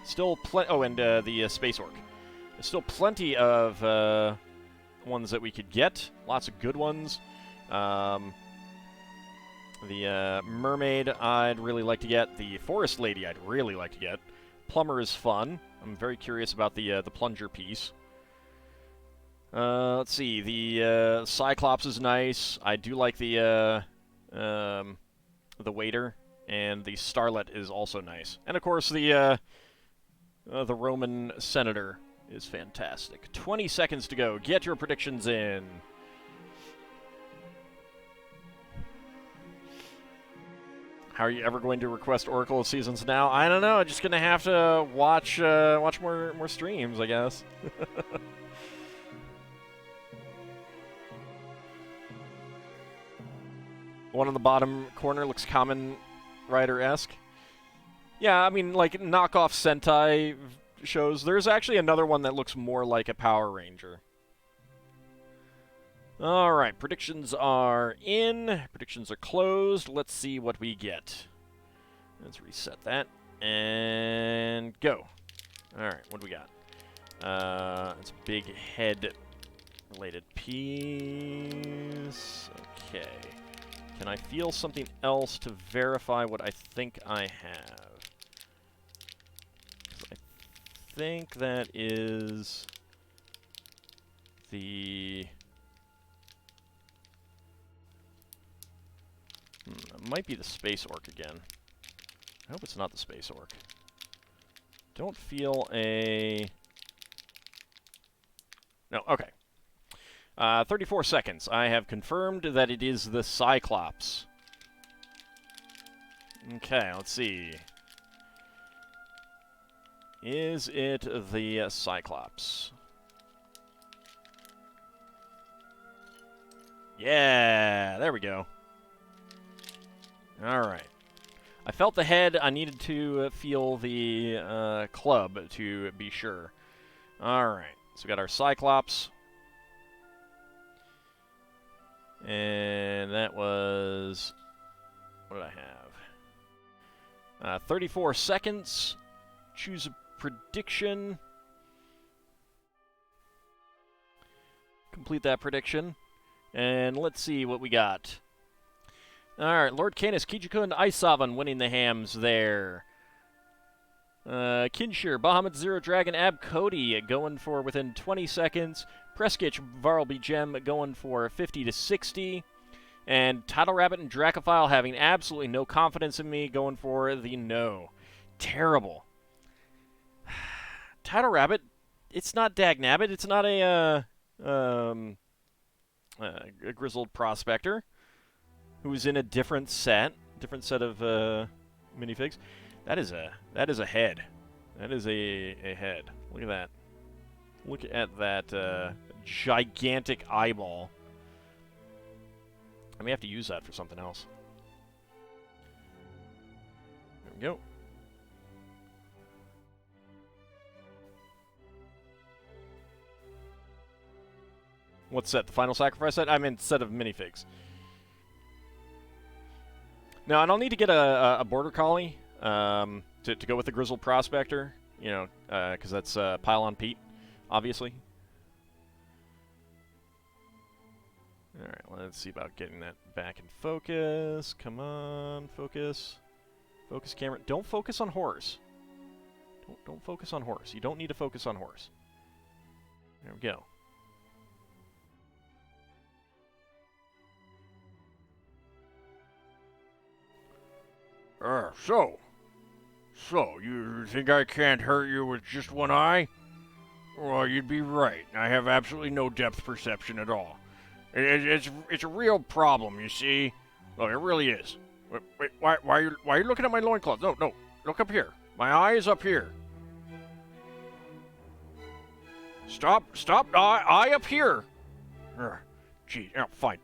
Still and the Space Orc. There's still plenty of ones that we could get. Lots of good ones. The mermaid I'd really like to get. The forest lady I'd really like to get. Plumber is fun. I'm very curious about the plunger piece. Let's see. The Cyclops is nice. I do like the waiter, and the starlet is also nice. And of course the Roman senator is fantastic. 20 seconds to go. Get your predictions in. How are you ever going to request Oracle of Seasons now? I don't know. I'm just gonna have to watch more streams, I guess. One in the bottom corner looks Kamen Rider-esque. Yeah, I mean, like knockoff Sentai shows. There's actually another one that looks more like a Power Ranger. Alright, predictions are in. Predictions are closed. Let's see what we get. Let's reset that. And go. Alright, what do we got? It's a big head-related piece. Okay. Can I feel something else to verify what I think I have? I think that is the... it might be the Space Orc again. I hope it's not the Space Orc. Don't feel a... No, okay. 34 seconds. I have confirmed that it is the Cyclops. Okay, let's see. Is it the Cyclops? Yeah, there we go. Alright. I felt the head. I needed to feel the club to be sure. Alright. So we got our Cyclops. And that was... what did I have? 34 seconds. Choose a prediction. Complete that prediction. And let's see what we got. Alright, Lord Canis, Kijikun, Isavan winning the hams there. Kinshir, Bahamut, Zero Dragon, Ab Cody going for within 20 seconds. Preskich, Varlby Gem going for 50 to 60. And Tidal Rabbit and Dracophile having absolutely no confidence in me going for the no. Terrible. Tidal Rabbit, it's not Dagnabbit. It's not a grizzled prospector who's in a different set of minifigs. That is a head. That is a head. Look at that. Look at that gigantic eyeball. I may have to use that for something else. There we go. What set? The Final Sacrifice set? I meant set of minifigs. Now, I don't need to get a Border Collie to go with the Grizzled Prospector, you know, because that's Pylon Pete, obviously. Alright, let's see about getting that back in focus. Come on, focus. Focus camera. Don't focus on horse. Don't focus on horse. You don't need to focus on horse. There we go. So, you think I can't hurt you with just one eye? Well, you'd be right. I have absolutely no depth perception at all. It's a real problem, you see. Well, it really is. Wait, why are you looking at my loincloth? No, look up here. My eye is up here. Stop, eye up here. Gee, fine,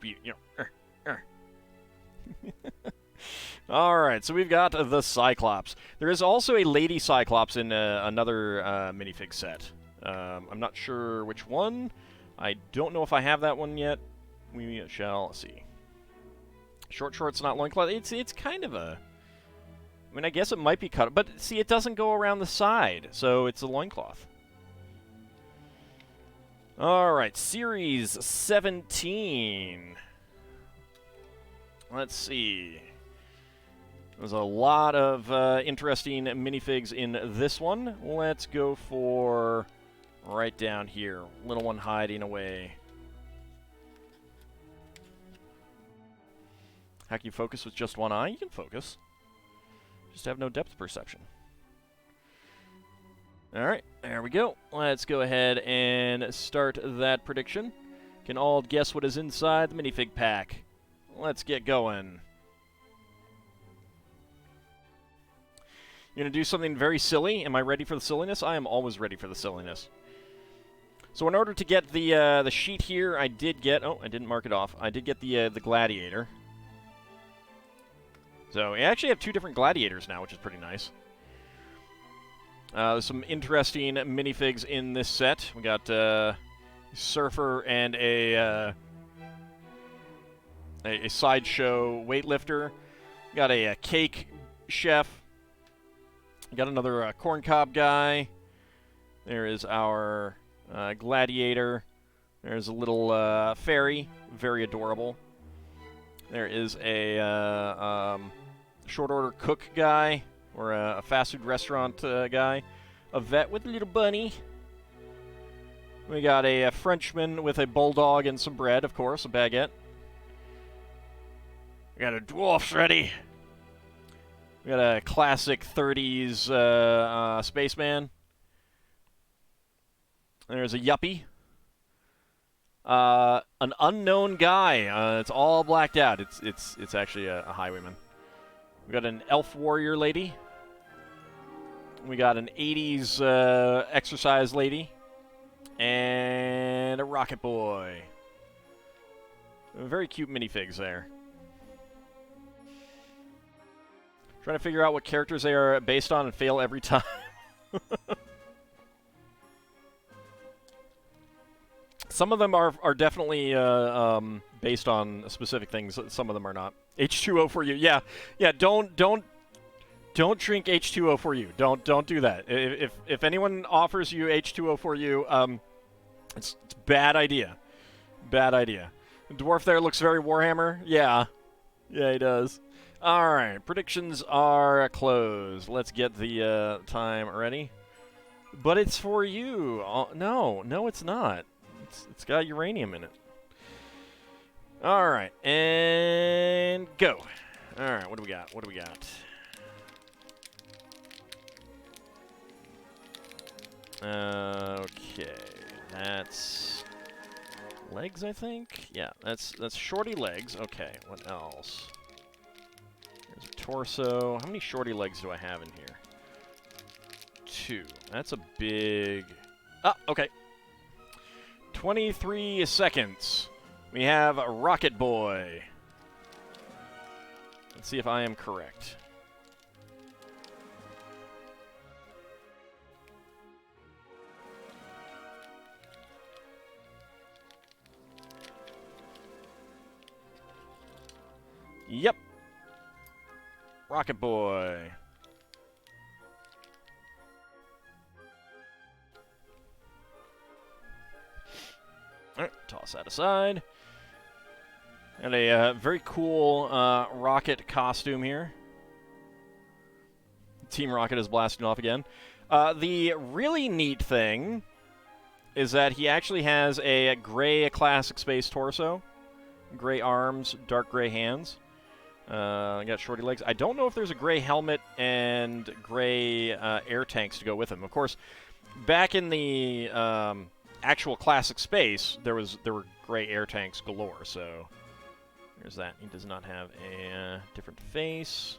Alright, so we've got the Cyclops. There is also a Lady Cyclops in another minifig set. I'm not sure which one. I don't know if I have that one yet. We shall see. Short shorts, not loincloth. It's kind of a... I mean, I guess it might be cut, but see, it doesn't go around the side, so it's a loincloth. Alright, Series 17. let's see. There's a lot of interesting minifigs in this one. Let's go for right down here. Little one hiding away. How can you focus with just one eye? You can focus. Just have no depth perception. Alright, there we go. Let's go ahead and start that prediction. Can all guess what is inside the minifig pack? Let's get going. You're going to do something very silly. Am I ready for the silliness? I am always ready for the silliness. So in order to get the sheet here, I did get... Oh, I didn't mark it off. I did get the gladiator. So we actually have 2 different gladiators now, which is pretty nice. There's some interesting minifigs in this set. We got surfer and a sideshow weightlifter. We got a cake chef. We got another corncob guy. There is our gladiator. There's a little fairy, very adorable. There is a short order cook guy, or a fast food restaurant guy. A vet with a little bunny. We got a Frenchman with a bulldog and some bread, of course, a baguette. We got a dwarf ready. We got a classic 30s spaceman. There's a yuppie. An unknown guy. It's all blacked out. It's actually a highwayman. We got an elf warrior lady. We got an 80s exercise lady. And a rocket boy. Very cute minifigs there. Trying to figure out what characters they are based on and fail every time. Some of them are definitely based on specific things. Some of them are not. H2O for you. Yeah. Don't drink H2O for you. Don't do that. If anyone offers you H2O for you, it's a bad idea. Bad idea. The dwarf there looks very Warhammer. Yeah, he does. All right, predictions are closed. Let's get the time ready. But it's for you. No, it's not. It's got uranium in it. All right, and go. All right, what do we got? Okay, that's legs, I think. Yeah, that's shorty legs. Okay, what else? There's a torso. How many shorty legs do I have in here? 2. That's a big... Ah, okay. 23 seconds. We have a Rocket Boy. Let's see if I am correct. Yep. Rocket Boy. Alright, toss that aside. And a very cool rocket costume here. Team Rocket is blasting off again. The really neat thing is that he actually has a gray classic space torso. Gray arms, dark gray hands. Got shorty legs. I don't know if there's a gray helmet and gray air tanks to go with him. Of course, back in the actual classic space, there were gray air tanks galore. So there's that. He does not have a different face.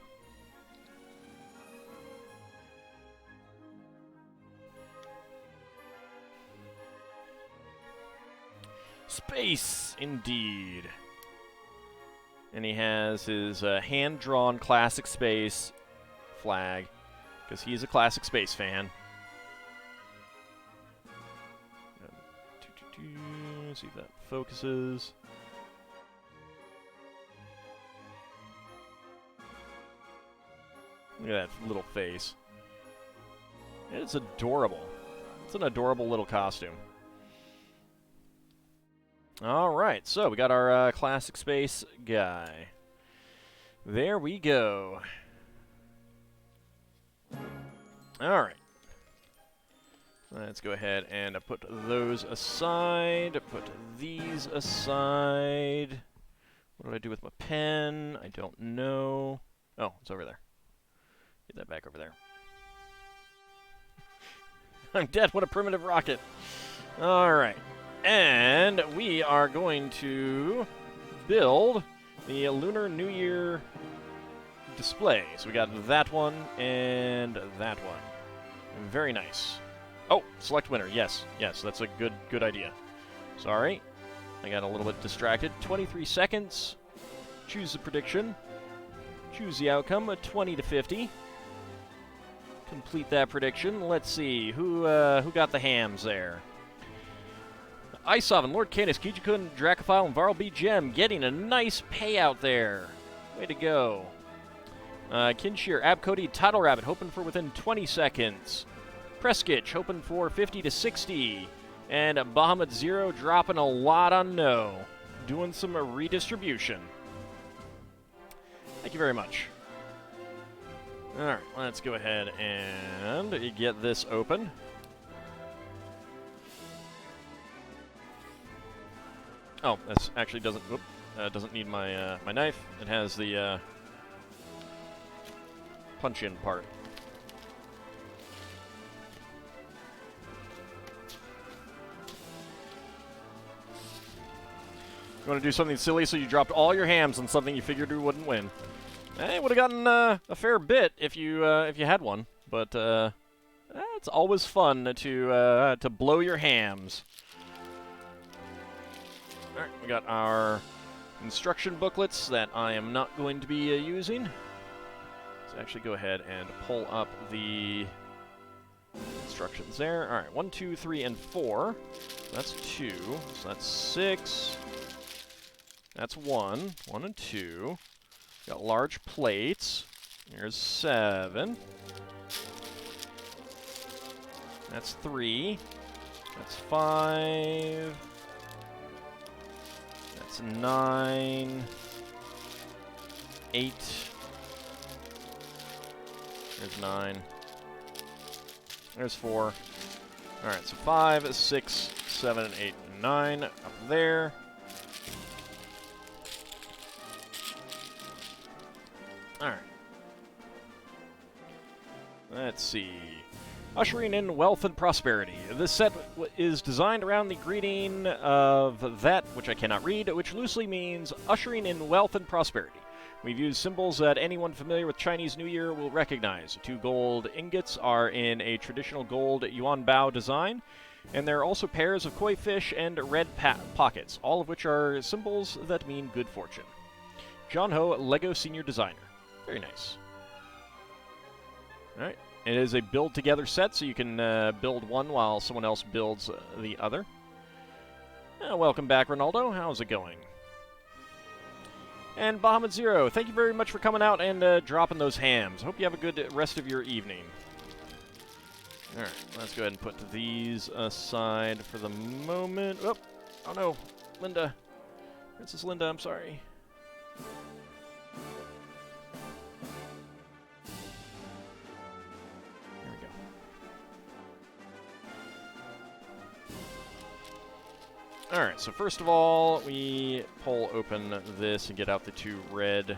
Space, indeed. And he has his hand-drawn classic space flag, because he's a classic space fan. See if that focuses. Look at that little face. It's adorable. It's an adorable little costume. All right, so we got our classic space guy. There we go. Alright. Let's go ahead and put those aside. Put these aside. What do I do with my pen? I don't know. Oh, it's over there. Get that back over there. I'm dead. What a primitive rocket. Alright. And we are going to build the Lunar New Year Display. So we got that one and that one. Very nice. Oh, select winner. Yes, yes, that's a good idea. Sorry, I got a little bit distracted. 23 seconds. Choose the prediction. Choose the outcome. 20 to 50. Complete that prediction. Let's see who got the hams there. Ice Oven, Lord Canis, Kijikun, Dracophile, and Varl B. Gem getting a nice payout there. Way to go. Kinshir, Abcody, Tidal Rabbit, hoping for within 20 seconds. Preskitch, hoping for 50 to 60. And Bahamut Zero dropping a lot on no. Doing some redistribution. Thank you very much. Alright, let's go ahead and get this open. Oh, this actually doesn't need my my knife. It has the punch-in part. You want to do something silly, so you dropped all your hams on something you figured you wouldn't win. Eh, would have gotten a fair bit if you had one, but it's always fun to blow your hams. All right, we got our instruction booklets that I am not going to be using. Let's actually go ahead and pull up the instructions there. All right, 1, 2, 3, and 4. That's 2. So that's 6. That's 1. 1 and 2. Got large plates. Here's 7. That's 3. That's 5. That's 9. 8. There's 9. There's 4. Alright, so 5, 6, 7, 8, and 9 up there. Alright. Let's see. Ushering in wealth and prosperity. This set is designed around the greeting of that, which I cannot read, which loosely means ushering in wealth and prosperity. We've used symbols that anyone familiar with Chinese New Year will recognize. 2 gold ingots are in a traditional gold yuan bao design, and there are also pairs of koi fish and red pockets, all of which are symbols that mean good fortune. John Ho, Lego Senior Designer. Very nice. Alright. It is a build-together set, so you can build one while someone else builds the other. Welcome back, Ronaldo. How's it going? And Bahamut Zero, thank you very much for coming out and dropping those hams. Hope you have a good rest of your evening. Alright, let's go ahead and put these aside for the moment. Oh no, Linda. Princess Linda, I'm sorry. Alright, so first of all, we pull open this and get out the 2 red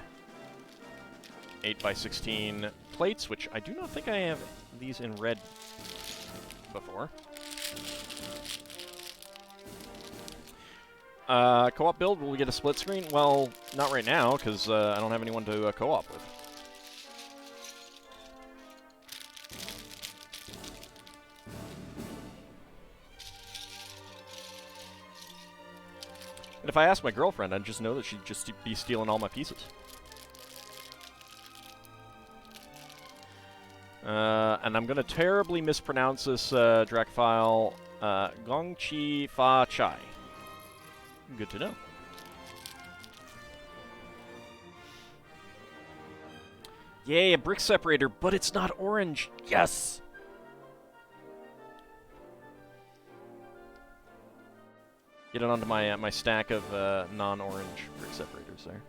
8x16 plates, which I do not think I have these in red before. Co-op build, will we get a split screen? Well, not right now, because I don't have anyone to co-op with. And if I asked my girlfriend, I'd just know that she'd just be stealing all my pieces. And I'm going to terribly mispronounce this Dracophile. Gong Chi Fa Chai. Good to know. Yay, a brick separator, but it's not orange. Yes! Get it onto my my stack of non-orange brick separators there.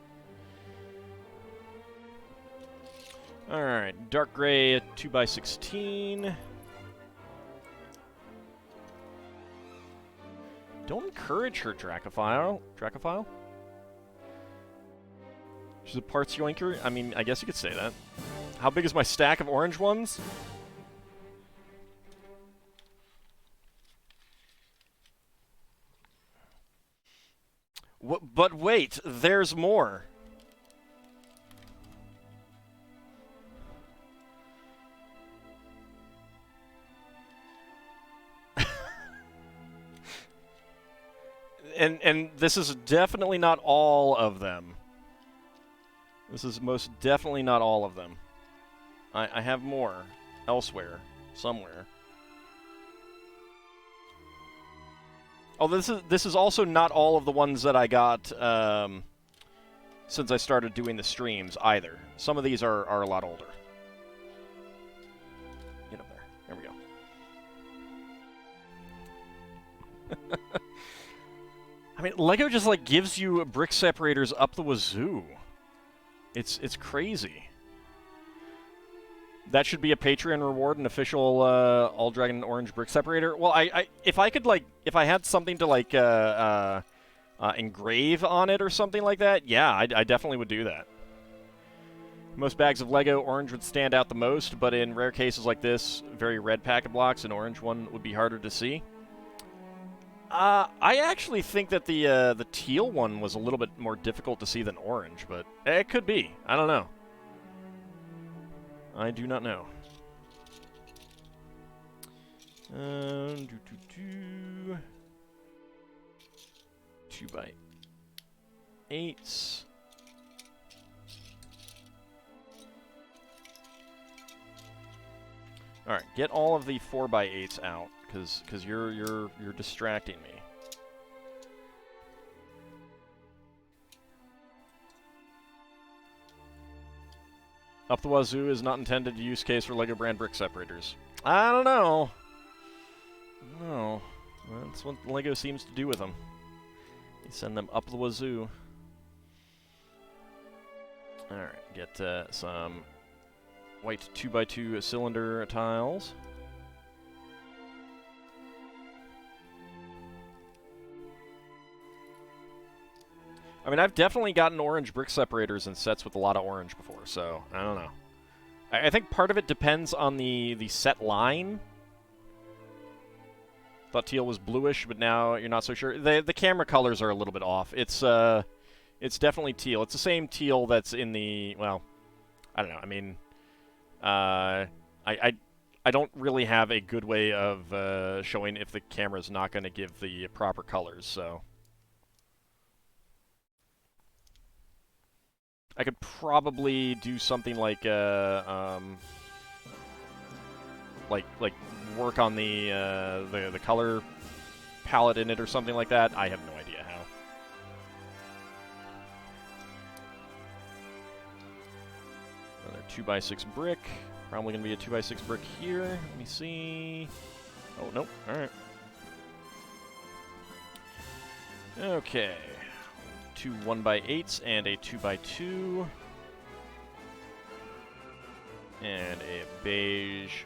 Alright, dark gray 2x16. Don't encourage her, Dracophile. Dracophile? She's a parts yoinker? I mean, I guess you could say that. How big is my stack of orange ones? But wait, there's more. And this is definitely not all of them. This is most definitely not all of them. I have more elsewhere, somewhere. Oh, this is also not all of the ones that I got since I started doing the streams either. Some of these are a lot older. Get up there. There we go. I mean, LEGO just like gives you brick separators up the wazoo. It's crazy. That should be a Patreon reward, an official AuldDragon orange brick separator. Well, if I could like, if I had something to like engrave on it or something like that, yeah, I definitely would do that. Most bags of LEGO, orange would stand out the most, but in rare cases like this, very red packet blocks, an orange one would be harder to see. I actually think that the teal one was a little bit more difficult to see than orange, but it could be. I don't know. I do not know. 2x8s. All right, get all of the 4x8s out, because you're distracting me. Up the wazoo is not intended to use case for LEGO brand brick separators. I don't know. No, that's what LEGO seems to do with them. They send them up the wazoo. All right, get some white 2x2 cylinder tiles. I mean, I've definitely gotten orange brick separators in sets with a lot of orange before, so I don't know. I think part of it depends on the set line. Thought teal was bluish, but now you're not so sure. The camera colors are a little bit off. It's definitely teal. It's the same teal that's in the, well, I don't know. I mean, I don't really have a good way of showing if the camera's not going to give the proper colors, so. I could probably do something like work on the color palette in it or something like that. I have no idea how. Another 2x6 brick. Probably gonna be a 2x6 brick here. Let me see. Oh nope. All right. Okay. 2 1x8s and a 2x2. And a beige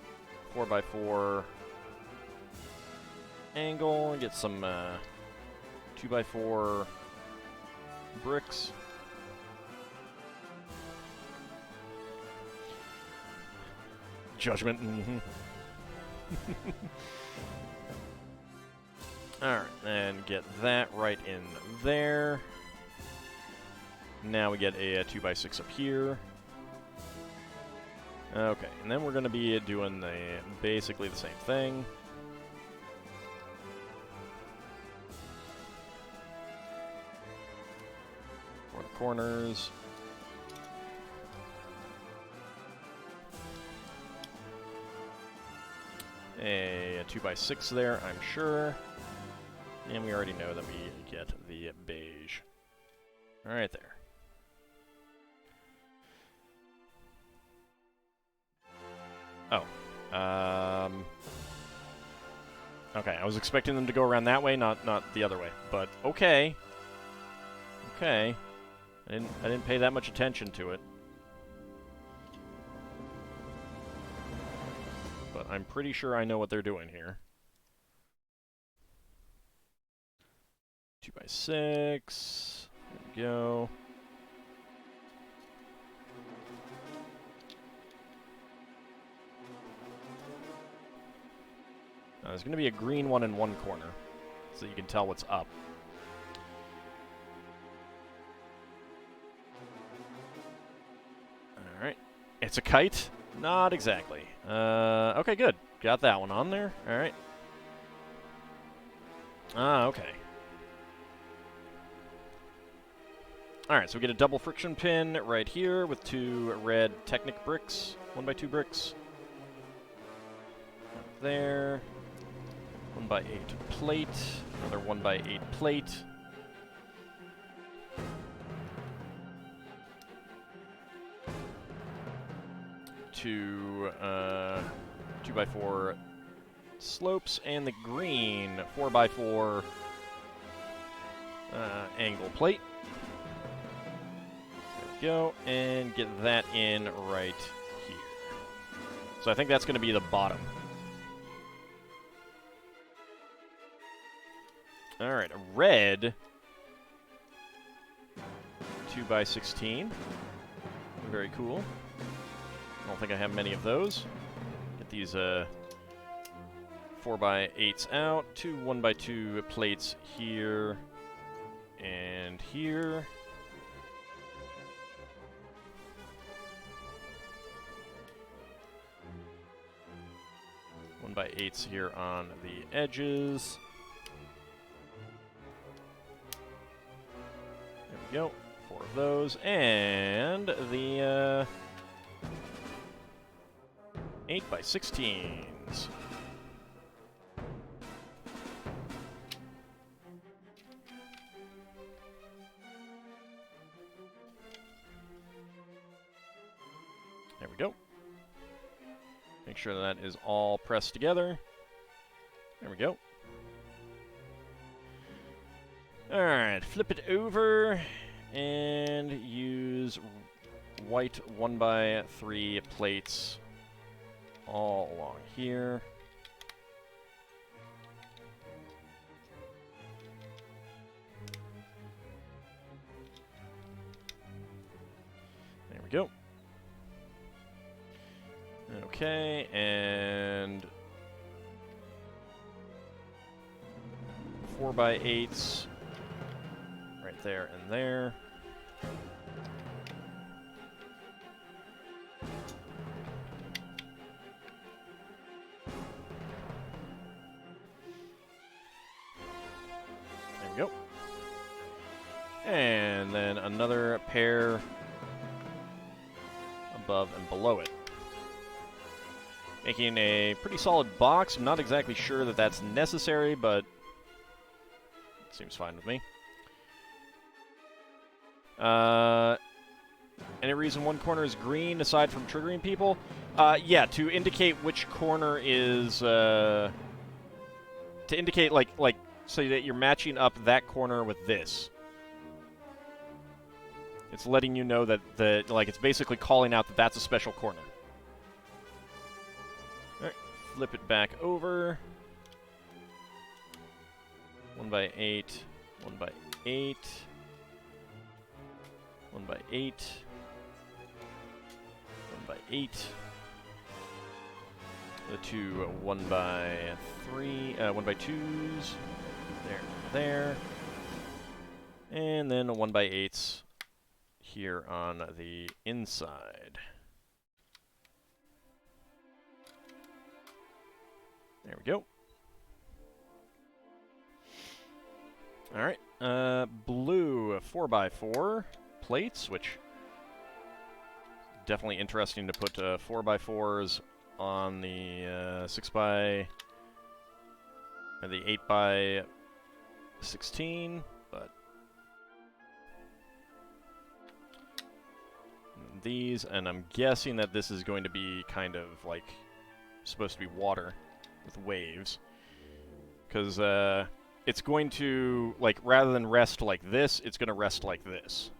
4x4 angle. And get some 2x4 bricks. Judgment. Mm-hmm. Alright, and get that right in there. Now we get a 2x6 up here. Okay, and then we're going to be doing basically the same thing. For the corners. A 2x6 there, I'm sure. And we already know that we get the beige. Alright there. Oh. Okay, I was expecting them to go around that way, not the other way. But okay. Okay. I didn't pay that much attention to it. but I'm pretty sure I know what they're doing here. 2x6. There we go. Now, there's going to be a green one in one corner, so you can tell what's up. Alright. It's a kite? Not exactly. Okay, good. Got that one on there. Alright. Ah, okay. Alright, so we get a double friction pin right here with 2 red Technic bricks. 1x2 bricks. Right there. 1x8 plate. Another 1x8 plate. Two 2x4 slopes, and the green 4x4 angle plate. There we go, and get that in right here. So I think that's going to be the bottom. Alright, a red 2x16. Very cool. I don't think I have many of those. Get these 4x8s out. 2 1x2 plates here and here. One by 8s here on the edges. There we go. 4 of those. And the 8x16s. There we go. Make sure that is all pressed together. There we go. Alright, flip it over and use white 1x3 plates all along here. There we go. Okay, and 4x8s right there and there. There we go. And then another pair above and below it. Making a pretty solid box. I'm not exactly sure that that's necessary, but it seems fine with me. Any reason one corner is green aside from triggering people? Yeah, to indicate which corner is, to indicate, like, so that you're matching up that corner with this. It's letting you know that, it's basically calling out that that's a special corner. Alright, flip it back over. 1x8, 1x8, 1x8, 1x8. The 2 1x3, 1x2s. There. And then a 1x8s here on the inside. There we go. Alright, blue 4x4 plates, which definitely interesting to put 4x4s on the 6x and the 8x16, but these, and I'm guessing that this is going to be kind of like supposed to be water with waves, because it's going to, like, rather than rest like this, it's going to rest like this.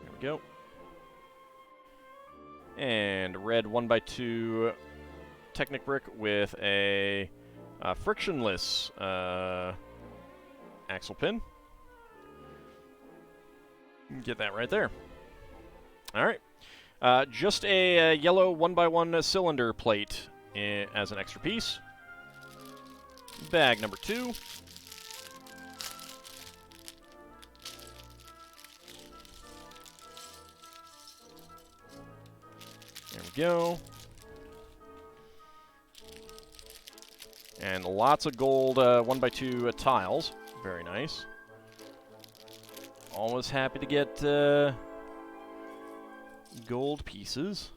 There we go. And red 1x2 Technic brick with a frictionless axle pin. Get that right there. All right. Just a yellow 1x1 cylinder plate as an extra piece. Bag number 2. There we go. And lots of gold 1x2 tiles. Very nice. Always happy to get gold pieces.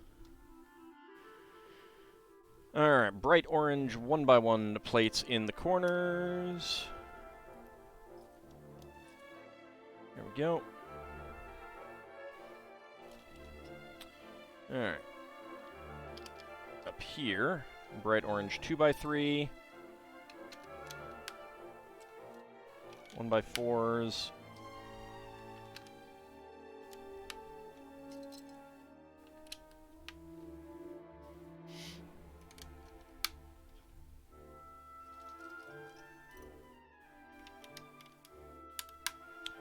Alright, bright orange 1x1 plates in the corners. There we go. Alright. Up here, bright orange 2x3. 1x4s.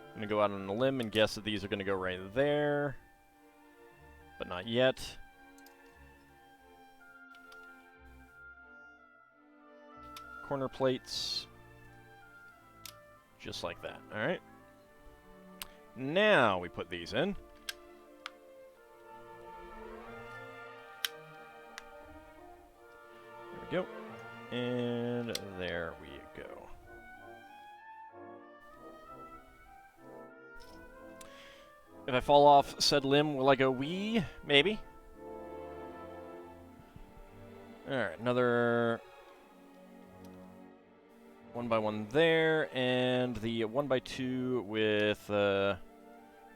I'm going to go out on a limb and guess that these are going to go right there. But not yet. Corner plates. Just like that. Alright. Now we put these in. There we go. And there we go. If I fall off said limb, will I go wee? Maybe. Alright, another 1x1 there, and the 1x2 with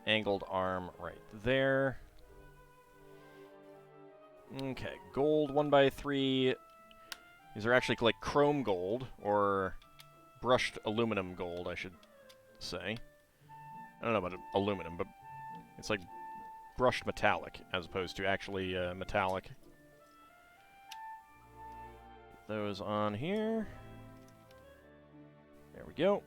angled arm right there. Okay, gold 1x3. These are actually like chrome gold, or brushed aluminum gold, I should say. I don't know about aluminum, but it's like brushed metallic as opposed to actually metallic. Those on here. There we go.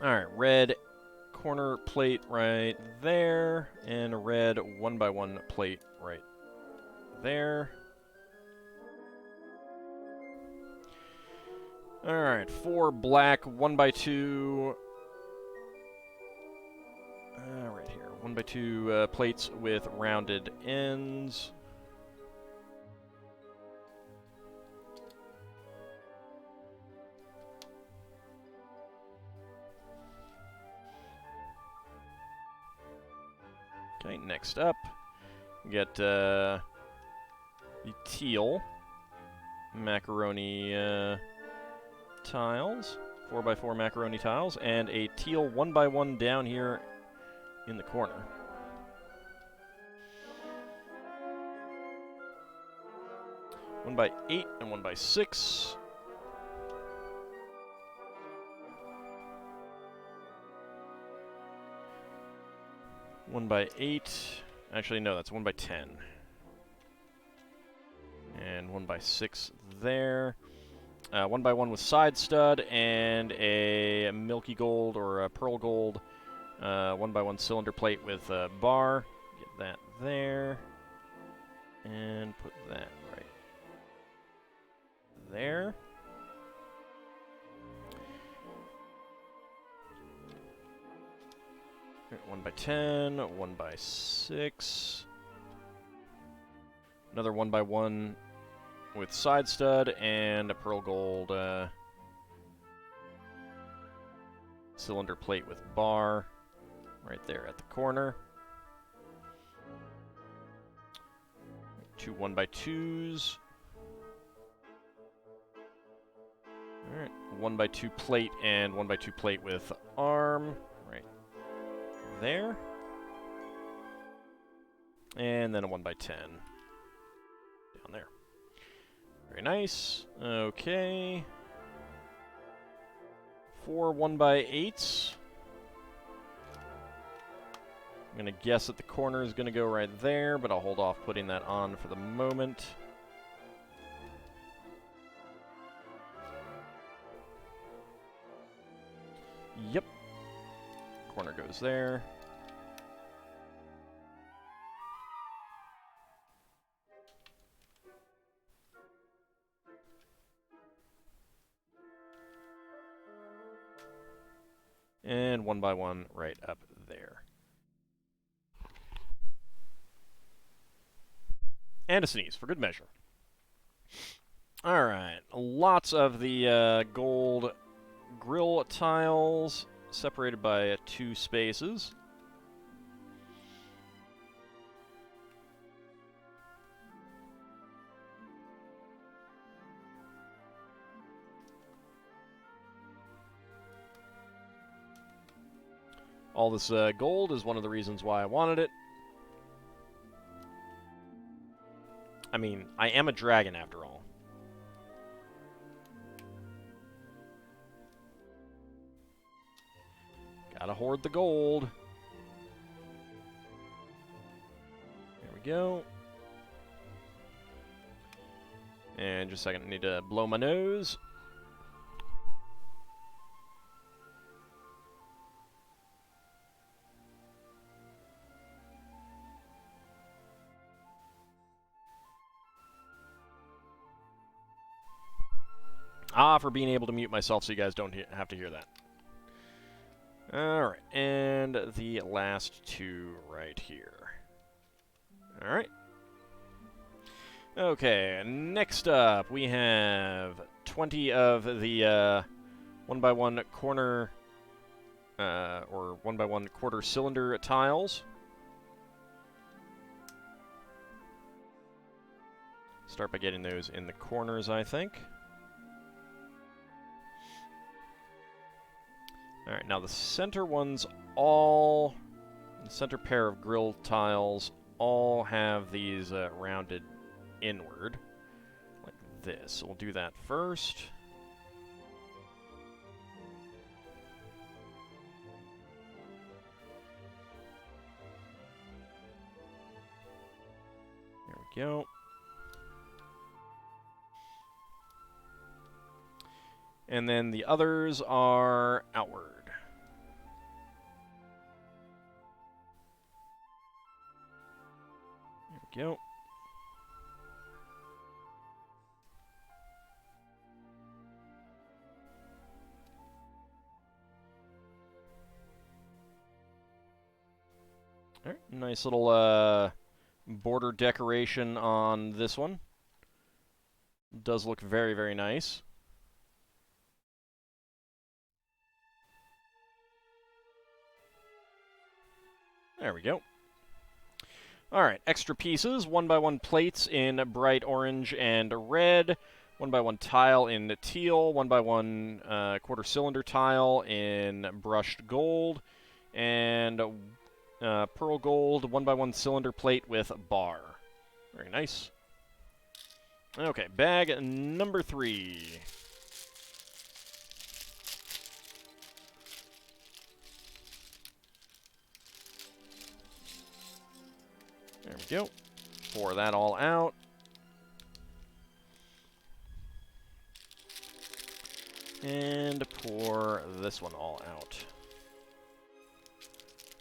Alright, red corner plate right there, and a red 1x1 plate right there. Alright, 4 black 1x2. Right here. 1x2 plates with rounded ends. Okay, next up, we get the teal macaroni tiles, 4x4 macaroni tiles, and a teal 1x1 down here in the corner. One by 8 and 1x6. One by 8. Actually, no, that's 1x10. And 1x6 there. 1x1 with side stud and a milky gold or a pearl gold 1x1 cylinder plate with a bar. Get that there. And put that right there. Right, 1x10, 1x6. Another 1x1 with side stud and a pearl gold cylinder plate with bar right there at the corner. 2 1x2s. Alright, 1x2 plate and 1x2 plate with arm right there. And then a 1x10 down there. Very nice. Okay. 4 1x8s. I'm going to guess that the corner is going to go right there, but I'll hold off putting that on for the moment. Yep. Corner goes there. And 1x1 right up there. And a sneeze, for good measure. Alright, lots of the gold grill tiles separated by 2 spaces. All this gold is one of the reasons why I wanted it. I mean, I am a dragon after all. Gotta hoard the gold. There we go. And just a second, I need to blow my nose. Ah, for being able to mute myself so you guys don't have to hear that. Alright, and the last 2 right here. Alright. Okay, next up we have 20 of the 1x1 corner, or 1x1 quarter cylinder tiles. Start by getting those in the corners, I think. Alright, now the center ones all, the center pair of grill tiles all have these rounded inward, like this. So we'll do that first. There we go. And then the others are outward. There we go. All right, nice little border decoration on this one. Does look very, very nice. There we go. Alright, extra pieces. 1x1 plates in bright orange and red. 1x1 tile in teal. 1x1 quarter cylinder tile in brushed gold. And pearl gold 1x1 cylinder plate with bar. Very nice. Okay, bag number 3. There we go. Pour that all out. And pour this one all out.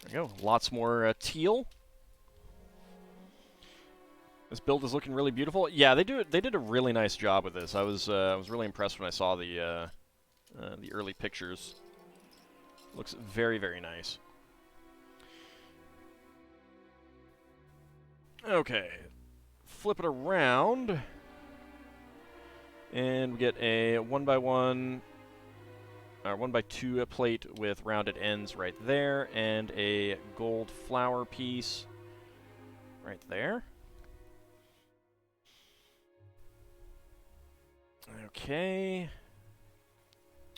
There we go. Lots more teal. This build is looking really beautiful. Yeah, they did a really nice job with this. I was really impressed when I saw the early pictures. Looks very, very nice. Okay, flip it around, and we get a 1x1, or 1x2 plate with rounded ends right there, and a gold flower piece right there. Okay,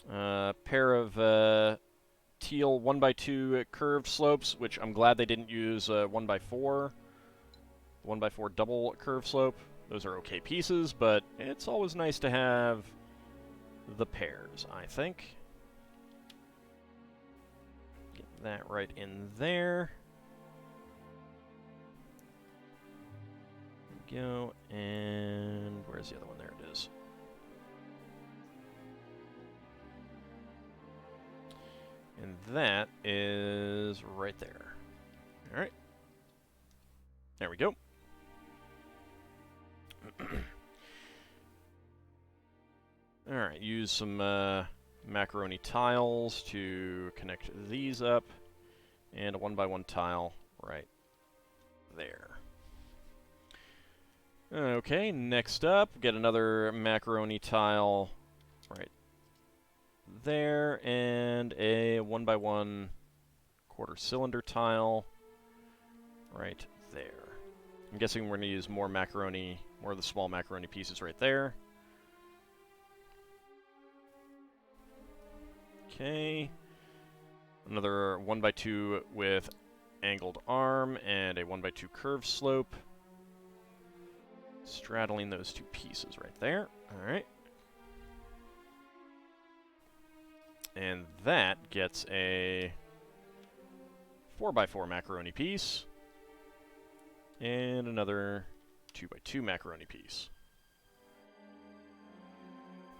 pair of teal 1x2 curved slopes, which I'm glad they didn't use 1x4. 1x4 double curve slope. Those are okay pieces, but it's always nice to have the pairs, I think. that right in there. There we go, and where's the other one? There it is. And that is right there. All right. There we go. All right, use some macaroni tiles to connect these up, and a 1x1 tile right there. Okay, next up, get another macaroni tile right there, and a 1x1 quarter cylinder tile right there. I'm guessing we're going to use more macaroni, more of the small macaroni pieces right there. Okay. Another 1x2 with angled arm and a 1x2 curve slope. Straddling those two pieces right there. Alright. And that gets a 4x4 macaroni piece. And another 2x2 macaroni piece.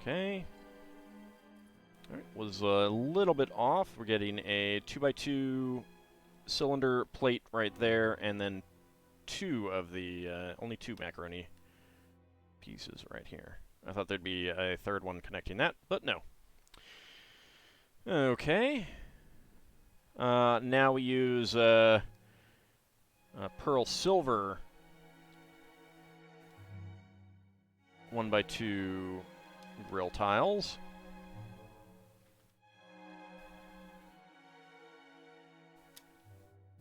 Okay. Alright, was a little bit off. We're getting a 2x2 cylinder plate right there, and then two of the, only two macaroni pieces right here. I thought there'd be a third one connecting that, but no. Okay. Now we use pearl silver 1x2 grill tiles.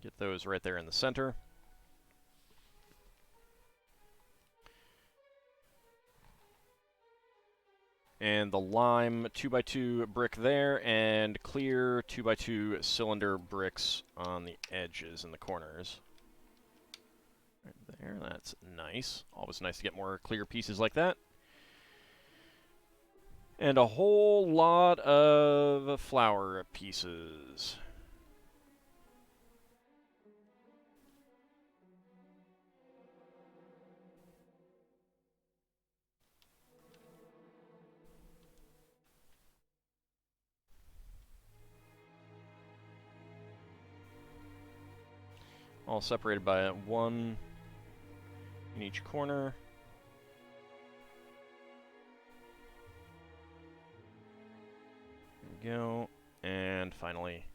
Get those right there in the center. And the lime 2x2 brick there, and clear 2x2 cylinder bricks on the edges and the corners. Right there, that's nice. Always nice to get more clear pieces like that. And a whole lot of flower pieces. All separated by one in each corner. There we go. And finally,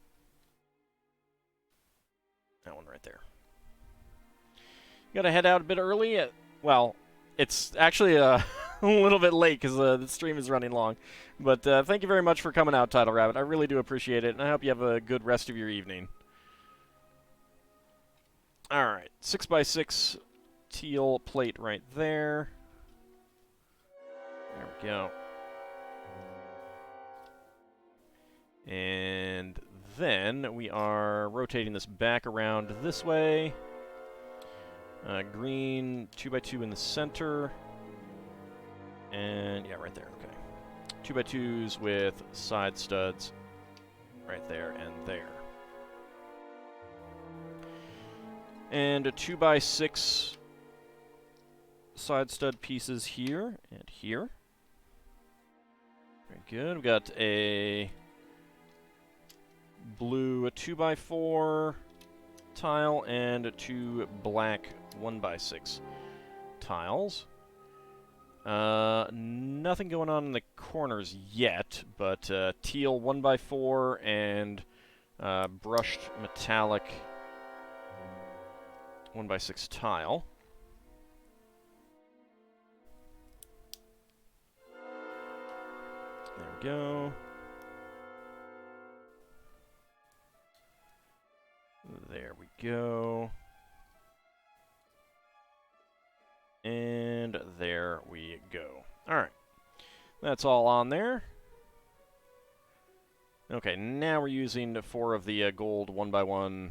that one right there. Gotta head out a bit early. Well, it's actually a little bit late because the stream is running long. But thank you very much for coming out, Title Rabbit. I really do appreciate it, and I hope you have a good rest of your evening. Alright, 6x6 teal plate right there. There we go. And then we are rotating this back around this way. Green 2x2 in the center. And yeah, right there, okay. 2x2s with side studs right there and there. And a 2x6 side stud pieces here and here. Very good. We've got a blue 2x4 tile and two black 1x6 tiles. Nothing going on in the corners yet, but teal 1x4 and brushed metallic 1x6 tile. There we go. There we go. And there we go. Alright. That's all on there. Okay, now we're using 4 of the gold 1x1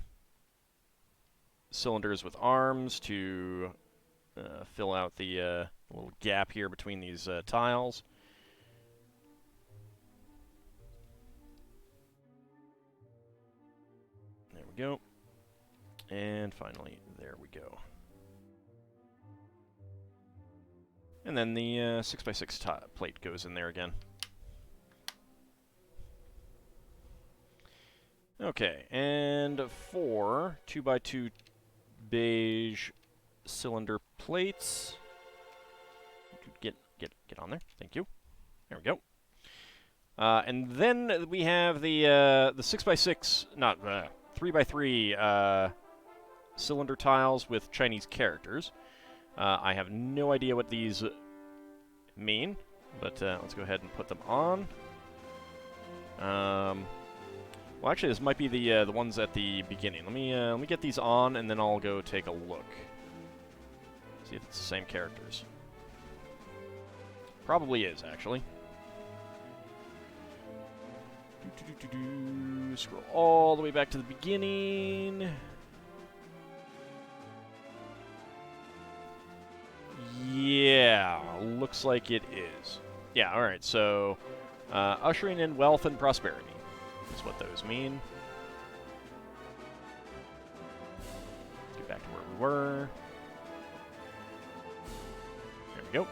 cylinders with arms to fill out the little gap here between these tiles. we go. And finally, there we go. And then the 6x6 plate goes in there again. Okay, and 4 2x2 beige cylinder plates. Get on there. Thank you. There we go. And then we have the 6x6, not 3x3 cylinder tiles with Chinese characters. I have no idea what these mean, but let's go ahead and put them on. Well, actually, this might be the ones at the beginning. Let me get these on, and then I'll go take a look. See if it's the same characters. Probably is, actually. Scroll all the way back to the beginning. Yeah, looks like it is. Yeah, alright, so ushering in wealth and prosperity is what those mean. Let's get back to where we were. There we go.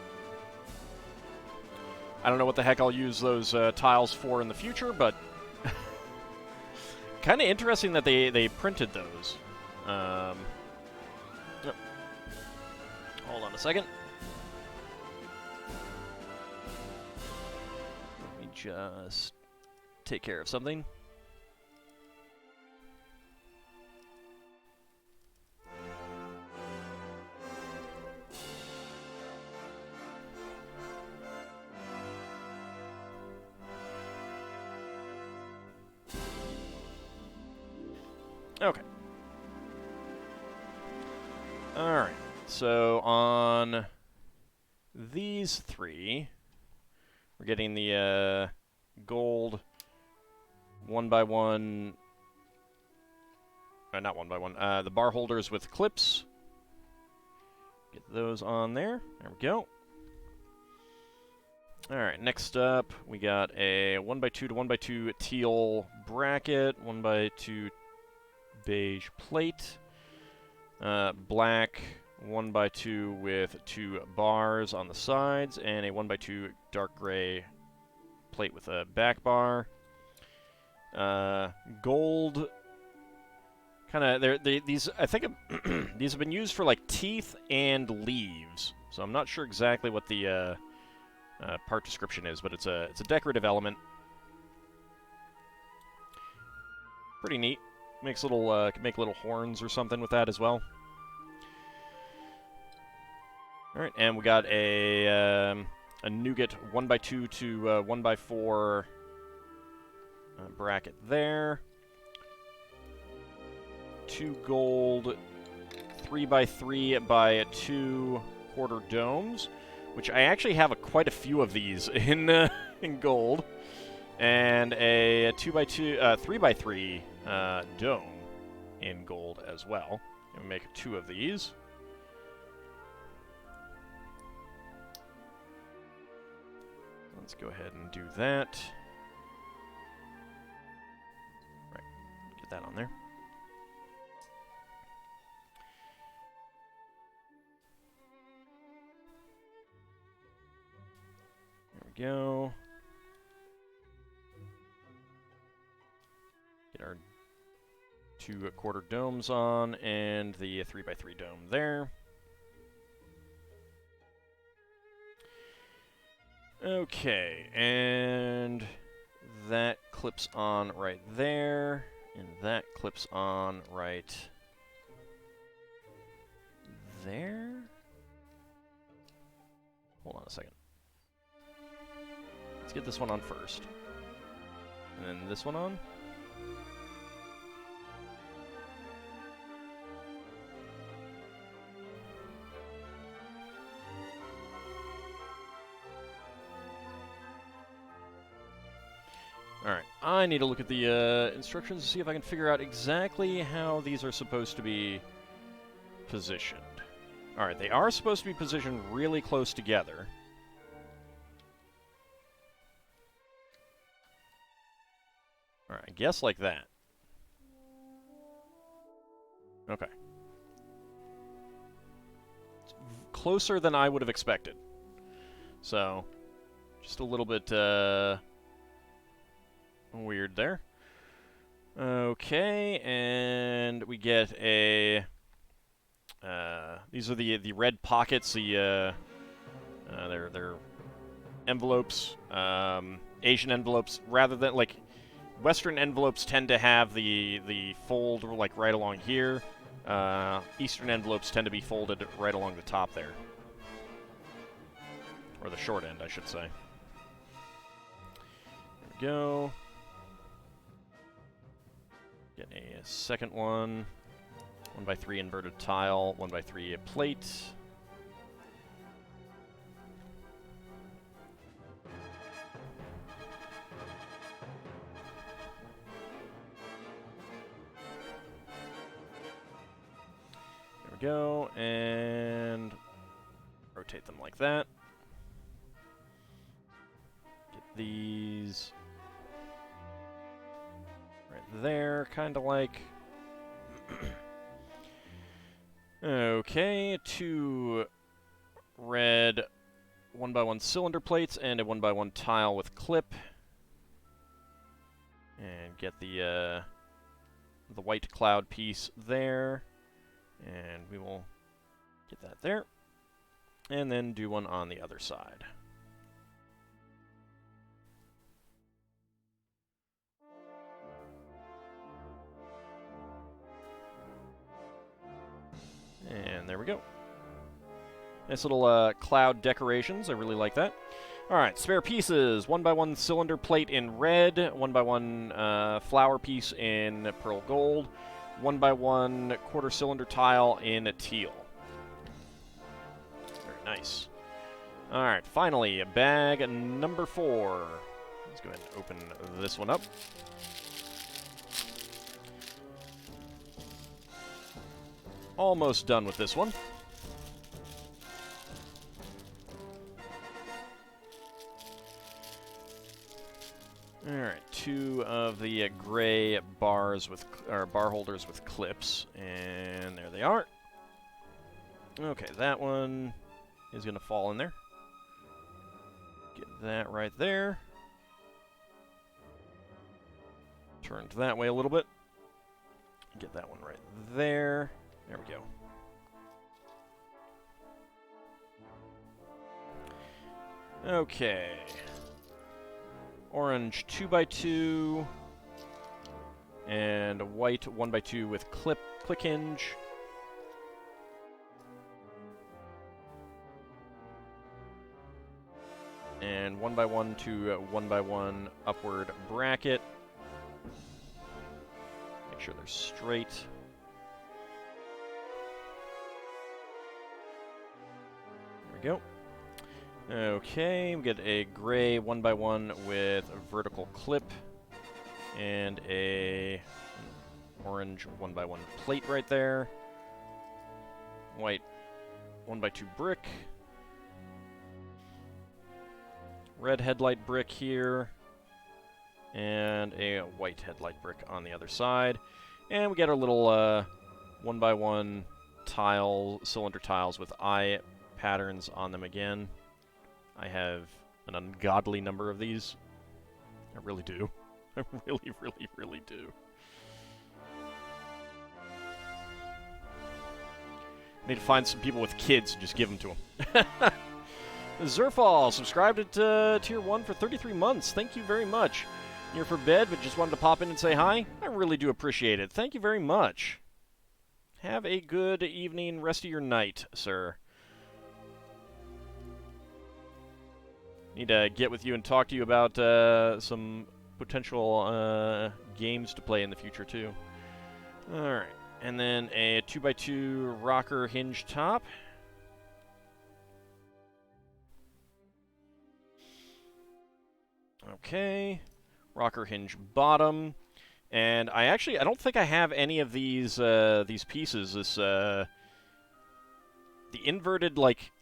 I don't know what the heck I'll use those tiles for in the future, but kind of interesting that they printed those. Yep. Hold on a second. Let me just take care of something. Okay. Alright. So on these three, we're getting the gold 1x1, not 1x1, the bar holders with clips. Get those on there. There we go. Alright, next up, we got a 1x2 to 1x2 teal bracket, 1x2 beige plate, black 1x2 with 2 bars on the sides, and a 1x2 dark gray plate with a back bar. Gold, kind of, these, I think, these have been used for, like, teeth and leaves, so I'm not sure exactly what the part description is, but it's a decorative element. Pretty neat. Makes little, can make little horns or something with that as well. Alright, and we got a nougat 1x2 to 1x4 bracket there. 2 gold 3x3 by 2 quarter domes, which I actually have quite a few of these in gold. And a 3x3 dome in gold as well. And we make 2 of these. Let's go ahead and do that. Right, get that on there. There we go. Get our 2 quarter domes on, and the 3x3 dome there. Okay, and that clips on right there, and that clips on right there. Hold on a second. Let's get this one on first, and then this one on. Alright, I need to look at the instructions to see if I can figure out exactly how these are supposed to be positioned. Alright, they are supposed to be positioned really close together. Alright, I guess like that. Okay. It's closer than I would have expected. So, just a little bit weird there. Okay, and we get a... these are the red pockets, they're envelopes, Asian envelopes, rather than, like, Western envelopes tend to have the fold, like, right along here. Eastern envelopes tend to be folded right along the top there. Or the short end, I should say. There we go. Get a second one. 1x3 inverted tile, 1x3 plate. There we go, and rotate them like that. Get these right there, kind of like. Okay, 2 red 1x1 cylinder plates and a 1x1 tile with clip. And get the white cloud piece there. And we will get that there. And then do one on the other side. And there we go. Nice little cloud decorations. I really like that. Alright, spare pieces. 1x1 cylinder plate in red. 1x1 flower piece in pearl gold. 1x1 quarter cylinder tile in teal. Very nice. Alright, finally, bag number 4. Let's go ahead and open this one up. Almost done with this one. Alright, 2 of the gray bars with bar holders with clips, and there they are. Okay, that one is going to fall in there. Get that right there. Turned that way a little bit. Get that one right there. There we go. Okay. Orange 2x2 and a white 1x2 with click hinge. And 1x1 to 1x1 upward bracket. Make sure they're straight. Go. Okay, we get a gray 1x1 with a vertical clip and a orange 1x1 plate right there. White 1x2 brick. Red headlight brick here. And a white headlight brick on the other side. And we get our little 1x1 cylinder tiles with eye patterns on them again. I have an ungodly number of these. I really do. I really, really, really do. I need to find some people with kids and just give them to them. Zerfall subscribed to Tier 1 for 33 months. Thank you very much. You're for bed, but just wanted to pop in and say hi. I really do appreciate it. Thank you very much. Have a good evening, rest of your night, sir. Need to get with you and talk to you about some potential games to play in the future, too. Alright, and then a 2x2 rocker hinge top. Okay, rocker hinge bottom. And I don't think I have any of these pieces. This, the inverted, like,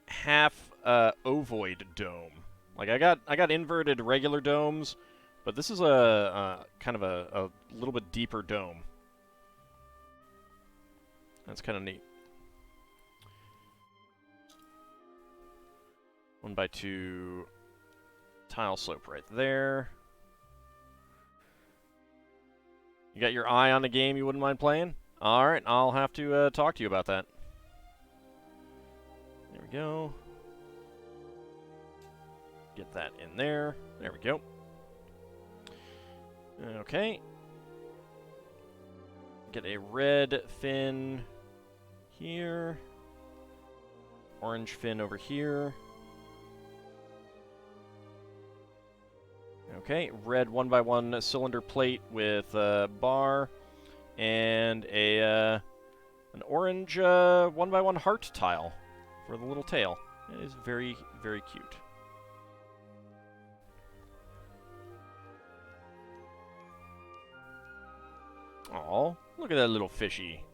half ovoid dome. Like I got inverted regular domes, but this is a kind of a little bit deeper dome. That's kind of neat. 1x2 tile slope right there. You got your eye on the game you wouldn't mind playing? Alright, I'll have to talk to you about that. There we go. Get that in there. There we go. Okay. Get a red fin here. Orange fin over here. Okay, red 1x1 cylinder plate with a bar and an orange 1x1 heart tile for the little tail. It is very, very cute. Aw, look at that little fishy.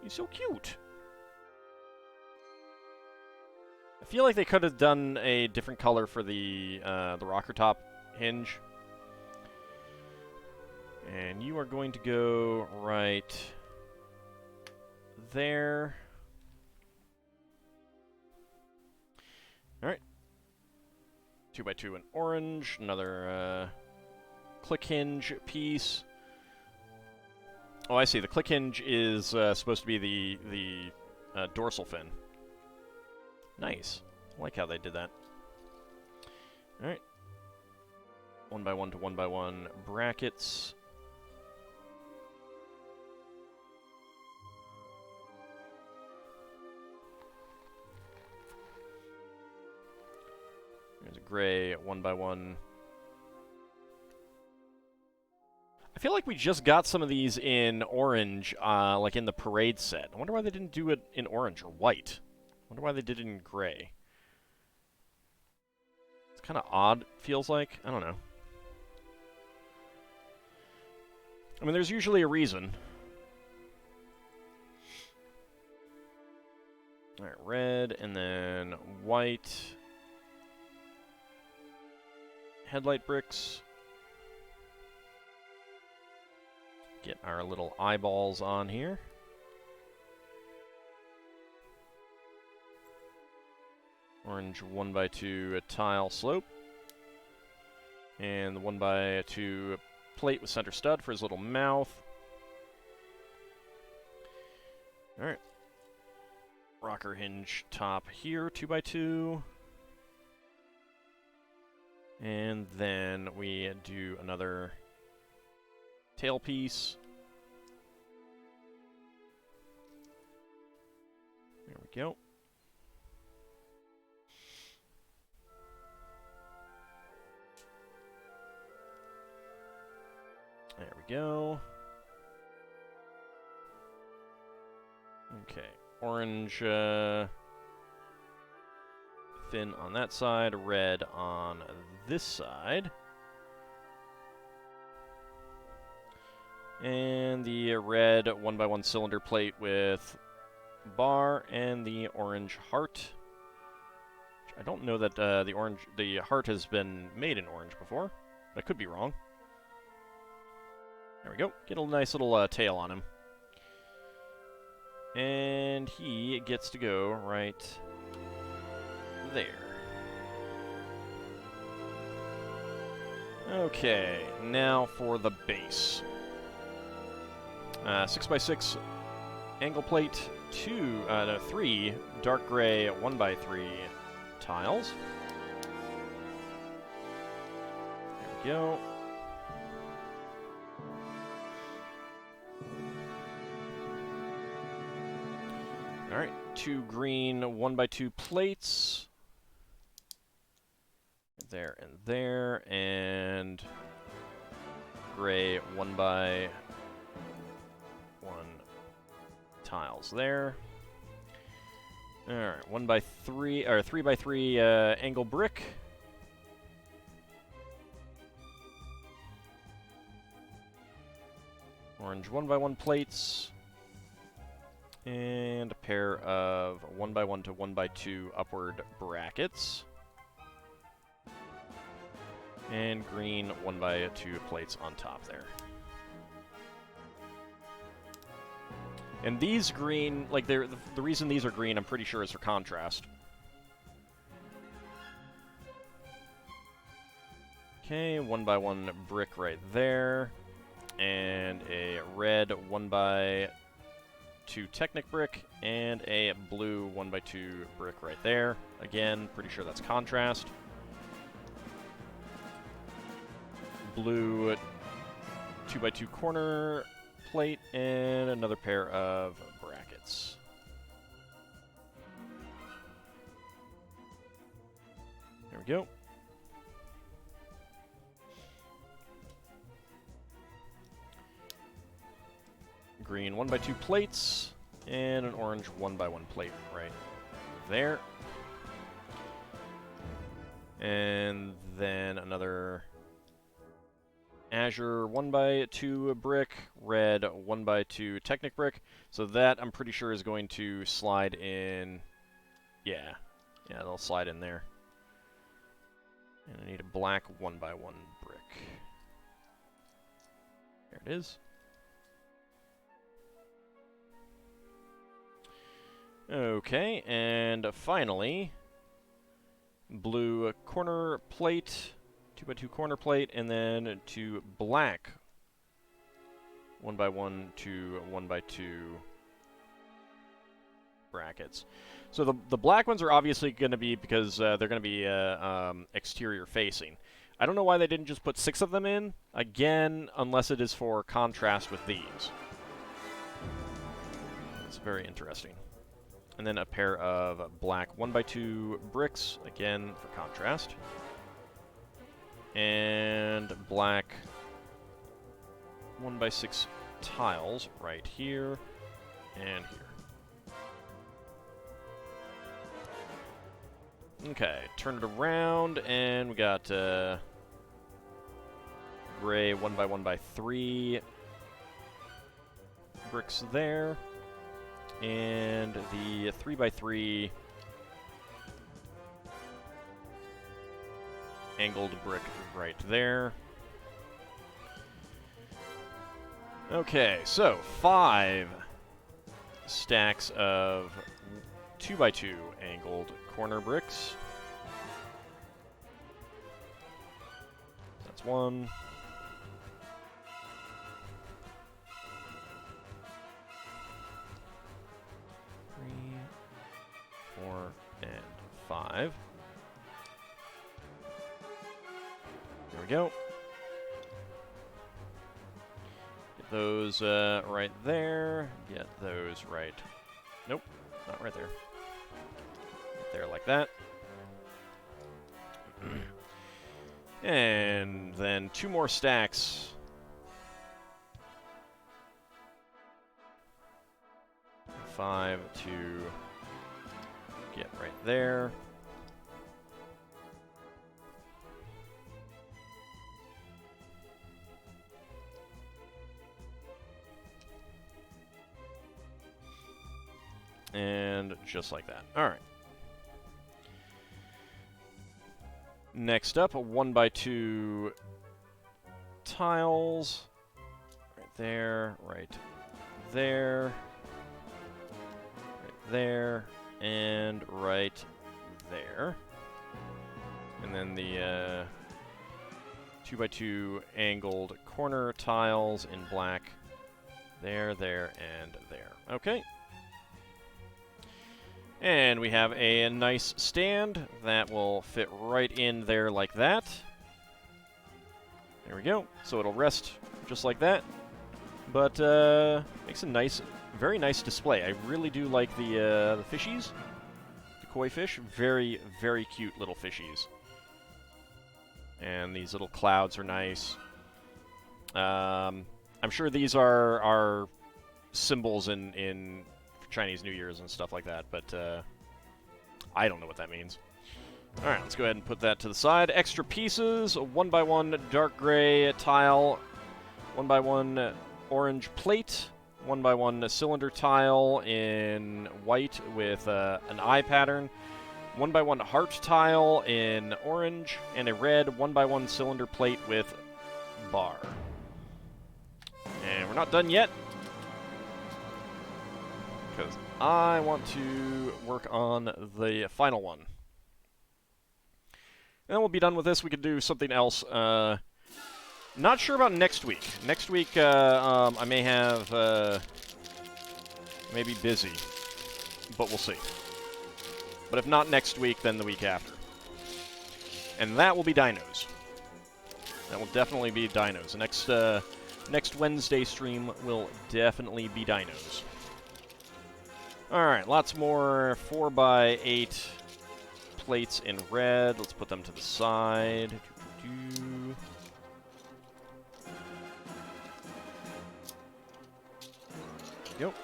He's so cute. I feel like they could have done a different color for the rocker top hinge. And you are going to go right there. Alright. 2x2 in orange. Another click hinge piece. Oh, I see. The click hinge is supposed to be the dorsal fin. Nice. I like how they did that. Alright. 1x1 to 1x1 brackets. There's a gray 1x1. I feel like we just got some of these in orange, like in the parade set. I wonder why they didn't do it in orange or white. I wonder why they did it in gray. It's kind of odd, feels like. I don't know. I mean, there's usually a reason. Alright, red, and then white. Headlight bricks. Get our little eyeballs on here. Orange 1x2 tile slope. And the 1x2 plate with center stud for his little mouth. Alright. Rocker hinge top here, 2x2. And then we do another tailpiece. There we go. There we go. Okay, orange fin on that side, red on this side. And the red 1x1 cylinder plate with bar and the orange heart. I don't know that the heart has been made in orange before. I could be wrong. There we go. Get a nice little tail on him. And he gets to go right there. Okay, now for the base. 6x6 angle plate, 3 dark gray 1x3 tiles. There we go. Alright, 2 green 1x2 plates. There and there, and gray 1x1 tiles there. Alright, 1x3 or 3x3 angle brick. Orange 1x1 plates. And a pair of 1x1 to 1x2 upward brackets. And green 1x2 plates on top there. And these green, like, the reason these are green, I'm pretty sure, is for contrast. Okay, 1x1 brick right there. And a red 1x2 Technic brick, and a blue 1x2 brick right there. Again, pretty sure that's contrast. Blue 2x2 corner plate, and another pair of brackets. There we go. Green 1x2 plates, and an orange 1x1 plate right there. And then another Azure 1x2 brick, red 1x2 Technic brick. So that, I'm pretty sure, is going to slide in. Yeah, they'll slide in there. And I need a black 1x1 brick. There it is. Okay, and finally, blue corner plate, 2x2 corner plate, and then 2 black 1x1 to 1x2 brackets. So the black ones are obviously going to be, because they're going to be exterior facing. I don't know why they didn't just put 6 of them in, again, unless it is for contrast with these. It's very interesting. And then a pair of black 1x2 bricks, again, for contrast. And black 1x6 tiles right here and here. Okay, turn it around, and we got gray 1x1x3 bricks there. And the 3x3 angled brick right there. Okay, so 5 stacks of 2x2 angled corner bricks. That's 1. 4, and 5. There we go. Get those right there. Get those right. Nope, not right there. Right there, like that. And then 2 more stacks. 5 to get right there. And just like that. All right. Next up, a 1x2 tiles. Right there, right there, right there, and right there. And then the 2x2 angled corner tiles in black. There, there, and there. Okay. And we have a nice stand that will fit right in there like that. There we go. So it'll rest just like that. But makes a nice, very nice display. I really do like the fishies, the koi fish. Very, very cute little fishies. And these little clouds are nice. I'm sure these are symbols in Chinese New Year's and stuff like that, but I don't know what that means. All right, let's go ahead and put that to the side. Extra pieces, a 1x1 dark gray tile, 1x1 orange plate, 1x1 cylinder tile in white with an eye pattern, 1x1 heart tile in orange, and a red 1x1 cylinder plate with bar. And we're not done yet. because I want to work on the final one. And then we'll be done with this. We could do something else. Not sure about next week. Next week, I may have... maybe busy. But we'll see. But if not next week, then the week after. And that will be dinos. That will definitely be dinos. The next Wednesday stream will definitely be dinos. Alright, lots more 4x8 plates in red. Let's put them to the side. Yep.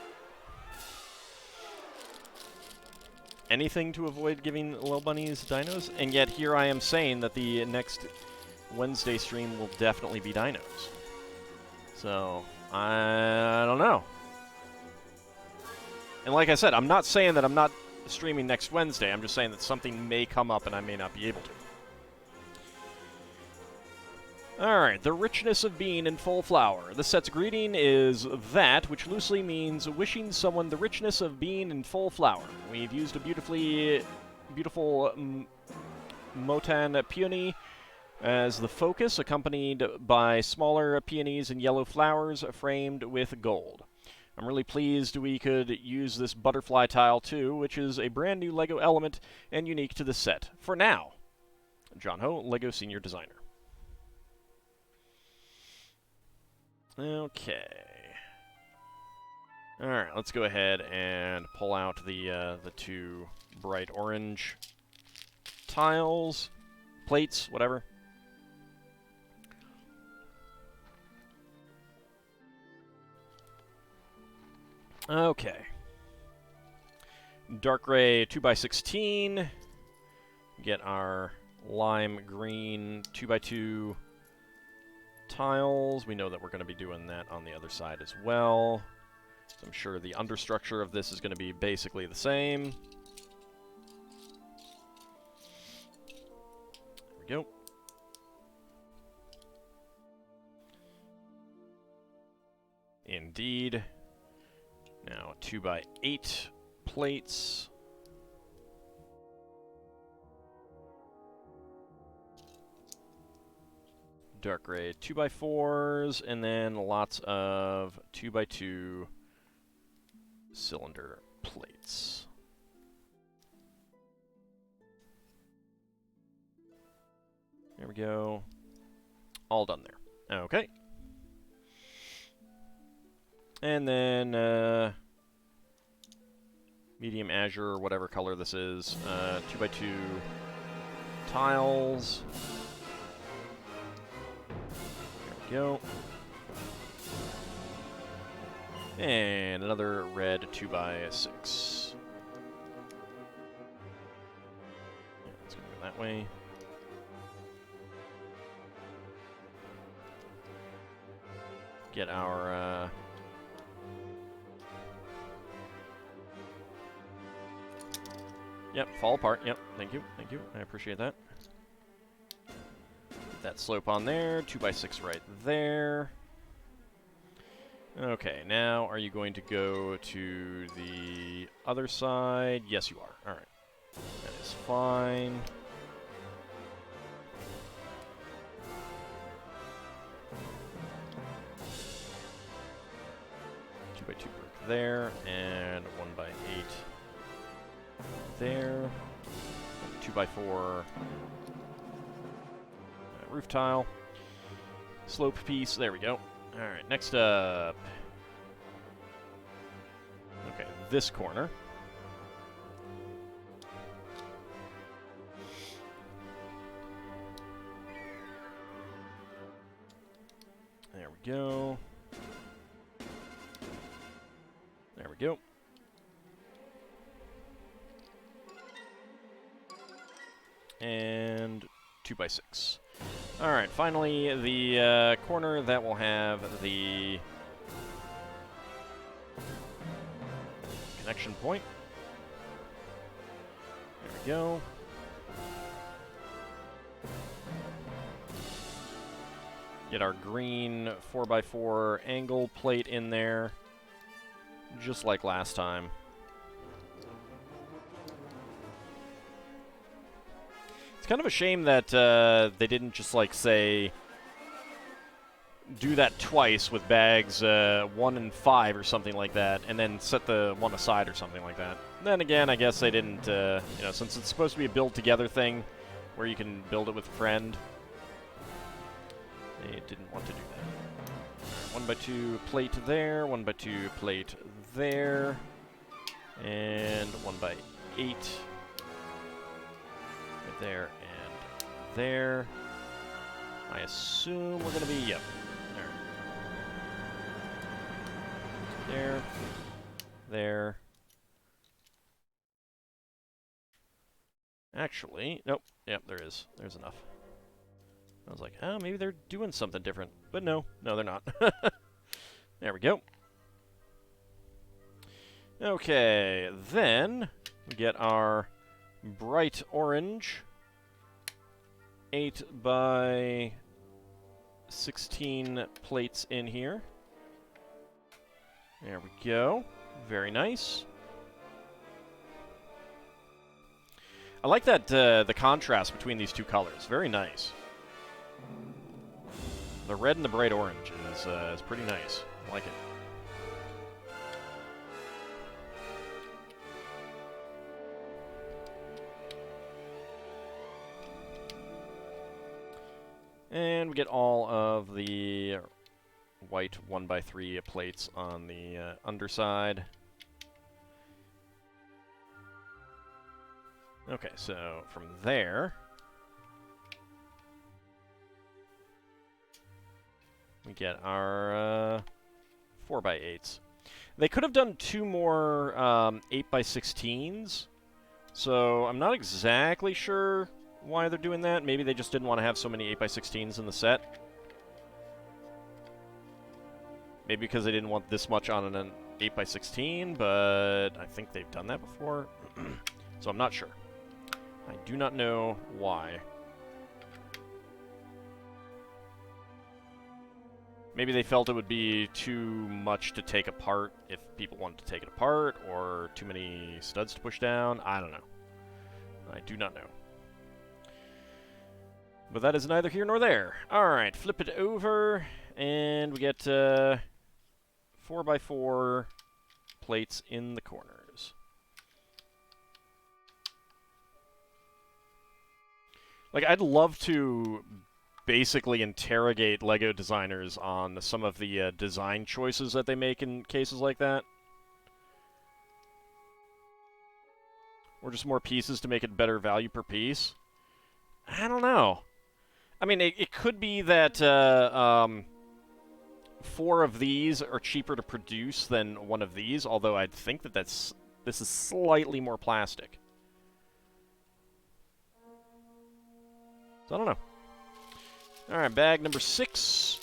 Anything to avoid giving little bunnies dinos, and yet here I am saying that the next Wednesday stream will definitely be dinos. So, I don't know. And like I said, I'm not saying that I'm not streaming next Wednesday, I'm just saying that something may come up and I may not be able to. Alright, the richness of being in full flower. This set's greeting is that, which loosely means wishing someone the richness of being in full flower. We've used a beautiful Motan peony as the focus, accompanied by smaller peonies and yellow flowers framed with gold. I'm really pleased we could use this butterfly tile too, which is a brand new LEGO element and unique to the set. For now, John Ho, LEGO Senior Designer. Okay. Alright, let's go ahead and pull out the two bright orange tiles, plates, whatever. Okay. Dark gray 2x16. Get our lime green 2x2 tiles. We know that we're going to be doing that on the other side as well. So I'm sure the understructure of this is going to be basically the same. There we go. Indeed. Now 2x8 plates. Dark gray 2x4s, and then lots of 2x2 cylinder plates. There we go. All done there. Okay. And then medium azure, or whatever color this is, 2x2 tiles. Go. And another red 2x6. Yeah, it's gonna go that way. Get our yep, fall apart. Yep, thank you, I appreciate that. That slope on there, 2x6 right there. Okay, now are you going to go to the other side? Yes, you are. Alright. That is fine. Two by two brick there, and 1x8 there. 2x4 roof tile. Slope piece, there we go. Alright, next up. Okay, this corner. There we go. There we go. And 2x6. Alright, finally, the corner that will have the connection point. There we go. Get our green 4x4 angle plate in there, just like last time. kind of a shame that they didn't just, like, say, do that twice with bags 1 and 5 or something like that, and then set the one aside or something like that. Then again, I guess they didn't, you know, since it's supposed to be a build-together thing where you can build it with a friend, they didn't want to do that. 1x2 plate there, 1x2 plate there, and 1x8 right there and there. I assume we're going to be, yep. There. There. Actually, nope. Yep, there is. There's enough. I was like, oh, maybe they're doing something different. But no. No, they're not. There we go. Okay, then we get our bright orange 8x16 plates in here. There we go. Very nice. I like that the contrast between these two colors. Very nice. The red and the bright orange is pretty nice. I like it. And we get all of the white 1x3 plates on the underside. Okay, so from there, we get our 4x8s. They could have done 2 more 8x16s, so I'm not exactly sure why they're doing that. Maybe they just didn't want to have so many 8x16s in the set. Maybe because they didn't want this much on an 8x16, but I think they've done that before. So I'm not sure. I do not know why. Maybe they felt it would be too much to take apart if people wanted to take it apart, or too many studs to push down. I don't know. I do not know. But that is neither here nor there. Alright, flip it over, and we get 4x4 plates in the corners. Like, I'd love to basically interrogate LEGO designers on some of the design choices that they make in cases like that. Or just more pieces to make it better value per piece. I don't know. I mean, it could be that 4 of these are cheaper to produce than 1 of these, although I'd think that this is slightly more plastic. So I don't know. Alright, bag number 6.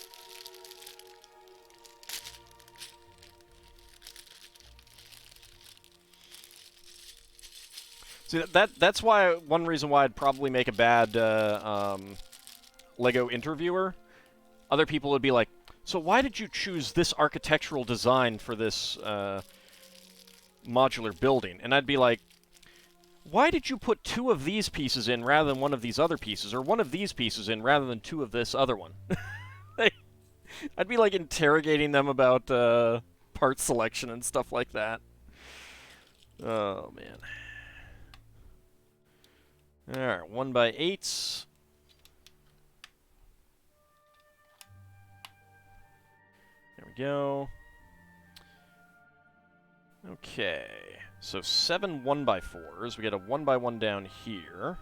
See, that's why one reason why I'd probably make a bad LEGO interviewer. Other people would be like, so why did you choose this architectural design for this modular building? And I'd be like, why did you put 2 of these pieces in rather than 1 of these other pieces, or 1 of these pieces in rather than 2 of this other one? I'd be like interrogating them about part selection and stuff like that. Oh, man. Alright, 1x8s. There we go. Okay. So 7 1x4s. We get a 1x1 down here.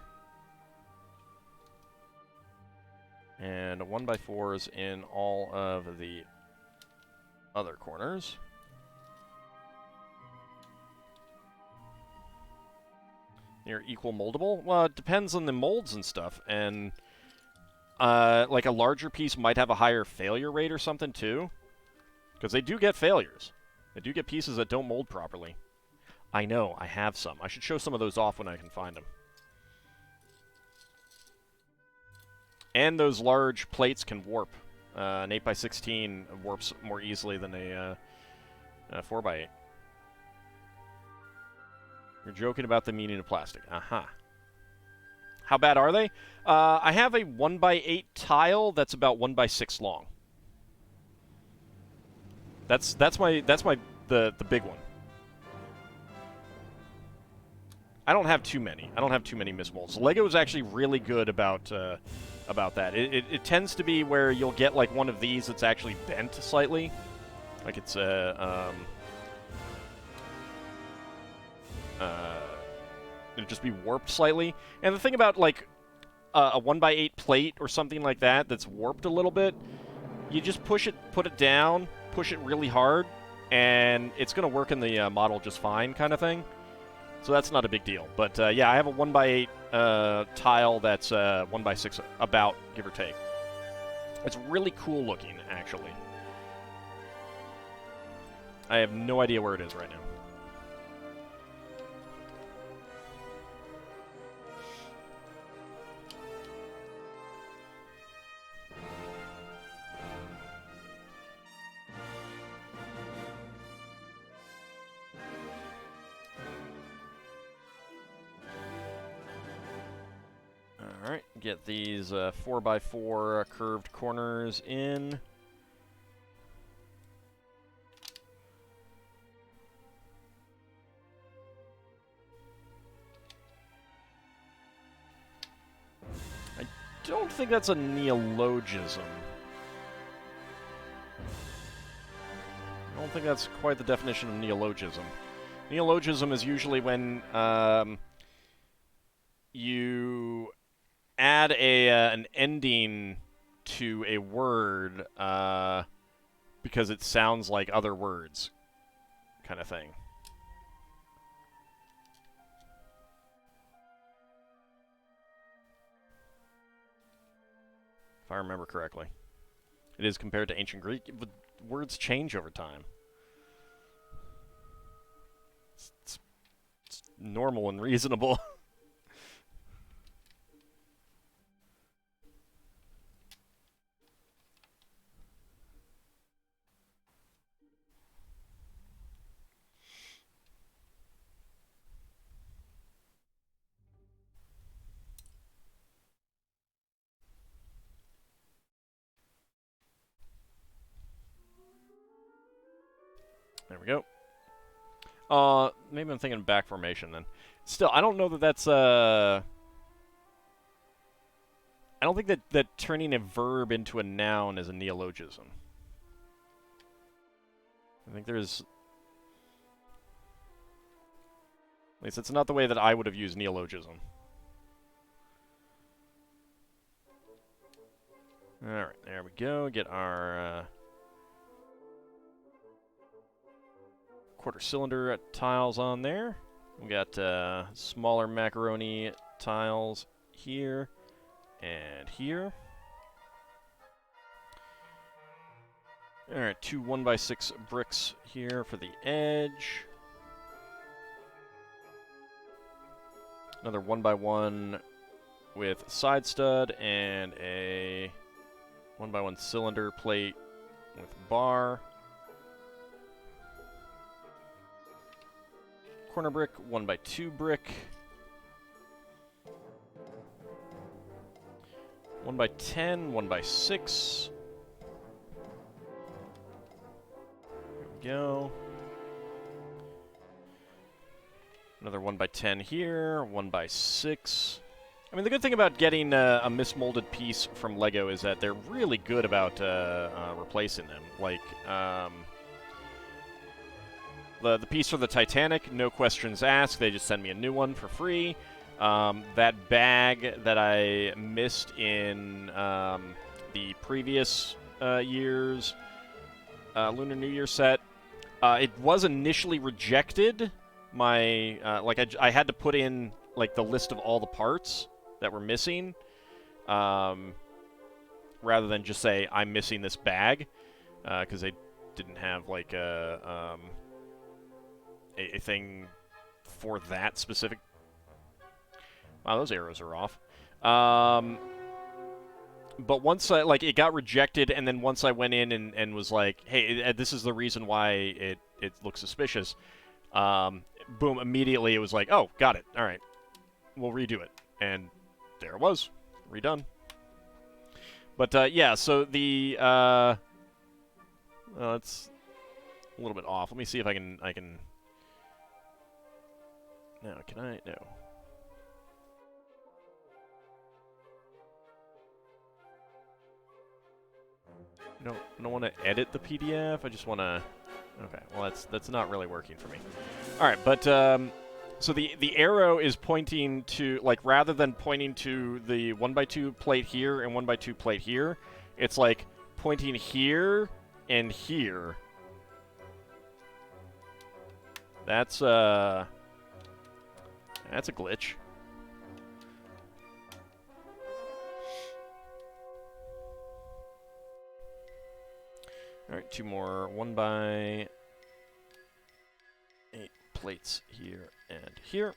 And 1x4s in all of the other corners. They're equal moldable? Well, it depends on the molds and stuff. And, like, a larger piece might have a higher failure rate or something, too. Because they do get failures. They do get pieces that don't mold properly. I know, I have some. I should show some of those off when I can find them. And those large plates can warp. An 8x16 warps more easily than a 4x8. You're joking about the meaning of plastic. Aha. How bad are they? I have a 1x8 tile that's about 1x6 long. That's the big one. I don't have too many. I don't have too many mismolds. Lego is actually really good about that. It tends to be where you'll get like one of these that's actually bent slightly, like it's it'll just be warped slightly. And the thing about like a 1x8 plate or something like that that's warped a little bit, you just push it, put it down, push it really hard, and it's gonna work in the model just fine, kind of thing. So that's not a big deal. But yeah, I have a 1x8 tile that's 1x6 about, give or take. It's really cool looking, actually. I have no idea where it is right now. Alright, get these 4x4 curved corners in. I don't think that's a neologism. I don't think that's quite the definition of neologism. Neologism is usually when you add an ending to a word because it sounds like other words, kind of thing. If I remember correctly. It is compared to ancient Greek. Words change over time. It's normal and reasonable. There we go. Maybe I'm thinking back formation then. Still, I don't know that that's I don't think that turning a verb into a noun is a neologism. I think there's... At least it's not the way that I would have used neologism. Alright, there we go. Get our quarter cylinder tiles on there. We got smaller macaroni tiles here and here. Alright, 2 1x6 bricks here for the edge. Another 1x1 with side stud and a 1x1 cylinder plate with bar. Corner brick, 1x2 brick. 1x10, 1x6. There we go. Another 1x10 here, 1x6. I mean, the good thing about getting a mismolded piece from LEGO is that they're really good about replacing them. Like, the piece for the Titanic, no questions asked. They just send me a new one for free. That bag that I missed in the previous year's Lunar New Year set, it was initially rejected. My I had to put in like the list of all the parts that were missing, rather than just say I'm missing this bag, because they didn't have like a thing for that specific. Wow, those arrows are off. But once it got rejected, and then once I went in and was like, hey, this is the reason why it looks suspicious. Boom! Immediately it was like, oh, got it. All right, we'll redo it, and there it was. Redone. But, yeah, so the, it's a little bit off. Let me see if I can, no, can I? No. No, I don't want to edit the PDF. I just want to... Okay, well, that's not really working for me. All right, but so the arrow is pointing to, like, rather than pointing to the 1x2 plate here and 1x2 plate here, it's like pointing here and here. That's a glitch. All right, 2 more 1x8 plates here and here.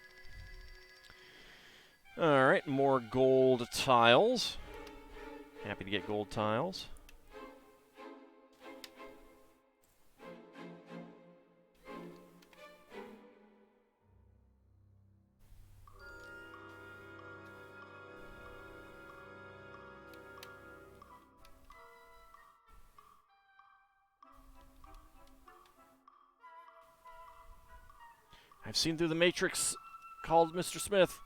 All right, more gold tiles. Happy to get gold tiles. I've seen through the Matrix, called Mr. Smith.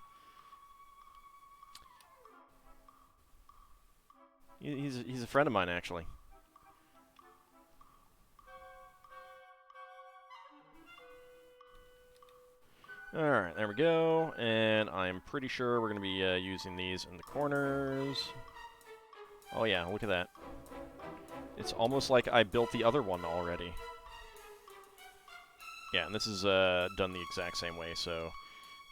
He's a friend of mine, actually. Alright, there we go. And I'm pretty sure we're going to be using these in the corners. Oh yeah, look at that. It's almost like I built the other one already. Yeah, and this is done the exact same way, so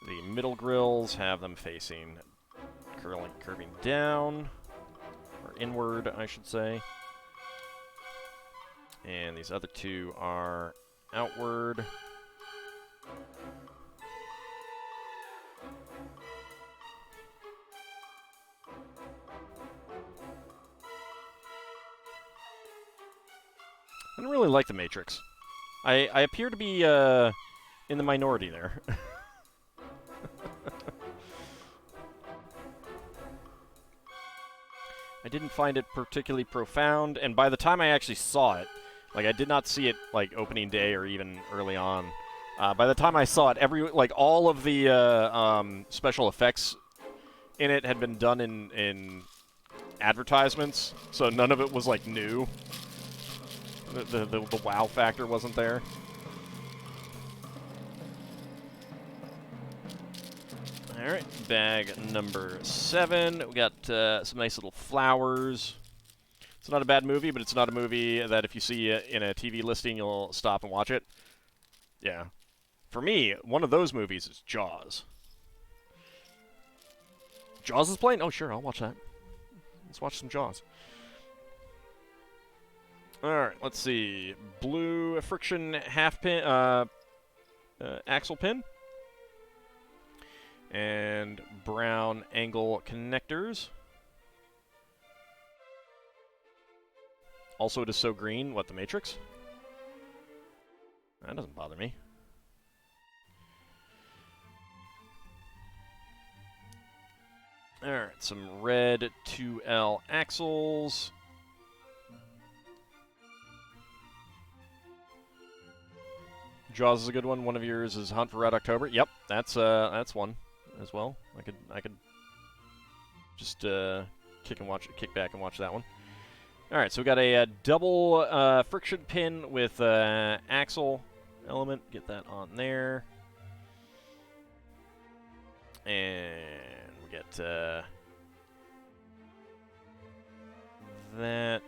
the middle grills have them facing curving down, or inward, I should say. And these other two are outward. I don't really like the Matrix. I appear to be in the minority there. I didn't find it particularly profound, and by the time I actually saw it, like, I did not see it, like, opening day or even early on. By the time I saw it, all of the special effects in it had been done in advertisements, so none of it was, like, new. The wow factor wasn't there. Alright, bag number 7. We got some nice little flowers. It's not a bad movie, but it's not a movie that if you see in a TV listing, you'll stop and watch it. Yeah. For me, one of those movies is Jaws. Jaws is playing? Oh, sure, I'll watch that. Let's watch some Jaws. Alright, let's see. Blue friction half pin, axle pin. And brown angle connectors. Also, it is so green. What, the Matrix? That doesn't bother me. Alright, some red 2L axles. Jaws is a good one. One of yours is Hunt for Red October. Yep, that's one as well. I could just kick back and watch that one. All right, so we got a double friction pin with axle element. Get that on there, and we get that.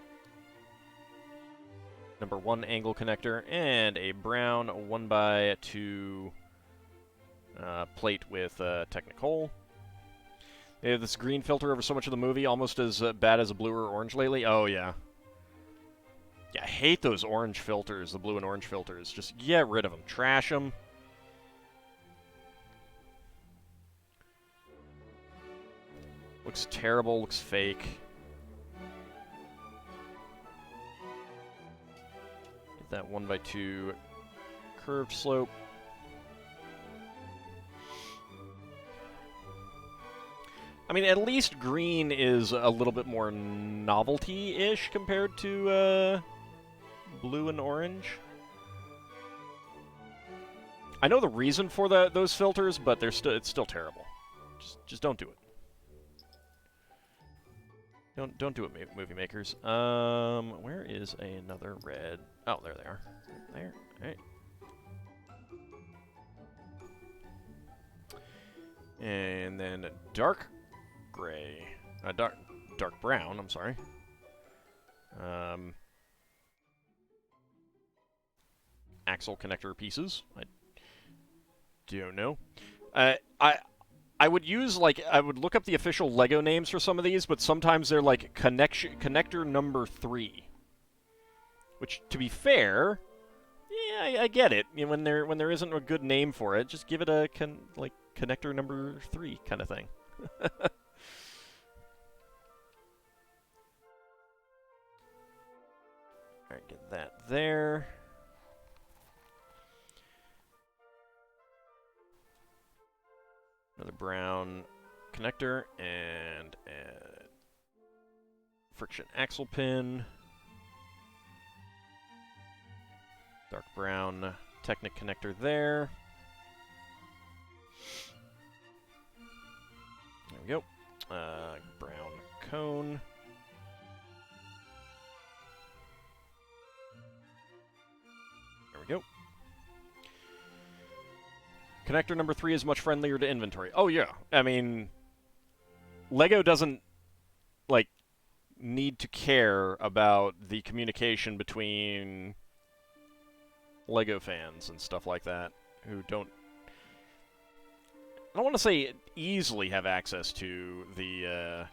Number 1 angle connector, and a brown 1x2 plate with Technicolor. They have this green filter over so much of the movie, almost as bad as a blue or orange lately. Oh, yeah. Yeah, I hate those orange filters, the blue and orange filters. Just get rid of them. Trash them. Looks terrible, looks fake. That 1x2 curved slope. I mean, at least green is a little bit more novelty-ish compared to blue and orange. I know the reason for those filters, but it's still terrible. Just don't do it. Don't do it, movie makers. Where is another red? Oh, there they are. There. All right. And then dark gray, dark brown. I'm sorry. Axle connector pieces. I don't know. I would use, like, I would look up the official LEGO names for some of these, but sometimes they're like connector number 3. Which, to be fair, yeah, I get it. You know, when there isn't a good name for it, just give it a connector number 3 kind of thing. Alright, get that there. Another brown connector and a friction axle pin. Dark brown Technic connector there. There we go. Brown cone. There we go. Connector number 3 is much friendlier to inventory. Oh, yeah. I mean, LEGO doesn't, like, need to care about the communication between LEGO fans and stuff like that who don't... I don't want to say easily have access to the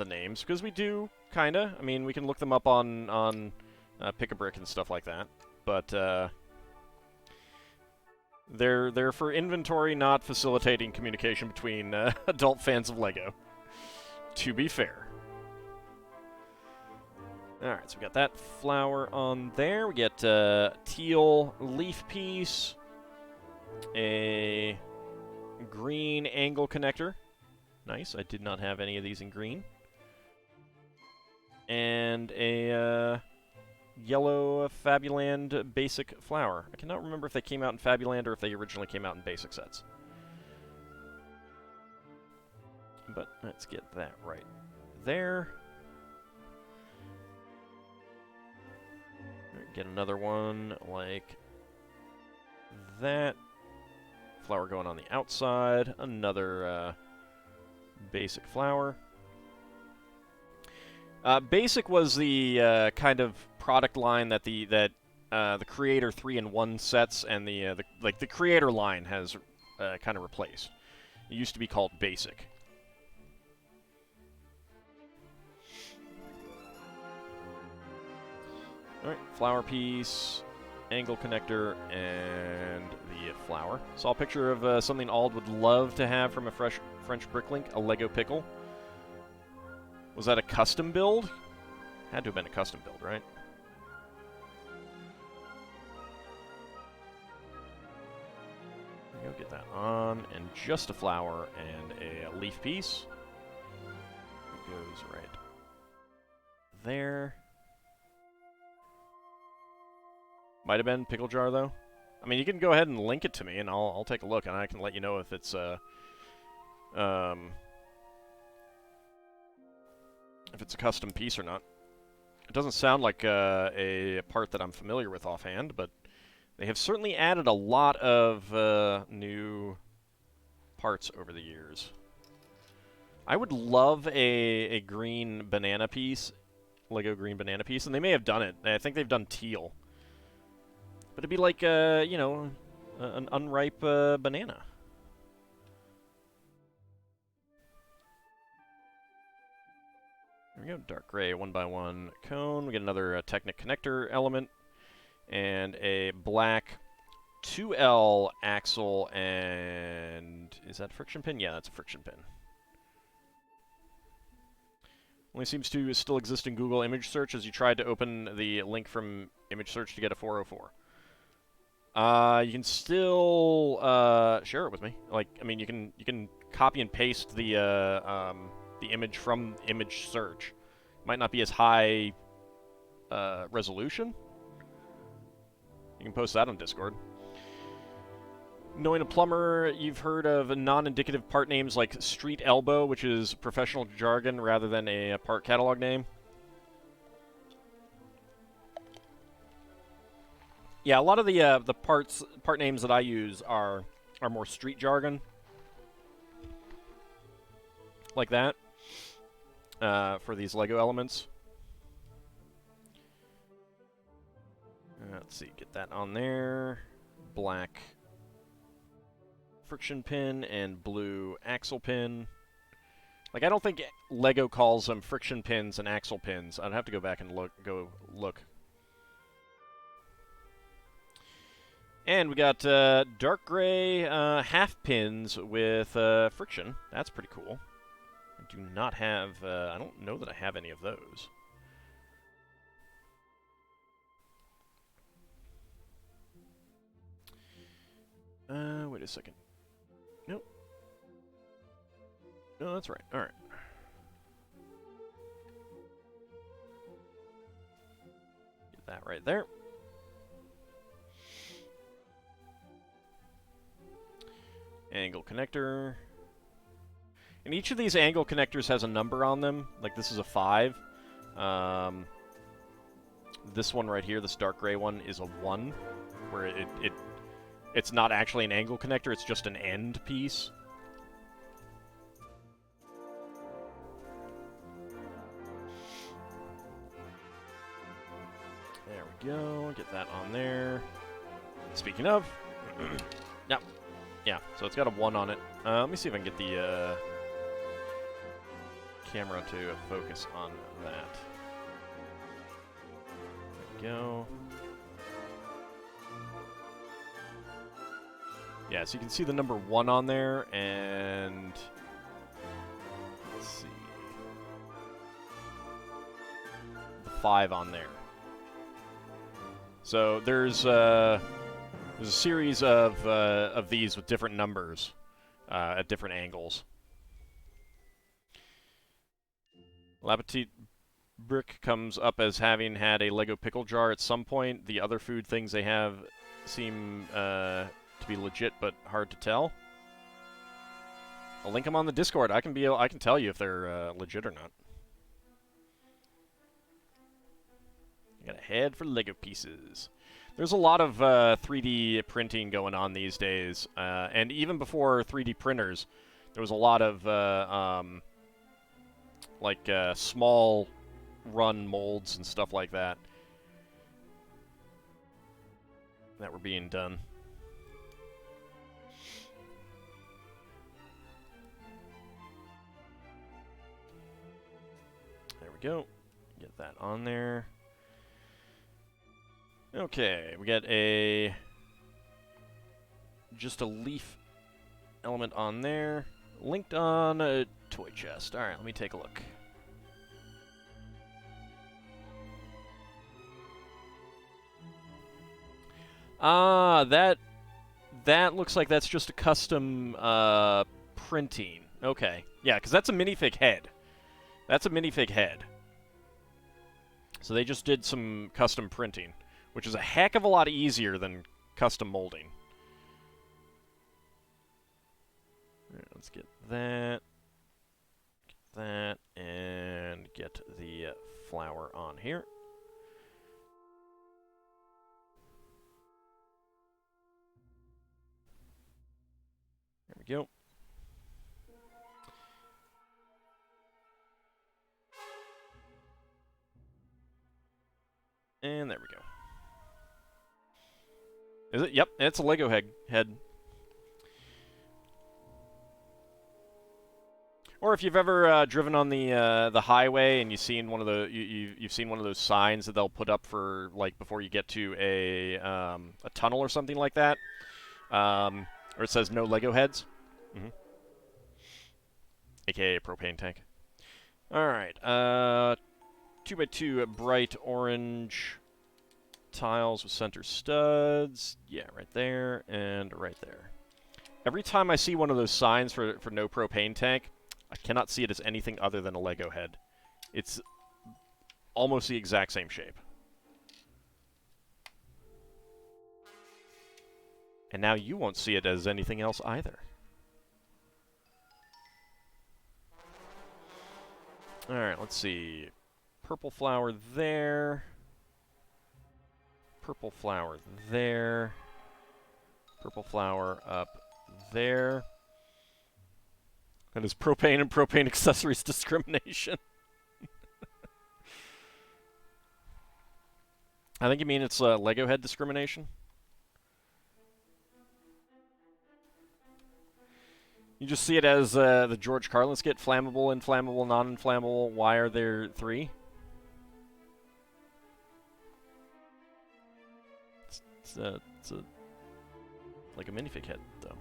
names, because we do, kinda. I mean, we can look them up on Pick-a-Brick and stuff like that, but, They're for inventory, not facilitating communication between adult fans of LEGO. To be fair. Alright, so we got that flower on there. We get teal leaf piece, a green angle connector. Nice, I did not have any of these in green. And a yellow Fabuland basic flower. I cannot remember if they came out in Fabuland or if they originally came out in basic sets. But let's get that right there. Get another one like that. Flower going on the outside. Another basic flower. Basic was the kind of product line that the Creator 3-in-1 sets and the Creator line has kind of replaced. It used to be called Basic. All right, flower piece, angle connector, and the flower. Saw a picture of something Ald would love to have from a French Bricklink, a Lego pickle. Was that a custom build? Had to have been a custom build, right? Go get that on, and just a flower and a leaf piece. It goes right there. Might have been pickle jar, though. I mean, you can go ahead and link it to me, and I'll take a look, and I can let you know if it's a custom piece or not. It doesn't sound like a part that I'm familiar with offhand, but they have certainly added a lot of new parts over the years. I would love a green banana piece, Lego green banana piece, and they may have done it. I think they've done teal. But it'd be like, you know, an unripe banana. There we go, dark gray 1x1 cone. We get another Technic connector element. And a black 2L axle and... is that a friction pin? Yeah, that's a friction pin. Only seems to still exist in Google image search as you tried to open the link from image search to get a 404. You can still share it with me. Like, I mean, you can copy and paste the image from image search. Might not be as high resolution. You can post that on Discord. Knowing a plumber, you've heard of non-indicative part names like Street Elbow, which is professional jargon rather than a part catalog name. Yeah, a lot of the part names that I use are more street jargon, like that, for these Lego elements. Let's see, get that on there. Black friction pin and blue axle pin. Like, I don't think Lego calls them friction pins and axle pins. I'd have to go back and look. And we got dark gray half pins with friction. That's pretty cool. I do not have... I don't know that I have any of those. Wait a second. Nope. No, that's right. Alright. Get that right there. Angle connector. And each of these angle connectors has a number on them. Like, this is a 5. This one right here, this dark gray one, is a 1, where it's not actually an angle connector, it's just an end piece. There we go, get that on there. Speaking of, yeah, so it's got a 1 on it. Let me see if I can get the camera to focus on that. There we go. Yeah, so you can see the number 1 on there, and let's see, the 5 on there. So there's a series of these with different numbers at different angles. Lapetite Brick comes up as having had a Lego pickle jar at some point. The other food things they have seem to be legit, but hard to tell. I'll link them on the Discord. I can tell you if they're legit or not. I got a head for Lego pieces. There's a lot of 3D printing going on these days, and even before 3D printers, there was a lot of small run molds and stuff like that that were being done. There we go. Get that on there. Okay, we got just a leaf element on there, linked on a toy chest. All right, let me take a look. Ah, that looks like that's just a custom printing. Okay, yeah, because that's a minifig head. That's a minifig head. So they just did some custom printing, which is a heck of a lot easier than custom molding. All right, let's get that, and get the flower on here. There we go. And there we go. Is it? Yep, it's a Lego head. Or if you've ever driven on the highway and you've seen one of you've seen one of those signs that they'll put up for, like, before you get to a tunnel or something like that, or it says no Lego heads, aka a propane tank. All right, 2x2 bright orange tiles with center studs. Yeah, right there and right there. Every time I see one of those signs for no propane tank, I cannot see it as anything other than a Lego head. It's almost the exact same shape. And now you won't see it as anything else either. Alright, let's see. Purple flower there. Purple flower there. Purple flower up there. That is propane and propane accessories discrimination. I think you mean it's Lego head discrimination. You just see it as the George Carlin skit, flammable, inflammable, non-inflammable. Why are there 3? It's like a minifig head, though.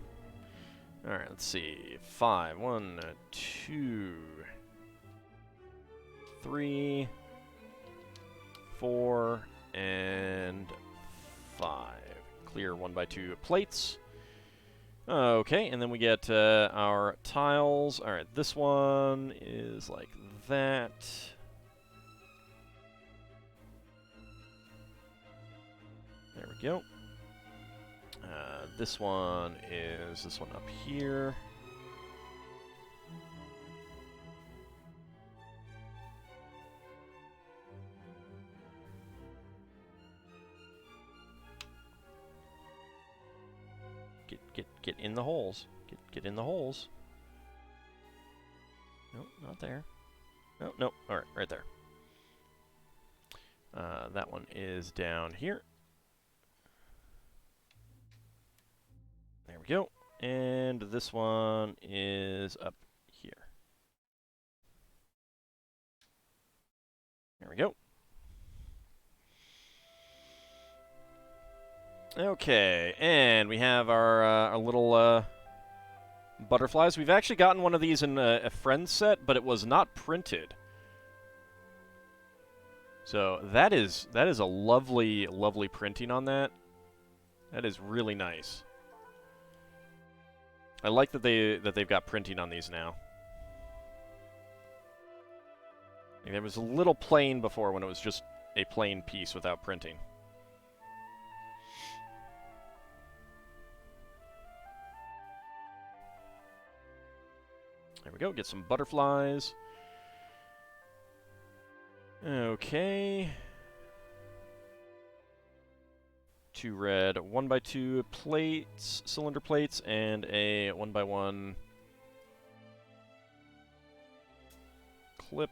Alright, let's see. 5. 1, 2, 3, 4, and 5. Clear 1x2 plates. Okay, and then we get our tiles. Alright, this one is like that. There we go. This one is this one up here. Get in the holes. Get in the holes. Nope, not there. No, nope. All right, right there. That one is down here. There we go. And this one is up here. There we go. Okay, and we have our little butterflies. We've actually gotten one of these in a friend set, but it was not printed. So that is a lovely, lovely printing on that. That is really nice. I like that they've got printing on these now. There was a little plain before when it was just a plain piece without printing. There we go, get some butterflies. Okay. 2 red 1x2 plates, cylinder plates, and a 1x1 clip.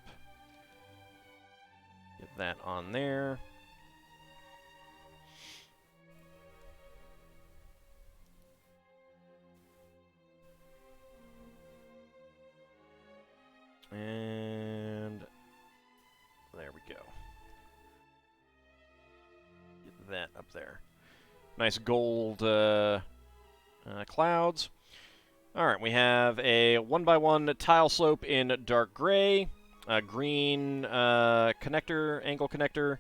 Get that on there. And there we go. Get that up there. Nice gold clouds. Alright, we have a 1x1 tile slope in dark gray, a green connector, angle connector,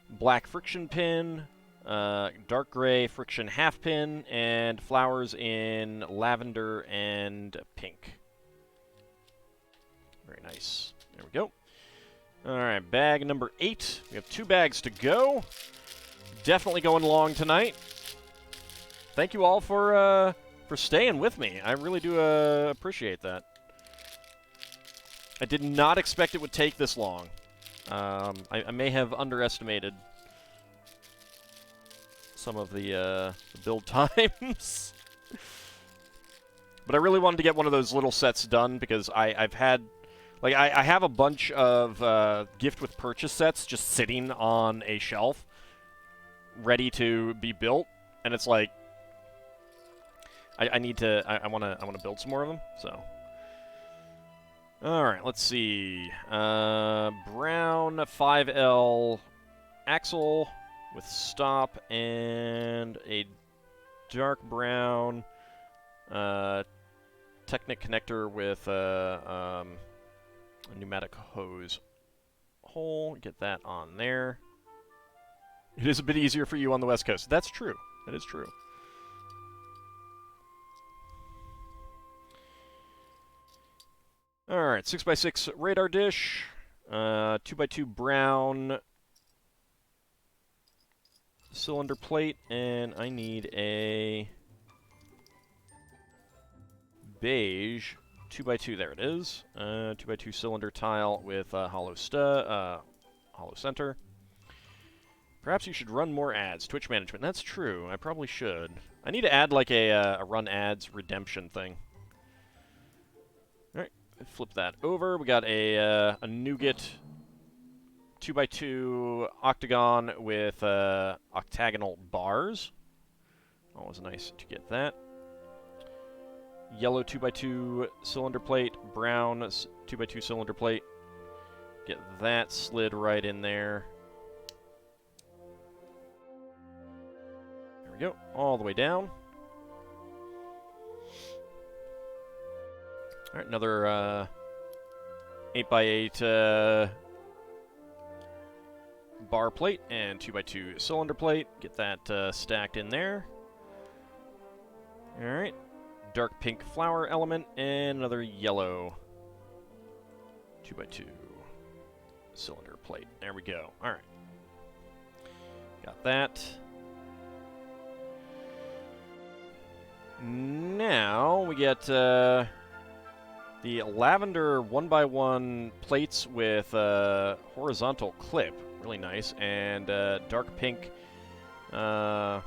black friction pin, dark gray friction half pin, and flowers in lavender and pink. Very nice. There we go. Alright, bag number 8. We have 2 bags to go. Definitely going long tonight. Thank you all for staying with me. I really do appreciate that. I did not expect it would take this long. I may have underestimated some of the build times. But I really wanted to get one of those little sets done because I've had... Like, I have a bunch of gift with purchase sets just sitting on a shelf, ready to be built, and it's like, I need to, I want to build some more of them, so. Alright, let's see. Brown 5L axle with stop, and a dark brown Technic connector with a pneumatic hose hole. Get that on there. It is a bit easier for you on the West Coast. That's true. That is true. Alright, 6x6 radar dish, 2x2 brown cylinder plate, and I need a beige 2x2, there it is, 2x2 cylinder tile with hollow center. Perhaps you should run more ads. Twitch management. That's true. I probably should. I need to add like a run ads redemption thing. All right, flip that over. We got a nougat 2x2 octagon with octagonal bars. Always nice to get that. Yellow 2x2 cylinder plate. Brown 2x2 cylinder plate. Get that slid right in there. Go all the way down. All right, another 8x8 bar plate and 2x2 cylinder plate. Get that stacked in there. All right, dark pink flower element and another yellow 2x2 cylinder plate. There we go. All right, got that. Now we get the lavender 1x1 plates with horizontal clip, really nice, and dark pink 1x1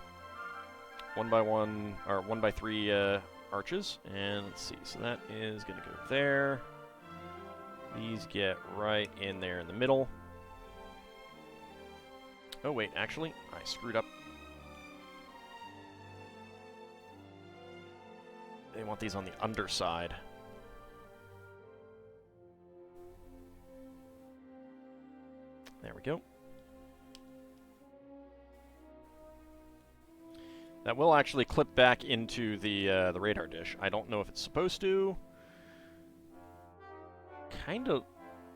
or 1x3 arches. And let's see, so that is going to go there. These get right in there in the middle. Oh wait, actually, I screwed up. They want these on the underside. There we go. That will actually clip back into the radar dish. I don't know if it's supposed to. Kind of.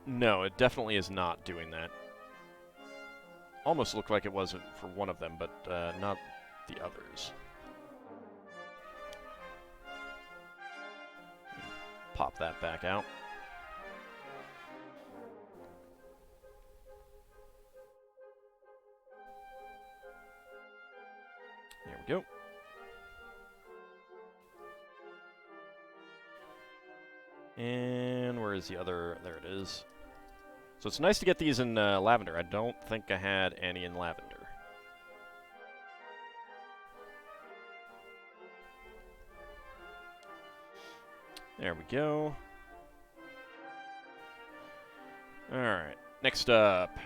No, it definitely is not doing that. Almost looked like it was for one of them, but not the others. Pop that back out. There we go. And where is the other? There it is. So it's nice to get these in lavender. I don't think I had any in lavender. There we go. Alright, next up.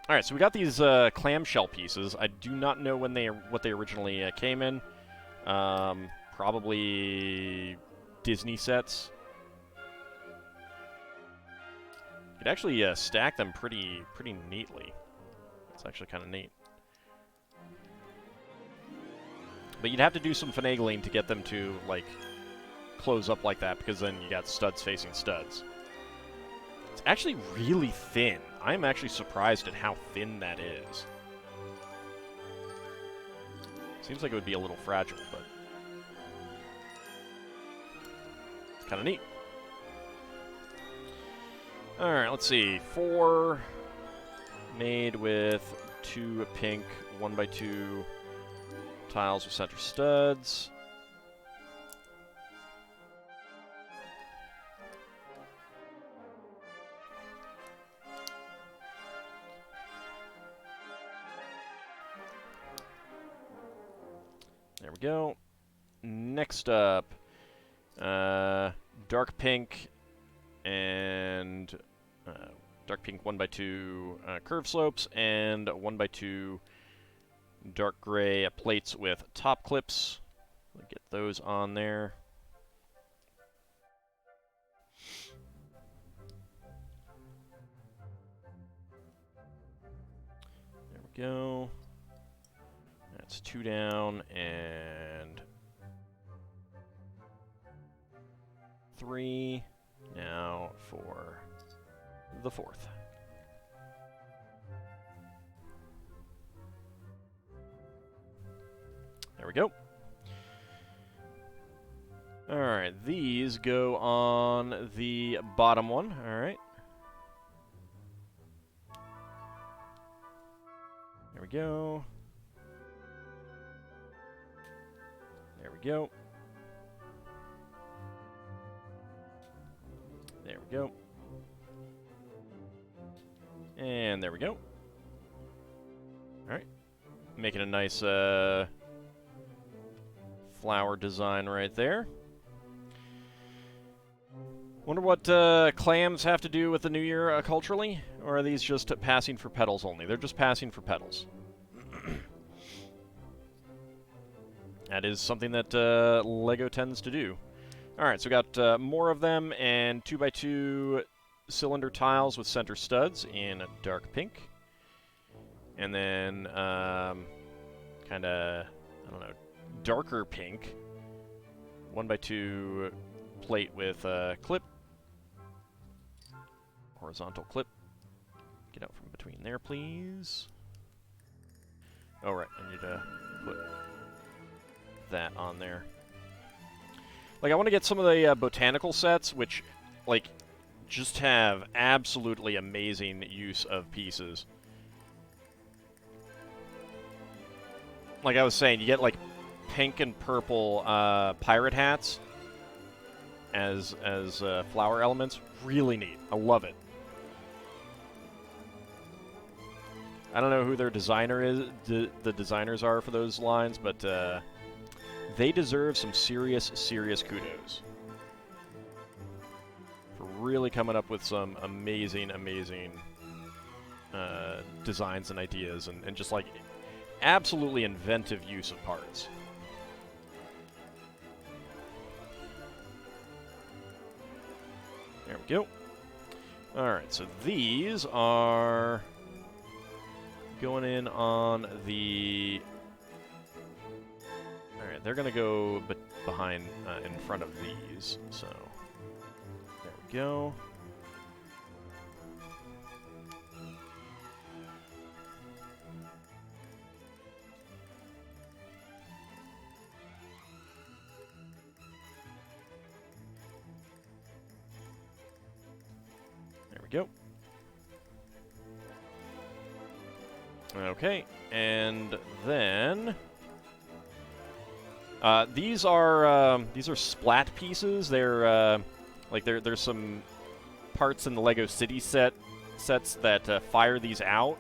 Alright, so we got these clamshell pieces. I do not know what they originally came in. Probably Disney sets. You could actually stack them pretty neatly. It's actually kind of neat. But you'd have to do some finagling to get them to, like, close up like that, because then you got studs facing studs. It's actually really thin. I'm actually surprised at how thin that is. Seems like it would be a little fragile, but it's kind of neat. Alright, let's see. 4 made with 2 pink 1x2 tiles with center studs. There we go. Next up, dark pink and dark pink 1x2 curve slopes and 1x2 dark gray plates with top clips. Get those on there. There we go. That's 2 down and 3. Now for the 4th. There we go. Alright, these go on the bottom one. Alright. There we go. There we go. There we go. And there we go. Alright. Making a nice flower design right there. Wonder what clams have to do with the New Year culturally? Or are these just passing for petals only? They're just passing for petals. That is something that LEGO tends to do. Alright, so we got more of them, and 2x2 cylinder tiles with center studs in dark pink. And then, kind of, I don't know, darker pink. 1x2 plate with a clip. Horizontal clip. Get out from between there, please. Oh, right, I need to put that on there. Like, I want to get some of the botanical sets, which, like, just have absolutely amazing use of pieces. Like I was saying, you get, like, pink and purple pirate hats as flower elements. Really neat. I love it. I don't know who their designer is, the designers are for those lines, but they deserve some serious kudos for really coming up with some amazing designs and ideas, and just like absolutely inventive use of parts. There we go. Alright, so these are going in on the... Alright, they're going to go behind, in front of these, so... There we go. There we go. Okay, and then these are splat pieces. They're like there's some parts in the Lego City sets that fire these out.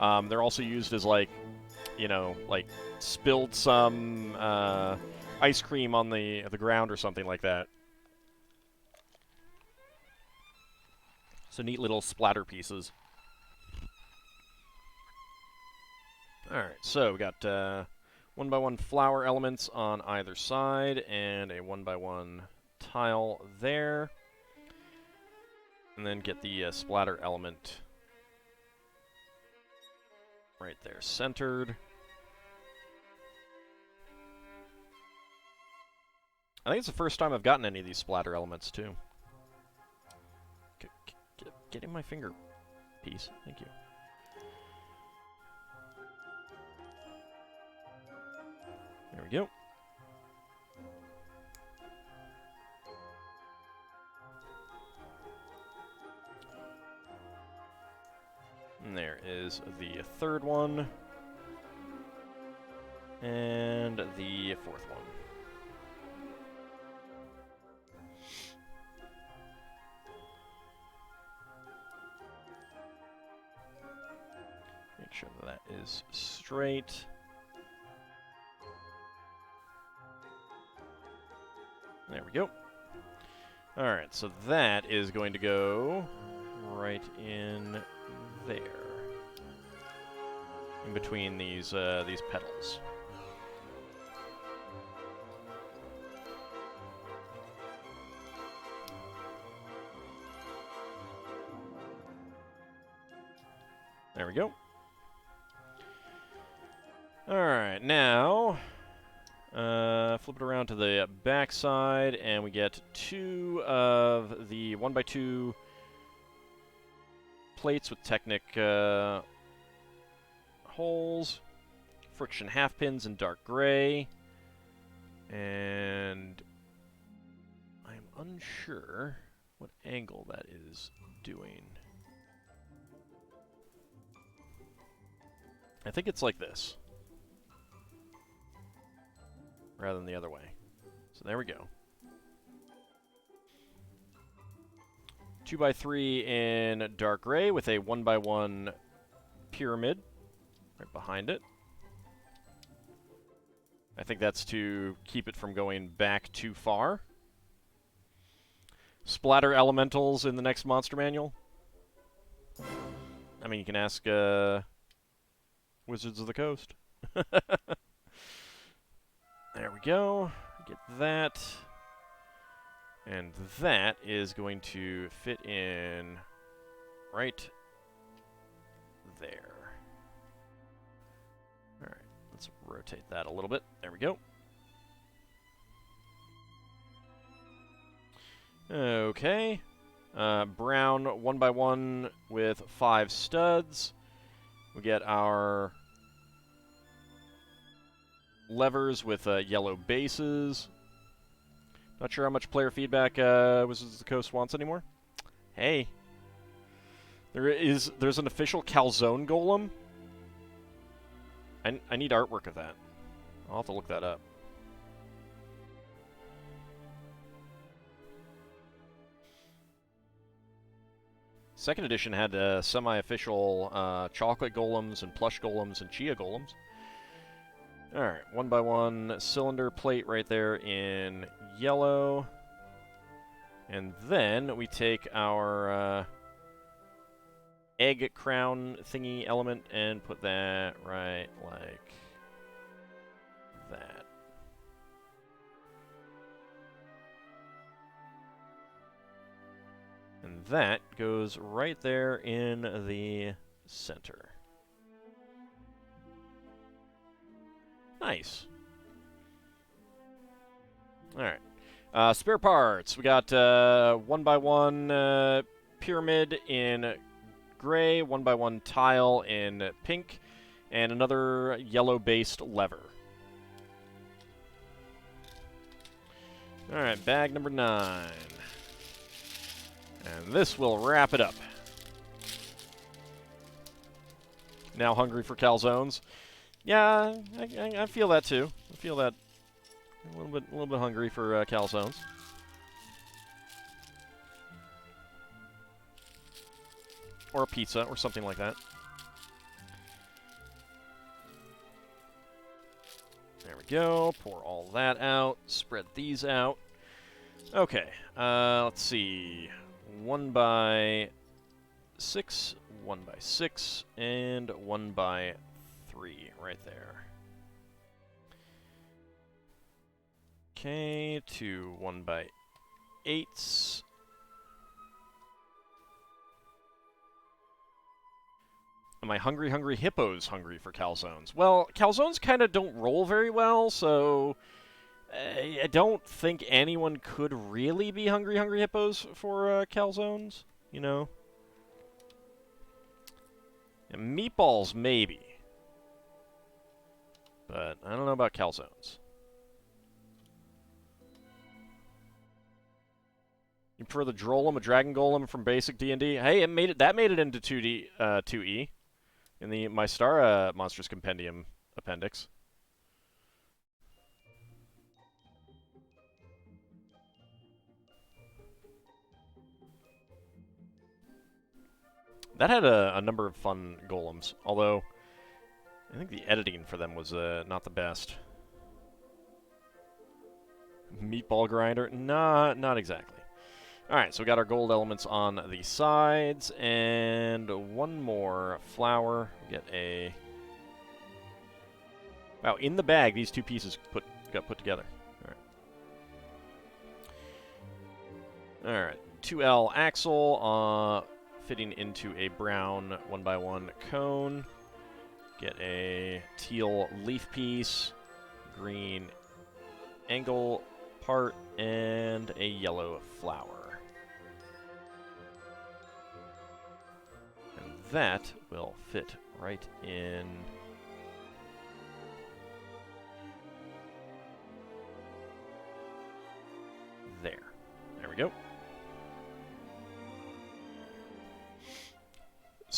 They're also used as like, you know, like spilled some ice cream on the ground or something like that. So neat little splatter pieces. Alright, so we got 1x1 flower elements on either side, and a 1x1 tile there. And then get the splatter element right there, centered. I think it's the first time I've gotten any of these splatter elements, too. Get in my finger piece. Thank you. There we go. And there is the third one. And the fourth one. Make sure that is straight. There we go. Alright, so that is going to go right in there. In between these petals. There we go. Alright, now... flip it around to the back side, and we get 2 of the 1x2 plates with Technic holes, friction half pins in dark gray, and unsure what angle that is doing. I think it's like this, rather than the other way. So there we go. 2x3 in dark gray with a 1x1 pyramid right behind it. I think that's to keep it from going back too far. Splatter elementals in the next monster manual. I mean, you can ask Wizards of the Coast. There we go. Get that. And that is going to fit in right there. Alright, let's rotate that a little bit. There we go. Okay. Brown 1x1 with 5 studs. We get our levers with yellow bases. Not sure how much player feedback Wizards of the Coast wants anymore. Hey. There's an official calzone golem. I need artwork of that. I'll have to look that up. Second edition had semi-official chocolate golems and plush golems and chia golems. Alright, 1x1 cylinder plate right there in yellow. And then we take our egg crown thingy element and put that right like that. And that goes right there in the center. Nice. Alright. Spare parts. We got 1x1 pyramid in gray, 1x1 tile in pink, and another yellow-based lever. Alright, bag number 9. And this will wrap it up. Now hungry for calzones. Yeah, I feel that too. I feel that a little bit hungry for calzones. Or a pizza, or something like that. There we go. Pour all that out. Spread these out. Okay. Let's see. 1x6, 1x6, and 1x3 right there. Okay, 2 1x8s. Am I hungry hippos hungry for calzones? Well, calzones kind of don't roll very well, so I don't think anyone could really be hungry hippos for calzones, you know? And meatballs, maybe. But I don't know about calzones. You prefer the Drolem, a Dragon Golem from basic D&D? Hey, that made it into 2D, 2E in the Mystara Monsters Compendium appendix. That had a number of fun golems, although I think the editing for them was not the best. Meatball grinder? Nah, not exactly. Alright, so we got our gold elements on the sides, and one more flower. We get a... Wow, in the bag, these two pieces got put together. Alright, 2L axle, fitting into a brown 1x1 cone. Get a teal leaf piece, green angle part, and a yellow flower. And that will fit right in there. There we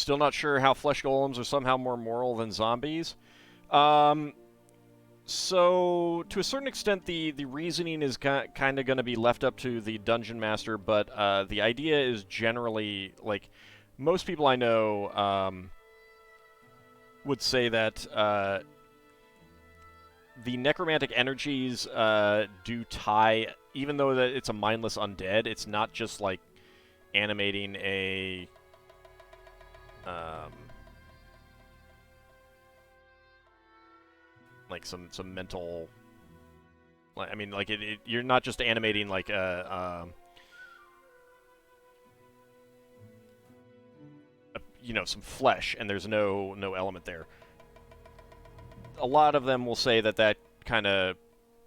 Still not sure how flesh golems are somehow more moral than zombies. So, to a certain extent, the reasoning is kind of going to be left up to the dungeon master, but the idea is generally, like, most people I know would say that the necromantic energies do tie, even though that it's a mindless undead, it's not just, like, animating a... like some mental, I mean, like you're not just animating like you know, some flesh, and there's no element there. A lot of them will say that kind of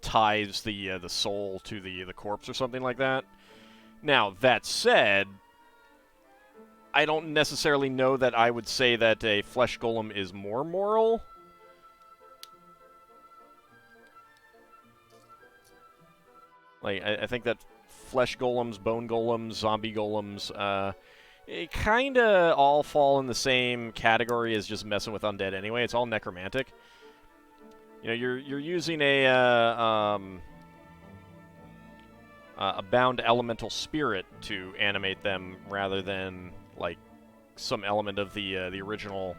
ties the soul to the corpse or something like that. Now that said, I don't necessarily know that I would say that a flesh golem is more moral. Like, I think that flesh golems, bone golems, zombie golems, it kind of all fall in the same category as just messing with undead anyway. It's all necromantic. You know, you're using a bound elemental spirit to animate them rather than, like, some element of the original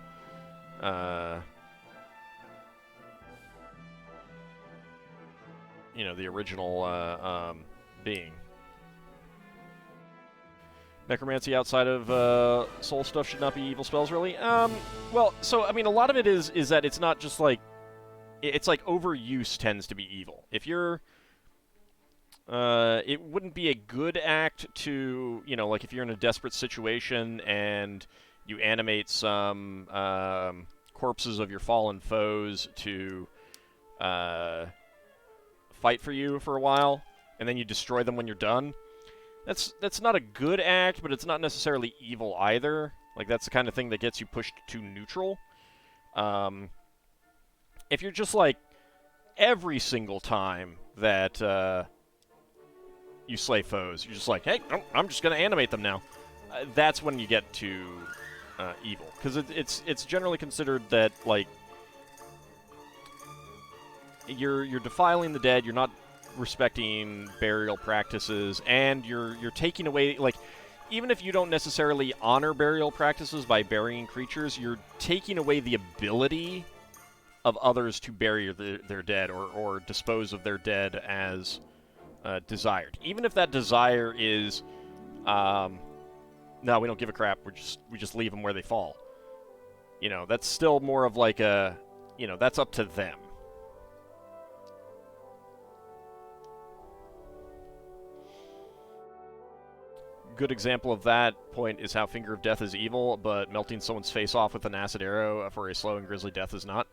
you know, the original being. Necromancy outside of soul stuff should not be evil spells, really? Well, so, I mean, a lot of it is that it's not just, like... It's like overuse tends to be evil. If you're... it wouldn't be a good act to, you know, like if you're in a desperate situation and you animate some corpses of your fallen foes to fight for you for a while, and then you destroy them when you're done. That's not a good act, but it's not necessarily evil either. Like, that's the kind of thing that gets you pushed to neutral. If you're just, like, every single time that you slay foes, you're just like, hey, I'm just going to animate them now. That's when you get to evil. Because it's generally considered that, like, you're defiling the dead, you're not respecting burial practices, and you're taking away, like, even if you don't necessarily honor burial practices by burying creatures, you're taking away the ability of others to bury their dead or dispose of their dead as desired. Even if that desire is, no, we don't give a crap, we just leave them where they fall. You know, that's still more of like a, you know, that's up to them. Good example of that point is how Finger of Death is evil, but melting someone's face off with an acid arrow for a slow and grisly death is not.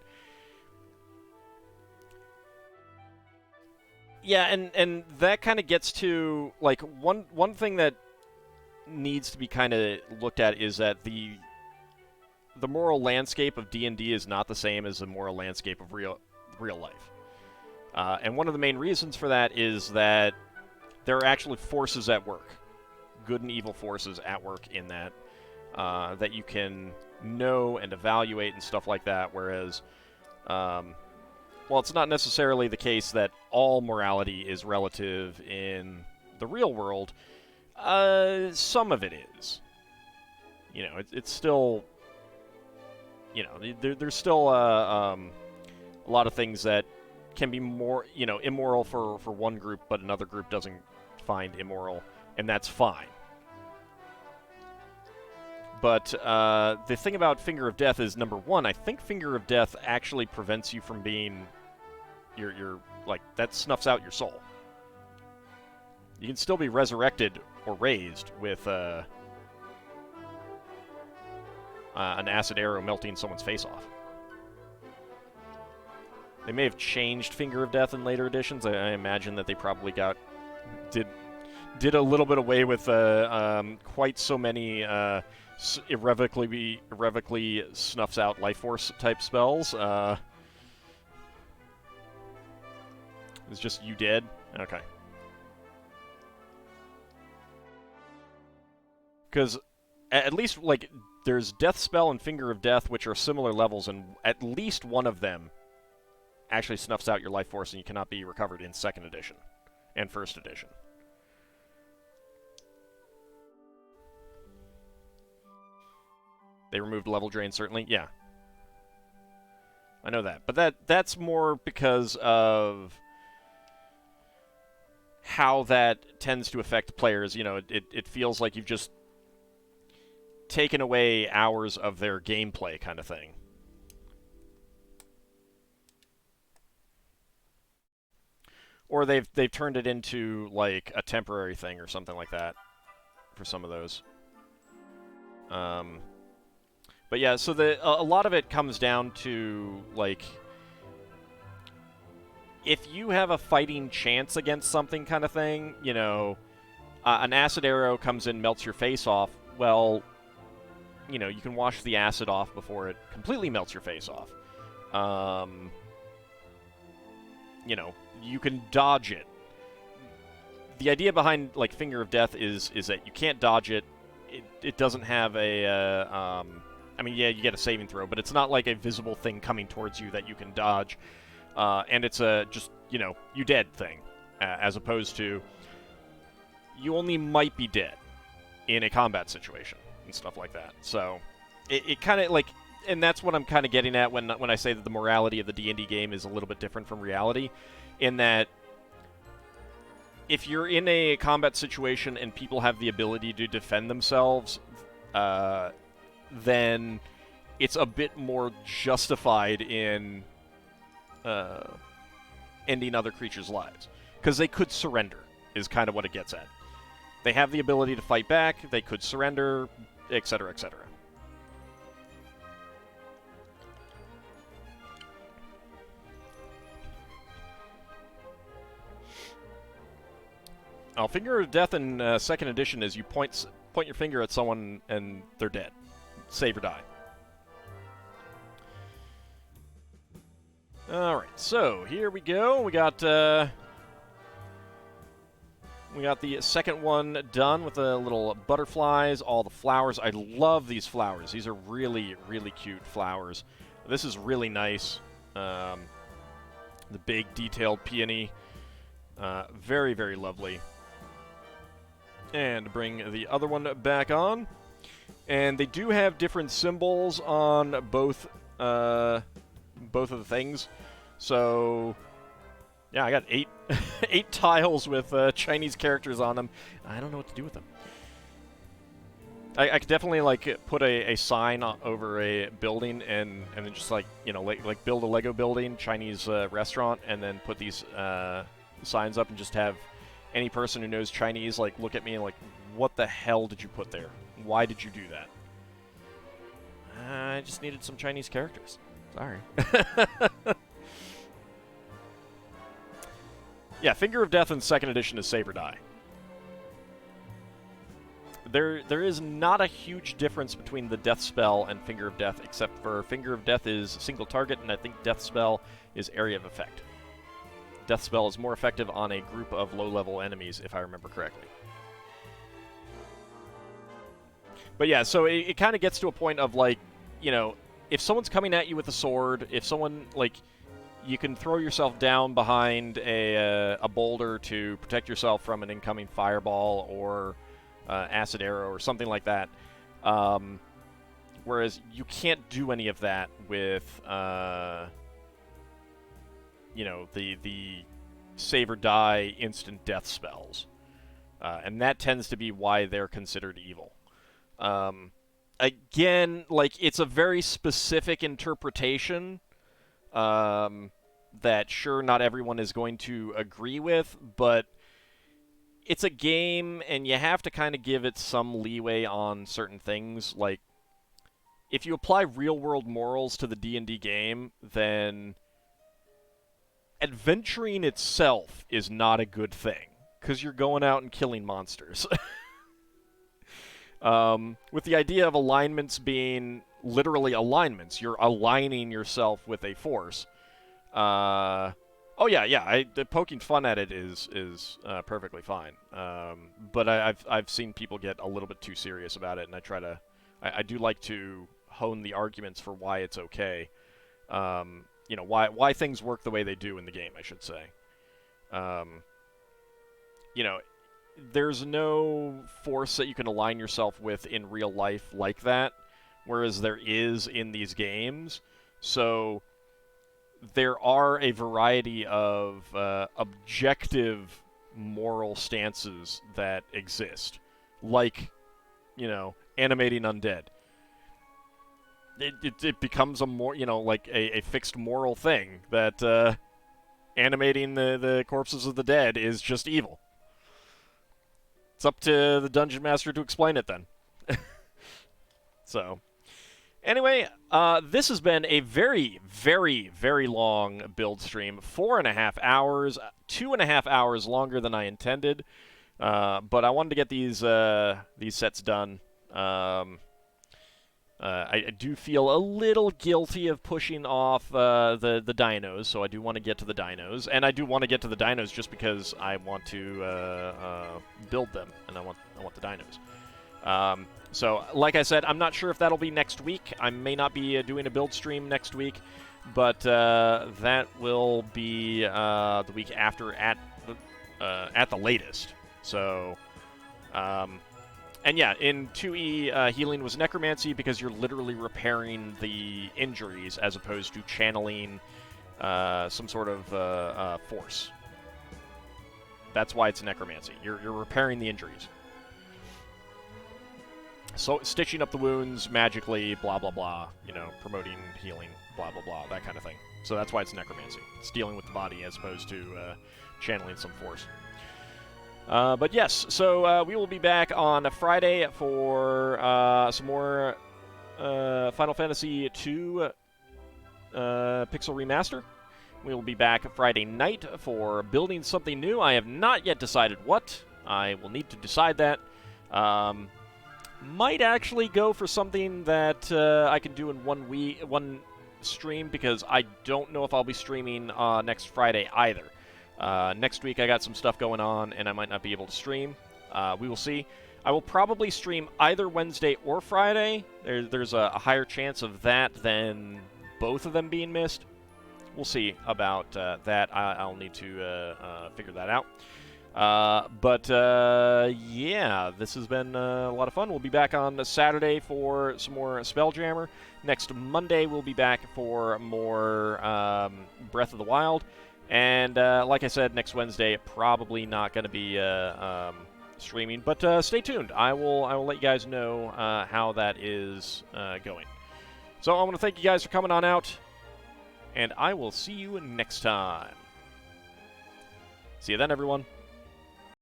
Yeah, and that kind of gets to, like, one thing that needs to be kind of looked at is that the moral landscape of D&D is not the same as the moral landscape of real life. And one of the main reasons for that is that there are actually forces at work. Good and evil forces at work in that that you can know and evaluate and stuff like that, whereas well, it's not necessarily the case that all morality is relative in the real world. Some of it is. You know, it's still, you know, there's still a lot of things that can be more, you know, immoral for one group, but another group doesn't find immoral, and that's fine. But the thing about Finger of Death is, number one, I think Finger of Death actually prevents you from being your like, that snuffs out your soul. You can still be resurrected or raised with an acid arrow melting someone's face off. They may have changed Finger of Death in later editions. I imagine that they probably did a little bit away with quite so many irrevocably snuffs out life force type spells. It's just you dead? Okay. Because At least, like, there's Death Spell and Finger of Death, which are similar levels, and at least one of them actually snuffs out your life force and you cannot be recovered in 2nd edition and 1st edition. They removed level drain, certainly. Yeah. I know that. But that's more because of how that tends to affect players. You know, it feels like you've just taken away hours of their gameplay kind of thing. Or they've turned it into, like, a temporary thing or something like that for some of those. But yeah, so a lot of it comes down to, like, if you have a fighting chance against something kind of thing, you know, an acid arrow comes in, melts your face off, well, you know, you can wash the acid off before it completely melts your face off. You know, you can dodge it. The idea behind, like, Finger of Death is that you can't dodge it. It doesn't have a, I mean, yeah, you get a saving throw, but it's not like a visible thing coming towards you that you can dodge. And it's a just, you know, you dead thing, as opposed to you only might be dead in a combat situation and stuff like that. So it kind of, like, and that's what I'm kind of getting at when I say that the morality of the D&D game is a little bit different from reality, in that if you're in a combat situation and people have the ability to defend themselves, then it's a bit more justified in ending other creatures' lives. Because they could surrender, is kind of what it gets at. They have the ability to fight back, they could surrender, etc., etc. Now, Finger of Death in 2nd edition is you point your finger at someone and they're dead. Save or die. Alright, so here we go. We got the second one done with the little butterflies, all the flowers. I love these flowers. These are really, really cute flowers. This is really nice. The big detailed peony. Very, very lovely. And bring the other one back on. And they do have different symbols on both of the things. So, yeah, I got 8 tiles with Chinese characters on them. I don't know what to do with them. I could definitely, like, put a sign over a building and then just, like, you know, like build a Lego building, Chinese restaurant, and then put these signs up and just have any person who knows Chinese, like, look at me and, like, what the hell did you put there? Why did you do that? I just needed some Chinese characters. Sorry. Yeah, Finger of Death in 2nd edition is save or die. There is not a huge difference between the Death Spell and Finger of Death, except for Finger of Death is single target, and I think Death Spell is area of effect. Death Spell is more effective on a group of low-level enemies, if I remember correctly. But yeah, so it kind of gets to a point of, like, you know, if someone's coming at you with a sword, if someone, like, you can throw yourself down behind a boulder to protect yourself from an incoming fireball or acid arrow or something like that. Whereas you can't do any of that with, you know, the save or die instant death spells. And that tends to be why they're considered evil. Again, like, it's a very specific interpretation that, sure, not everyone is going to agree with, but it's a game, and you have to kind of give it some leeway on certain things. Like, if you apply real-world morals to the D&D game, then adventuring itself is not a good thing, because you're going out and killing monsters. With the idea of alignments being literally alignments, you're aligning yourself with a force. Oh yeah, yeah. Poking fun at it is perfectly fine. But I've seen people get a little bit too serious about it, and I do like to hone the arguments for why it's okay. You know, why things work the way they do in the game, I should say. You know, there's no force that you can align yourself with in real life like that, whereas there is in these games. So there are a variety of objective moral stances that exist, like, you know, animating undead. It becomes a more, you know, like a fixed moral thing that animating the corpses of the dead is just evil. It's up to the dungeon master to explain it then. So, anyway, this has been a very, very, very long build stream. 4.5 hours, 2.5 hours longer than I intended. But I wanted to get these sets done. I do feel a little guilty of pushing off the dinos, so I do want to get to the dinos, and I do want to get to the dinos just because I want to build them, and I want the dinos. So, like I said, I'm not sure if that'll be next week. I may not be doing a build stream next week, but that will be the week after at the latest. So. And yeah, in 2E, healing was necromancy because you're literally repairing the injuries as opposed to channeling some sort of force. That's why it's necromancy. You're repairing the injuries. So stitching up the wounds magically, blah, blah, blah, you know, promoting healing, blah, blah, blah, that kind of thing. So that's why it's necromancy. It's dealing with the body as opposed to channeling some force. But yes, so we will be back on Friday for some more Final Fantasy II Pixel Remaster. We will be back Friday night for building something new. I have not yet decided what. I will need to decide that. Might actually go for something that I can do in one stream, because I don't know if I'll be streaming next Friday either. Next week I got some stuff going on, and I might not be able to stream. We will see. I will probably stream either Wednesday or Friday. There's a higher chance of that than both of them being missed. We'll see about that. I'll need to figure that out. Yeah, this has been a lot of fun. We'll be back on Saturday for some more Spelljammer. Next Monday we'll be back for more Breath of the Wild. And like I said, next Wednesday, probably not going to be streaming, but stay tuned. I will let you guys know how that is going. So I want to thank you guys for coming on out, and I will see you next time. See you then, everyone.